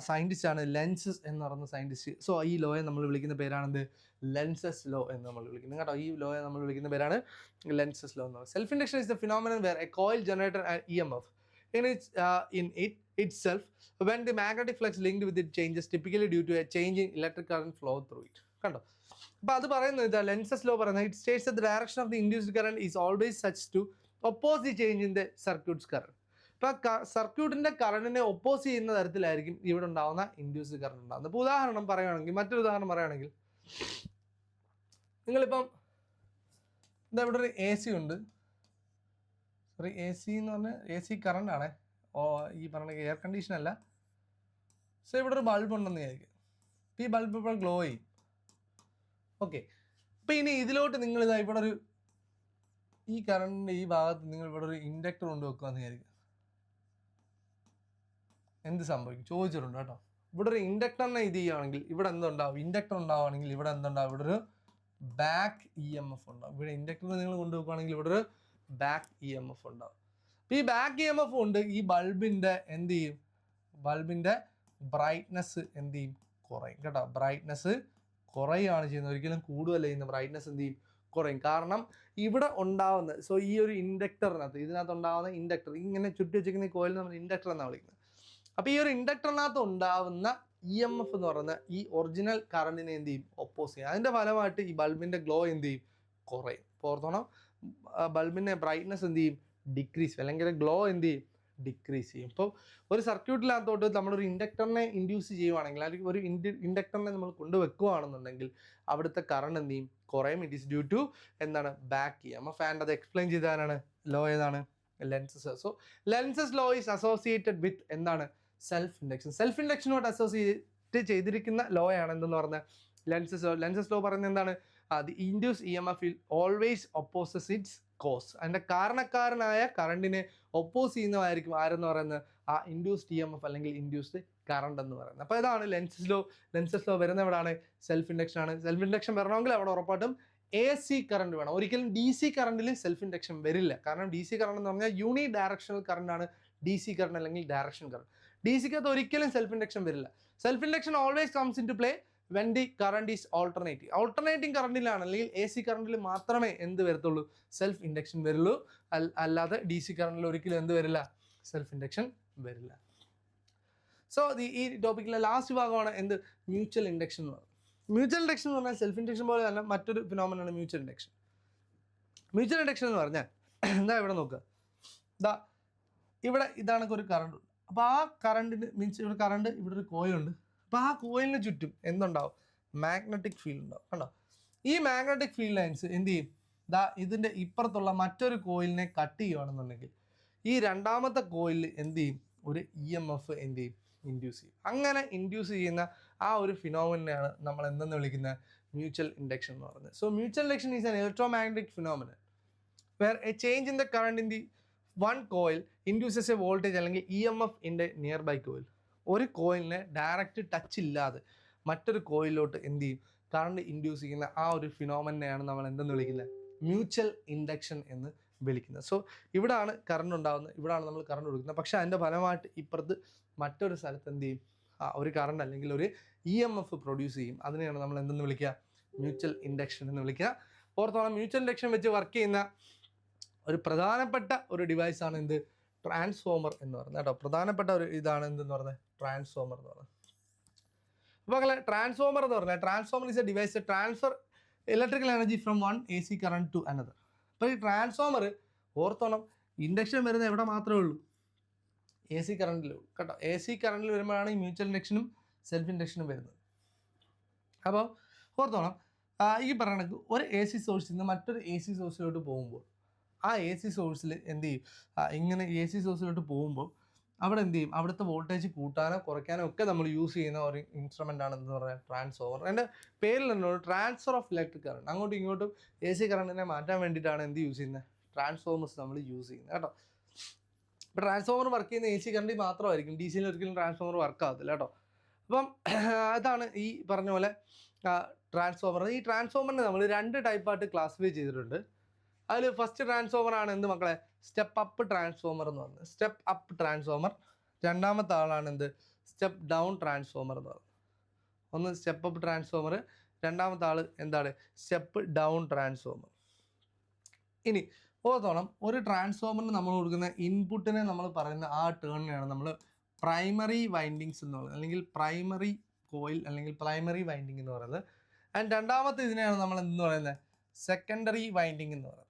സയൻറ്റിസ്റ്റാണ് ലെൻസസ് എന്ന് പറയുന്ന സയൻറ്റിസ്റ്റ്. സോ ഈ ലോയെ നമ്മൾ വിളിക്കുന്ന പേരാണെന്ത്? ലെൻസസ് ലോ എന്ന് നമ്മൾ വിളിക്കുന്നത് കേട്ടോ. ഈ ലോയെ നമ്മൾ വിളിക്കുന്ന പേരാണ് ലെൻസസ് ലോ എന്ന് പറയുന്നത്. Self induction is the phenomenon where a coil generator an EMF in it itself when the magnetic flux linked with it changes, typically due to a change in electric current flow through it. കണ്ടോ? അപ്പോൾ അത് പറയുന്നത് ഇതാ, Lenz's law പറയുന്നത് it states the direction of the induced current is always such to oppose the change in the circuits current. ഇപ്പോൾ സർക്യൂട്ടിൻ്റെ കറണ്ടിനെ oppose ചെയ്യുന്ന തരത്തിലായിരിക്കും ഇവിടെ ഉണ്ടാകുന്ന ഇൻഡ്യൂസ്ഡ് കറണ്ട് ഉണ്ടാകുന്നത്. ഇപ്പോൾ ഉദാഹരണം പറയുകയാണെങ്കിൽ, മറ്റൊരു ഉദാഹരണം പറയുകയാണെങ്കിൽ, നിങ്ങളിപ്പം എന്താ ഇവിടെ ഒരു എ സി ഉണ്ട്, സോറി എ സി എന്ന് പറഞ്ഞാൽ എ സി കറണ്ടാണ്, ഈ പറഞ്ഞ എയർ കണ്ടീഷൻ അല്ല. സോ ഇവിടെ ഒരു ബൾബ് ഉണ്ടെന്ന് വിചാരിക്കും. ഈ ബൾബ് ഇപ്പോൾ ഗ്ലോ ചെയ്യും. ഓക്കെ, അപ്പോൾ ഇനി ഇതിലോട്ട് നിങ്ങൾ ഇതാ ഇവിടെ ഒരു ഈ കറണ്ടിൻ്റെ ഈ ഭാഗത്ത് നിങ്ങൾ ഇവിടെ ഒരു ഇൻഡക്ടർ കൊണ്ട് വെക്കുകയെന്ന് വിചാരിക്കുക. എന്ത് സംഭവിക്കും ചോദിച്ചിട്ടുണ്ട് കേട്ടോ. ഇവിടെ ഒരു ഇൻഡക്ടറിനെ ഇത് ചെയ്യുകയാണെങ്കിൽ ഇവിടെ എന്തുണ്ടാവും, ഇൻഡക്ടർ ഉണ്ടാവുകയാണെങ്കിൽ ഇവിടെ എന്തുണ്ടാവും, ഇവിടെ ഒരു ബാക്ക് ഇ എം എഫ് ഉണ്ടാവും. ഇവിടെ ഇൻഡക്ടർ നിങ്ങൾ കൊണ്ടുവെക്കുകയാണെങ്കിൽ ഇവിടെ ഒരു ബാക്ക് ഇ എം എഫ് ഉണ്ടാവും. അപ്പോൾ ഈ ബാക്ക് ഇ എം എഫ് കൊണ്ട് ഈ ബൾബിൻ്റെ എന്ത് ചെയ്യും, ബൾബിൻ്റെ ബ്രൈറ്റ്നെസ് എന്ത് ചെയ്യും, കുറയും കേട്ടോ. ബ്രൈറ്റ്നെസ് കുറയുകയാണ് ചെയ്യുന്നത്, ഒരിക്കലും കൂടുകയല്ല ചെയ്യുന്നത്. ബ്രൈറ്റ്നെസ് എന്ത് ചെയ്യും, കുറയും. കാരണം ഇവിടെ ഉണ്ടാവുന്ന, സോ ഈ ഒരു ഇൻഡക്ടറിനകത്ത്, ഇതിനകത്ത് ഉണ്ടാകുന്ന ഇൻഡക്ടർ, ഇങ്ങനെ ചുറ്റി വെച്ചിരിക്കുന്ന ഈ കോയിൽ നമ്മൾ ഇൻഡക്ടർ എന്നാണ് വിളിക്കുന്നത്. അപ്പോൾ ഈ ഒരു ഇൻഡക്ടറിനകത്ത് ഉണ്ടാവുന്ന ഇ എം എഫ് എന്ന് പറയുന്ന ഈ ഒറിജിനൽ കറണ്ടിനെ എന്ത് ചെയ്യും, ഒപ്പോസ് ചെയ്യും. അതിൻ്റെ ഫലമായിട്ട് ഈ ബൾബിൻ്റെ ഗ്ലോ എന്ത് ചെയ്യും, കുറയും. ഓർത്തോണം, ബൾബിൻ്റെ ബ്രൈറ്റ്നെസ് എന്ത് ചെയ്യും, ഡിക്രീസ്, അല്ലെങ്കിൽ ഗ്ലോ എന്ത് ചെയ്യും, ഡിക്രീസ് ചെയ്യും. ഇപ്പോൾ ഒരു സർക്യൂട്ടിനകത്തോട്ട് നമ്മളൊരു ഇൻഡക്ടറിനെ ഇൻഡ്യൂസ് ചെയ്യുവാണെങ്കിൽ, അല്ലെങ്കിൽ ഒരു ഇൻഡക്ടറിനെ നമ്മൾ കൊണ്ടുവെക്കുകയാണെന്നുണ്ടെങ്കിൽ അവിടുത്തെ കറണ്ട് എന്ത് ചെയ്യും, കുറയും. ഇറ്റ് ഈസ് ഡ്യൂ ടു എന്താണ്, back E M F. And അത് എക്സ്പ്ലെയിൻ ചെയ്താലാണ് ലോ ഏതാണ്, Lenz's. So Lenz's law is associated with എന്താണ്, സെൽഫ് ഇൻഡക്ഷൻ. സെൽഫ് ഇൻഡക്ഷനോട് അസോസിയേറ്റ് ചെയ്തിരിക്കുന്ന ലോ ആണ് എന്തെന്ന് പറഞ്ഞാൽ ലെൻസസ് ലോ. ലെൻസസ് ലോ പറയുന്നത് എന്താണ്, the induce E M F always opposes its cause. അതിൻ്റെ കാരണക്കാരനായ കറണ്ടിനെ ഒപ്പോസ് ചെയ്യുന്നതായിരിക്കും ആരെന്ന് പറയുന്നത്, ആ ഇൻഡ്യൂസ്ഡ് ഇ എം എഫ് അല്ലെങ്കിൽ ഇൻഡ്യൂസ്ഡ് കറണ്ട് എന്ന് പറയുന്നത്. അപ്പോൾ ഇതാണ് ലെൻസസ് ലോ. ലെൻസസ് ലോ വരുന്ന എവിടെയാണ്, സെൽഫ് ഇൻഡക്ഷൻ ആണ്. സെൽഫ് ഇൻഡക്ഷൻ വരണമെങ്കിൽ അവിടെ ഉറപ്പായിട്ടും എ സി കറണ്ട് വേണം. ഒരിക്കലും ഡി സി കറണ്ടിൽ സെൽഫ് ഇൻഡക്ഷൻ വരില്ല. കാരണം ഡി സി കറണ്ട് എന്ന് പറഞ്ഞാൽ യൂണി ഡയറക്ഷണൽ കറണ്ടാണ് ഡി സി കറണ്ട് അല്ലെങ്കിൽ ഡയറക്ഷൻ കറണ്ട്. ഡി സിക്കകത്ത് ഒരിക്കലും സെൽഫ് ഇൻഡക്ഷൻ വരില്ല. Self induction always comes into play when the current is alternating കറണ്ടിലാണ്, അല്ലെങ്കിൽ എ സി കറണ്ടിൽ മാത്രമേ എന്ത് വരത്തുള്ളൂ, സെൽഫ് ഇൻഡക്ഷൻ വരുള്ളൂ. അല്ലാതെ ഡി സി കറണ്ടിൽ ഒരിക്കലും എന്ത് വരില്ല, സെൽഫ് ഇൻഡക്ഷൻ വരില്ല. സോ ഈ ടോപ്പിക്കിലെ ലാസ്റ്റ് ഭാഗമാണ് എന്ത്, മ്യൂച്വൽ ഇൻഡക്ഷൻ എന്ന് പറയുന്നത്. മ്യൂച്വൽ ഇൻഡക്ഷൻ എന്ന് പറഞ്ഞാൽ സെൽഫ് ഇൻഡക്ഷൻ പോലെ തന്നെ മറ്റൊരു ഫിനോമിനലാണ് മ്യൂച്വൽ ഇൻഡക്ഷൻ. മ്യൂച്വൽ ഇൻഡക്ഷൻ എന്ന് പറഞ്ഞാൽ എന്താ, ഇവിടെ നോക്കുക, ഇതാ ഇവിടെ ഇതാണ് ഒരു കറണ്ട്. അപ്പോൾ ആ കറണ്ടിന് മീൻസ് ഇവിടെ കറണ്ട്, ഇവിടെ ഒരു കോയിലുണ്ട്. അപ്പോൾ ആ കോയിലിന് ചുറ്റും എന്തുണ്ടാവും, മാഗ്നറ്റിക് ഫീൽഡ് ഉണ്ടാവും. കണ്ടോ? ഈ മാഗ്നറ്റിക് ഫീൽഡ് ലൈൻസ് എന്ത് ചെയ്യും, ദാ ഇതിൻ്റെ ഇപ്പുറത്തുള്ള മറ്റൊരു കോയിലിനെ കട്ട് ചെയ്യുകയാണെന്നുണ്ടെങ്കിൽ ഈ രണ്ടാമത്തെ കോയിലിൽ എന്ത് ചെയ്യും, ഒരു ഇ എം എഫ് എന്ത് ചെയ്യും, ഇൻഡ്യൂസ് ചെയ്യും. അങ്ങനെ ഇൻഡ്യൂസ് ചെയ്യുന്ന ആ ഒരു ഫിനോമിനെയാണ് നമ്മൾ എന്തെന്ന് വിളിക്കുന്നത്, മ്യൂച്വൽ ഇൻഡക്ഷൻ എന്ന് പറയുന്നത്. So mutual induction is an electromagnetic phenomenon where a change in the current in the one coil induces a voltage അല്ലെങ്കിൽ E M F in the nearby coil. ഒരു കോയിലിനെ ഡയറക്റ്റ് ടച്ച് ഇല്ലാതെ മറ്റൊരു കോയിലോട്ട് എന്ത് ചെയ്യും, current induce ചെയ്യുന്ന ആ ഒരു ഫിനോമിനെയാണ് നമ്മൾ എന്തെന്ന് വിളിക്കുന്നത്, മ്യൂച്വൽ ഇൻഡക്ഷൻ എന്ന് വിളിക്കുന്നത്. സോ ഇവിടാണ് കറണ്ട് ഉണ്ടാകുന്നത്, ഇവിടാണ് നമ്മൾ കറണ്ട് കൊടുക്കുന്നത്. പക്ഷേ അതിൻ്റെ ഫലമായിട്ട് ഇപ്പുറത്ത് മറ്റൊരു സ്ഥലത്ത് എന്ത് ചെയ്യും, ഒരു കറണ്ട് അല്ലെങ്കിൽ ഒരു ഇ എം എഫ് പ്രൊഡ്യൂസ് ചെയ്യും. അതിനെയാണ് നമ്മൾ എന്തെന്ന് വിളിക്കുക, മ്യൂച്വൽ ഇൻഡക്ഷൻ എന്ന് വിളിക്കുക. ഓർത്തോളം, മ്യൂച്വൽ ഇൻഡക്ഷൻ വെച്ച് വർക്ക് ചെയ്യുന്ന ഒരു പ്രധാനപ്പെട്ട ഒരു ഡിവൈസാണ് എന്ത്, ട്രാൻസ്ഫോമർ എന്ന് പറയുന്നത് കേട്ടോ. പ്രധാനപ്പെട്ട ഒരു ഇതാണ് എന്തെന്ന് പറയുന്നത്, ട്രാൻസ്ഫോമർ എന്ന് പറയുന്നത്. അപ്പോൾ അങ്ങനെ ട്രാൻസ്ഫോമർ എന്ന് പറഞ്ഞാൽ, transformer is a device to transfer electrical energy from one A C current to another. അപ്പോൾ ഈ ട്രാൻസ്ഫോമർ ഓർത്തോണം, ഇൻഡക്ഷൻ വരുന്നത് എവിടെ മാത്രമേ ഉള്ളൂ, എ സി കറണ്ടിൽ കേട്ടോ. എ സി കറണ്ടിൽ വരുമ്പോഴാണ് ഈ മ്യൂച്വൽ ഇൻഡക്ഷനും സെൽഫ് ഇൻഡക്ഷനും വരുന്നത്. അപ്പോൾ ഓർത്തോണം, ഈ പറയുന്ന ഒരു എ സി സോഴ്സിൽ നിന്ന് മറ്റൊരു എ സി സോഴ്സിലോട്ട് പോകുമ്പോൾ ആ എ സി സോഴ്സിൽ എന്ത് ചെയ്യും, ഇങ്ങനെ എ സി സോഴ്സിലോട്ട് പോകുമ്പോൾ അവിടെ എന്ത് ചെയ്യും, അവിടുത്തെ വോൾട്ടേജ് കൂട്ടാനോ കുറയ്ക്കാനോ ഒക്കെ നമ്മൾ യൂസ് ചെയ്യുന്ന ഒരു ഇൻസ്ട്രുമെൻ്റ് ആണ് എന്ന് പറയുന്നത് ട്രാൻസ്ഫോമർ. എൻ്റെ പേരിൽ തന്നെ ട്രാൻസ്ഫർ ഓഫ് ഇലക്ട്രിക് കറണ്ട്, അങ്ങോട്ടും ഇങ്ങോട്ടും എ സി കറണ്ടിനെ മാറ്റാൻ വേണ്ടിയിട്ടാണ് എന്ത് യൂസ് ചെയ്യുന്നത്, ട്രാൻസ്ഫോമേഴ്സ് നമ്മൾ യൂസ് ചെയ്യുന്നത് കേട്ടോ. ഇപ്പോൾ ട്രാൻസ്ഫോമർ വർക്ക് ചെയ്യുന്ന എ സി കറണ്ടിൽ മാത്രമായിരിക്കും, ഡി സിയിൽ ഒരിക്കലും ട്രാൻസ്ഫോമർ വർക്ക് ആകത്തില്ല കേട്ടോ. അപ്പം അതാണ് ഈ പറഞ്ഞ പോലെ ട്രാൻസ്ഫോമർ. ഈ ട്രാൻസ്ഫോമറിനെ നമ്മൾ രണ്ട് ടൈപ്പായിട്ട് ക്ലാസിഫൈ ചെയ്തിട്ടുണ്ട്. അതിൽ ഫസ്റ്റ് ട്രാൻസ്ഫോമർ ആണ് എന്ത് മക്കളെ, സ്റ്റെപ്പ് അപ്പ് ട്രാൻസ്ഫോമർ എന്ന് പറയുന്നത്. Step up transformer. രണ്ടാമത്തെ ആളാണ് എന്ത്, സ്റ്റെപ്പ് ഡൗൺ ട്രാൻസ്ഫോമർ എന്ന് പറയുന്നത്. ഒന്ന് സ്റ്റെപ്പ് അപ്പ് ട്രാൻസ്ഫോമർ, രണ്ടാമത്തെ ആൾ എന്താണ്, സ്റ്റെപ്പ് ഡൗൺ ട്രാൻസ്ഫോമർ. ഇനി ഓർത്തോണം, ഒരു ട്രാൻസ്ഫോമറിന് നമ്മൾ കൊടുക്കുന്ന ഇൻപുട്ടിനെ നമ്മൾ പറയുന്ന ആ ടേണിനെയാണ് നമ്മൾ പ്രൈമറി വൈൻഡിങ്സ് എന്ന് പറയുന്നത്, അല്ലെങ്കിൽ പ്രൈമറി കോയിൽ അല്ലെങ്കിൽ പ്രൈമറി വൈൻഡിങ് എന്ന് പറയുന്നത്. ആൻഡ് രണ്ടാമത്തെ ഇതിനെയാണ് നമ്മൾ എന്ന് പറയുന്നത് സെക്കൻഡറി വൈൻഡിങ് എന്ന് പറയുന്നത്.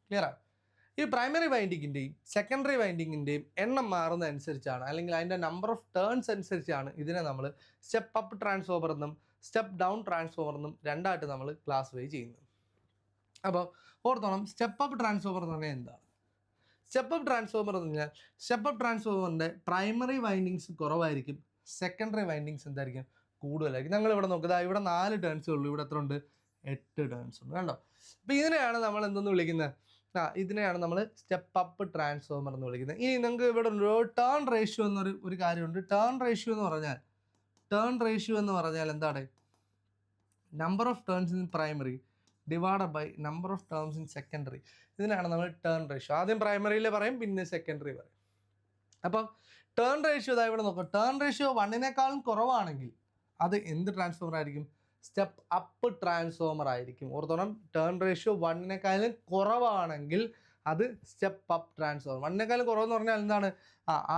ക്ലിയറാണ്? ഈ പ്രൈമറി വൈൻഡിങ്ങിൻ്റെയും സെക്കൻഡറി വൈൻഡിങ്ങിൻ്റെയും എണ്ണം മാറുന്നതനുസരിച്ചാണ്, അല്ലെങ്കിൽ അതിൻ്റെ നമ്പർ ഓഫ് ടേൺസ് അനുസരിച്ചാണ് ഇതിനെ നമ്മൾ സ്റ്റെപ്പ് അപ്പ് ട്രാൻസ്ഫോമർ എന്നും സ്റ്റെപ്പ് ഡൗൺ ട്രാൻസ്ഫോമർ എന്നും രണ്ടായിട്ട് നമ്മൾ ക്ലാസിഫൈ ചെയ്യുന്നത്. അപ്പോൾ ഓർത്തോണം, സ്റ്റെപ്പ് അപ്പ് ട്രാൻസ്ഫോമർ എന്ന് പറഞ്ഞാൽ എന്താണ്? സ്റ്റെപ്പ് അപ്പ് ട്രാൻസ്ഫോമർ എന്ന് പറഞ്ഞാൽ സ്റ്റെപ്പ് അപ്പ് ട്രാൻസ്ഫോമറിൻ്റെ പ്രൈമറി വൈൻഡിങ്സ് കുറവായിരിക്കും, സെക്കൻഡറി വൈൻഡിങ്സ് എന്തായിരിക്കും? കൂടുതലായിരിക്കും. ഞങ്ങൾ ഇവിടെ നോക്കുക, ഇവിടെ 4 ടേൺസേ ഉള്ളൂ, ഇവിടെ എത്ര ഉണ്ട്? 8 ടേൺസ് ഉണ്ട്. കണ്ടോ? അപ്പോൾ ഇതിനെയാണ് നമ്മൾ എന്തെന്ന് വിളിക്കുന്നത്? ഇതിനെയാണ് നമ്മൾ സ്റ്റെപ്പ് അപ്പ് ട്രാൻസ്ഫോമർ എന്ന് വിളിക്കുന്നത്. ഇനി നിങ്ങൾക്ക് ഇവിടെ ടേൺ റേഷ്യോ എന്നൊരു കാര്യമുണ്ട്. ടേൺ റേഷ്യോ എന്ന് പറഞ്ഞാൽ എന്താണ്? Number of turns in primary divide by number of turns in secondary. ഇതിനാണ് നമ്മൾ ടേൺ റേഷ്യോ. ആദ്യം പ്രൈമറിയിൽ പറയും, പിന്നെ സെക്കൻഡറി പറയും. അപ്പം ടേൺ റേഷ്യോ ഇതാ ഇവിടെ നോക്കുക. ടേൺ റേഷ്യോ 1-നേക്കാളും കുറവാണെങ്കിൽ അത് എന്ത് ട്രാൻസ്ഫോമർ ആയിരിക്കും? സ്റ്റെപ്പ് അപ്പ് ട്രാൻസ്ഫോമർ ആയിരിക്കും. ഓർത്തോണം, ടേൺ റേഷ്യോ 1-നേക്കാളും കുറവാണെങ്കിൽ അത് സ്റ്റെപ്പ് അപ്പ് ട്രാൻസ്ഫോമർ. 1-നേക്കാളും കുറവെന്ന് പറഞ്ഞാൽ എന്താണ്?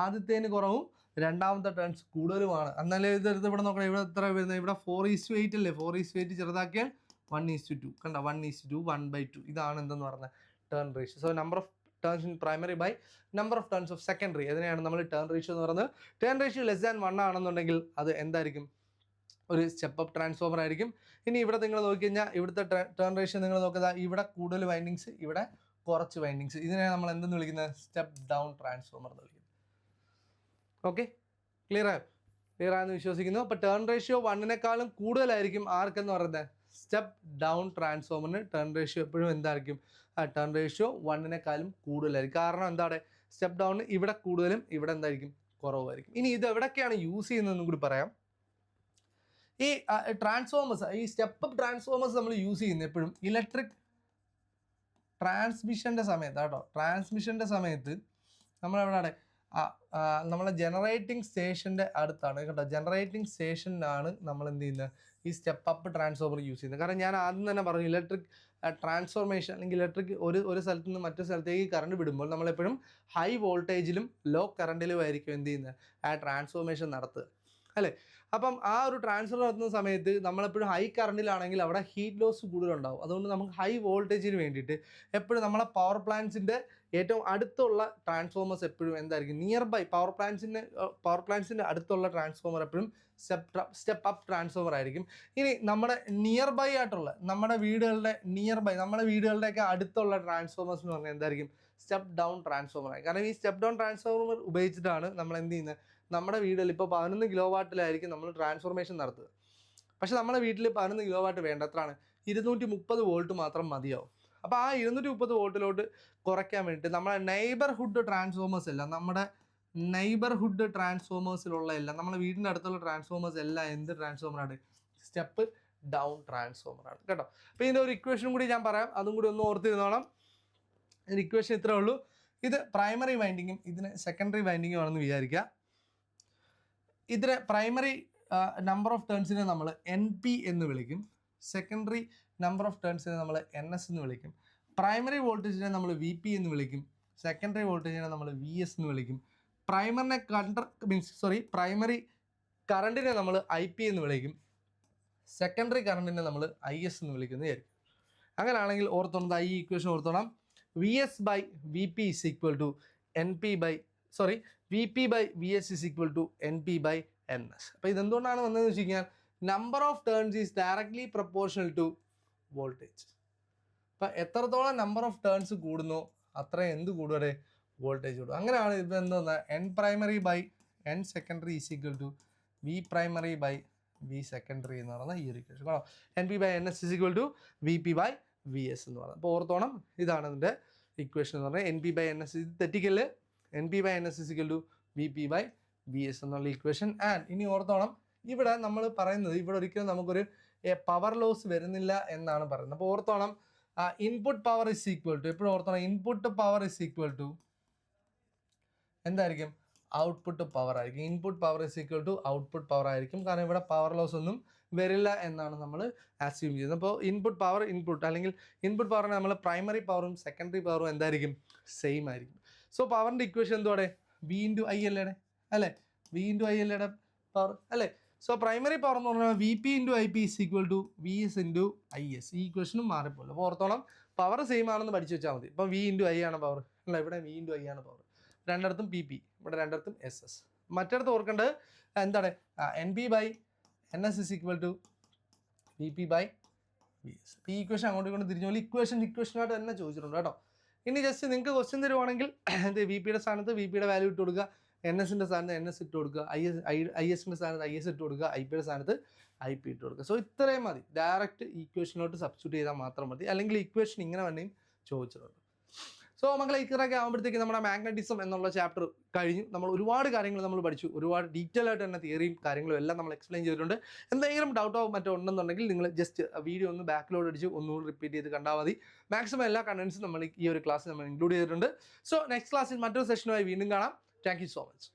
ആദ്യത്തേന് കുറവും രണ്ടാമത്തെ ടേൺസ് കൂടുതലുമാണ്. എന്നാലും ഇതെടുത്ത് ഇവിടെ നോക്കണം, ഇവിടെ എത്ര വരുന്നത്? ഇവിടെ 4:8 അല്ലേ? 4:8 ചെറുതാക്കിയാൽ 1:2. കണ്ട, 1:2, 1/2. ഇതാണ് എന്തെന്ന് പറഞ്ഞത്? Turn ratio. So number of turns in primary by number of turns of secondary. അതിനെയാണ് നമ്മൾ ടേൺ റേഷ്യോ എന്ന് പറയുന്നത്. ടേൺ റേഷ്യോ <1 ആണെന്നുണ്ടെങ്കിൽ അത് എന്തായിരിക്കും? ഒരു സ്റ്റെപ്പ് അപ്പ് ട്രാൻസ്ഫോമർ ആയിരിക്കും. ഇനി ഇവിടെ നിങ്ങൾ നോക്കിക്കഴിഞ്ഞാൽ ഇവിടുത്തെ ടേൺ റേഷ്യോ നിങ്ങൾ നോക്കുക, ഇവിടെ കൂടുതൽ വൈൻഡിങ്സ്, ഇവിടെ കുറച്ച് വൈൻഡിങ്സ്. ഇതിനെ നമ്മൾ എന്തെന്ന് വിളിക്കുന്നത്? സ്റ്റെപ്പ് ഡൗൺ ട്രാൻസ്ഫോമർ എന്ന് വിളിക്കുന്നത്. ഓക്കെ, ക്ലിയർ ആയെന്ന് വിശ്വസിക്കുന്നു. അപ്പോൾ ടേൺ റേഷ്യോ 1-നേക്കാളും കൂടുതലായിരിക്കും ആർക്കെന്ന് പറയുന്നത്? സ്റ്റെപ്പ് ഡൗൺ ട്രാൻസ്ഫോമറിന് ടേൺ റേഷ്യോ എപ്പോഴും എന്തായിരിക്കും? ടേൺ റേഷ്യോ 1-നേക്കാളും കൂടുതലായിരിക്കും. കാരണം എന്താണ്? സ്റ്റെപ്പ് ഡൗണിന് ഇവിടെ കൂടുതലും ഇവിടെ എന്തായിരിക്കും? കുറവായിരിക്കും. ഇനി ഇത് എവിടെയൊക്കെയാണ് യൂസ് ചെയ്യുന്നതെന്നും കൂടി പറയാം. ഈ ട്രാൻസ്ഫോമേഴ്സ്, ഈ സ്റ്റെപ്പ് അപ്പ് ട്രാൻസ്ഫോമേഴ്സ് നമ്മൾ യൂസ് ചെയ്യുന്നത് എപ്പോഴും ഇലക്ട്രിക് ട്രാൻസ്മിഷൻ്റെ സമയത്ത് കേട്ടോ. ട്രാൻസ്മിഷൻ്റെ സമയത്ത് നമ്മളെവിടെയാണ്? നമ്മളെ ജനറേറ്റിംഗ് സ്റ്റേഷൻ്റെ അടുത്താണ് കേട്ടോ. ജനറേറ്റിംഗ് സ്റ്റേഷനിലാണ് നമ്മൾ എന്ത് ചെയ്യുന്നത്? ഈ സ്റ്റെപ്പ് അപ്പ് ട്രാൻസ്ഫോമർ യൂസ് ചെയ്യുന്നത്. കാരണം ഞാൻ ആദ്യം തന്നെ പറഞ്ഞു, ഇലക്ട്രിക് ട്രാൻസ്ഫോർമേഷൻ അല്ലെങ്കിൽ ഇലക്ട്രിക് ഒരു സ്ഥലത്ത് നിന്ന് മറ്റൊരു സ്ഥലത്തേക്ക് കറണ്ട് വിടുമ്പോൾ നമ്മളെപ്പോഴും ഹൈ വോൾട്ടേജിലും ലോ കറണ്ടിലും ആയിരിക്കും എന്ത് ചെയ്യുന്നത്? ആ ട്രാൻസ്ഫോർമേഷൻ നടത്തുക, അല്ലേ? അപ്പം ആ ഒരു ട്രാൻസ്ഫർ നടത്തുന്ന സമയത്ത് നമ്മളെപ്പോഴും ഹൈ കറണ്ടിലാണെങ്കിൽ അവിടെ ഹീറ്റ് ലോസ് കൂടുതലുണ്ടാവും. അതുകൊണ്ട് നമുക്ക് ഹൈ വോൾട്ടേജിന് വേണ്ടിയിട്ട് എപ്പോഴും നമ്മളെ പവർ പ്ലാന്റ്സിൻ്റെ ഏറ്റവും അടുത്തുള്ള ട്രാൻസ്ഫോമേഴ്സ് എപ്പോഴും എന്തായിരിക്കും? നിയർ ബൈ പവർ പ്ലാന്റ്സിൻ്റെ അടുത്തുള്ള ട്രാൻസ്ഫോമർ എപ്പോഴും സ്റ്റെപ്പ് അപ്പ് ട്രാൻസ്ഫോമർ ആയിരിക്കും. ഇനി നമ്മുടെ നിയർ ബൈ ആയിട്ടുള്ള നമ്മുടെ വീടുകളുടെയൊക്കെ അടുത്തുള്ള ട്രാൻസ്ഫോമേഴ്സ് എന്ന് പറഞ്ഞാൽ എന്തായിരിക്കും? സ്റ്റെപ്പ് ഡൗൺ ട്രാൻസ്ഫോമർ ആയി. കാരണം ഈ സ്റ്റെപ്പ് ഡൗൺ ട്രാൻസ്ഫോമർ ഉപയോഗിച്ചിട്ടാണ് നമ്മൾ എന്ത് ചെയ്യുന്നത്? നമ്മുടെ വീടുകളിൽ ഇപ്പോൾ 11 കിലോ വാട്ടിലായിരിക്കും നമ്മൾ ട്രാൻസ്ഫോർമേഷൻ നടത്തുക. പക്ഷേ നമ്മുടെ വീട്ടിൽ 11 കിലോ വാട്ട് വേണ്ട, എത്രയാണ്? 230 വോൾട്ട് മാത്രം മതിയാവും. അപ്പോൾ ആ 230 വോൾട്ടിലോട്ട് കുറയ്ക്കാൻ വേണ്ടിയിട്ട് നമ്മുടെ നെയ്ബർഹുഡ് ട്രാൻസ്ഫോമേഴ്സ് എല്ലാം, നമ്മുടെ നെയ്ബർഹുഡ് ട്രാൻസ്ഫോമേഴ്സിലുള്ള എല്ലാം, നമ്മുടെ വീടിൻ്റെ അടുത്തുള്ള ട്രാൻസ്ഫോമേഴ്സ് എല്ലാം എന്ത് ട്രാൻസ്ഫോമറാണ്? സ്റ്റെപ്പ് ഡൗൺ ട്രാൻസ്ഫോമറാണ് കേട്ടോ. അപ്പോൾ ഇതിൻ്റെ ഒരു ഇക്വേഷൻ കൂടി ഞാൻ പറയാം, അതും കൂടി ഒന്ന് ഓർത്തിരുന്നോണം. ഇതിൻ്റെ ഇക്വേഷൻ ഇത്രേ ഉള്ളൂ. ഇത് പ്രൈമറി വൈൻഡിങ്ങും ഇതിന് സെക്കൻഡറി വൈൻഡിങ്ങും ആണെന്ന് വിചാരിക്കുക. ഇതിന് പ്രൈമറി നമ്പർ ഓഫ് ടേൺസിനെ നമ്മൾ NP എന്ന് വിളിക്കും, സെക്കൻഡറി നമ്പർ ഓഫ് ടേൺസിനെ നമ്മൾ NS എന്ന് വിളിക്കും, പ്രൈമറി വോൾട്ടേജിനെ നമ്മൾ VP എന്ന് വിളിക്കും, സെക്കൻഡറി വോൾട്ടേജിനെ നമ്മൾ VS എന്ന് വിളിക്കും, പ്രൈമറി കറണ്ടിനെ നമ്മൾ IP എന്ന് വിളിക്കും, സെക്കൻഡറി കറണ്ടിനെ നമ്മൾ IS എന്ന് വിളിക്കുന്നതായിരിക്കും. അങ്ങനെയാണെങ്കിൽ ഓർത്തോണം, ഈ ഇക്വേഷൻ ഓർത്തോണം. VS by VP is equal to VP by VS is equal to NP by NS. അപ്പോൾ ഇതെന്തുകൊണ്ടാണ് വന്നതെന്ന് വെച്ച് കഴിഞ്ഞാൽ number of turns is directly proportional to voltage. അപ്പോൾ എത്രത്തോളം നമ്പർ ഓഫ് ടേൺസ് കൂടുന്നോ അത്രയും എന്ത് കൂടുവരെ? വോൾട്ടേജ് കൂടും. അങ്ങനെയാണ് ഇപ്പോൾ എന്താ N primary by N secondary is equal to V primary by V secondary എന്ന് പറയുന്ന ഈ ഒരു ഇക്വേഷൻ. കേട്ടോ, NP by NS is equal to VP by VS എന്ന് പറയുന്നത്. അപ്പോൾ ഓർത്തോണം, ഇതാണ് ഇതിൻ്റെ ഇക്വേഷൻ എന്ന് പറഞ്ഞാൽ NP by NS. ഇത് തെറ്റിക്കല്. NP by NS is equal to VP by VS എന്നുള്ള ഇക്വേഷൻ. ആൻഡ് ഇനി ഓർത്തോണം, ഇവിടെ നമ്മൾ പറയുന്നത് ഇവിടെ ഒരിക്കലും നമുക്കൊരു പവർ ലോസ് വരുന്നില്ല എന്നാണ് പറയുന്നത്. അപ്പോൾ ഓർത്തോണം, input power is equal to, എപ്പോഴും ഓർത്തോണം, input power is equal to എന്തായിരിക്കും? ഔട്ട്പുട്ട് പവർ ആയിരിക്കും. Input power is equal to output power ആയിരിക്കും. കാരണം ഇവിടെ പവർ ലോസ് ഒന്നും വരില്ല എന്നാണ് നമ്മൾ അസ്യൂം ചെയ്യുന്നത്. അപ്പോൾ ഇൻപുട്ട് പവർ അല്ലെങ്കിൽ ഇൻപുട്ട് പവറിന് നമ്മൾ പ്രൈമറി പവറും സെക്കൻഡറി പവറും എന്തായിരിക്കും? സെയിം ആയിരിക്കും. സോ പവറിൻ്റെ ഇക്വേഷൻ എന്തുവാടെ? വി ഇൻറ്റു ഐ അല്ലേടെ അല്ലേ? വി ഇൻറ്റു ഐ അല്ലേടെ പവർ അല്ലേ? സോ പ്രൈമറി പവർ എന്ന് പറഞ്ഞാൽ V P into I P is equal to V S into I S. ഈ ഇക്വേഷനും മാറിപ്പോലും. അപ്പോൾ ഓർത്തോളം പവർ സെയിം ആണെന്ന് പഠിച്ചു വെച്ചാൽ മതി. ഇപ്പം വി ഇൻറ്റു ഐ ആണ് പവർ അല്ല, ഇവിടെ വി ഇൻറ്റു ഐ ആണ് പവർ. രണ്ടിടത്തും പി പി, ഇവിടെ രണ്ടിടത്തും എസ് എസ്. മറ്റിടത്ത് ഓർക്കേണ്ടത് എന്താണ്? N P by N S is equal to V P by V S. അപ്പോൾ ഈ ഇക്വേഷൻ അങ്ങോട്ട് കൊണ്ട് തിരിഞ്ഞ പോലെ ഇക്വേഷനായിട്ട് തന്നെ ചോദിച്ചിട്ടുണ്ട് കേട്ടോ. ഇനി ജസ്റ്റ് നിങ്ങൾക്ക് ക്വസ്റ്റ്യൻ തരുവാണെങ്കിൽ എന്ത് വി പിയുടെ സ്ഥാനത്ത് വി പിയുടെ വാല്യൂ ഇട്ട് കൊടുക്കുക, എൻ എസിൻ്റെ സ്ഥാനത്ത് എൻ എസ് ഇട്ട് കൊടുക്കുക, ഐ എസിൻ്റെ സ്ഥാനത്ത് ഐ എസ് ഇട്ട് കൊടുക്കുക, ഐ പിയുടെ സ്ഥാനത്ത് ഐ പി ഇട്ട് കൊടുക്കുക. സോ ഇത്രയും മതി. ഡയറക്റ്റ് ഈക്വേഷനോട്ട് സബ്സ്റ്റിറ്റ്യൂട്ട് ചെയ്താൽ മാത്രം മതി. അല്ലെങ്കിൽ ഇക്വേഷൻ ഇങ്ങനെ വേണമെങ്കിൽ ചോദിച്ചിട്ടുണ്ട്. സോ മക്കളെ ഇത്രയൊക്കെ ആകുമ്പോഴത്തേക്ക് നമ്മുടെ മാഗ്നറ്റിസം എന്നുള്ള ചാപ്റ്റർ കഴിഞ്ഞു. നമ്മൾ ഒരുപാട് കാര്യങ്ങൾ നമ്മൾ പഠിച്ചു. ഒരുപാട് ഡീറ്റെയിൽ ആയിട്ട് തന്നെ തിയറിയും കാര്യങ്ങളും എല്ലാം നമ്മൾ എക്സ്പ്ലെയിൻ ചെയ്തിട്ടുണ്ട്. എന്തെങ്കിലും ഡൗട്ടോ മറ്റോ ഉണ്ടെന്നുണ്ടെങ്കിൽ നിങ്ങൾ ജസ്റ്റ് വീഡിയോ ഒന്ന് ബാക്കിലോട്ട് അടിച്ച് ഒന്നുകൂടി റിപ്പീറ്റ് ചെയ്ത് കണ്ടാൽ മതി. മാക്സിമം എല്ലാ കണ്ടൻസും നമ്മൾ ഈ ഒരു ക്ലാസ്സിൽ നമ്മൾ ഇൻക്ലൂഡ് ചെയ്തിട്ടുണ്ട്. സോ നെക്സ്റ്റ് ക്ലാസ്സിൽ മറ്റൊരു സെഷനുമായി വീണ്ടും കാണാം. Thank you so much.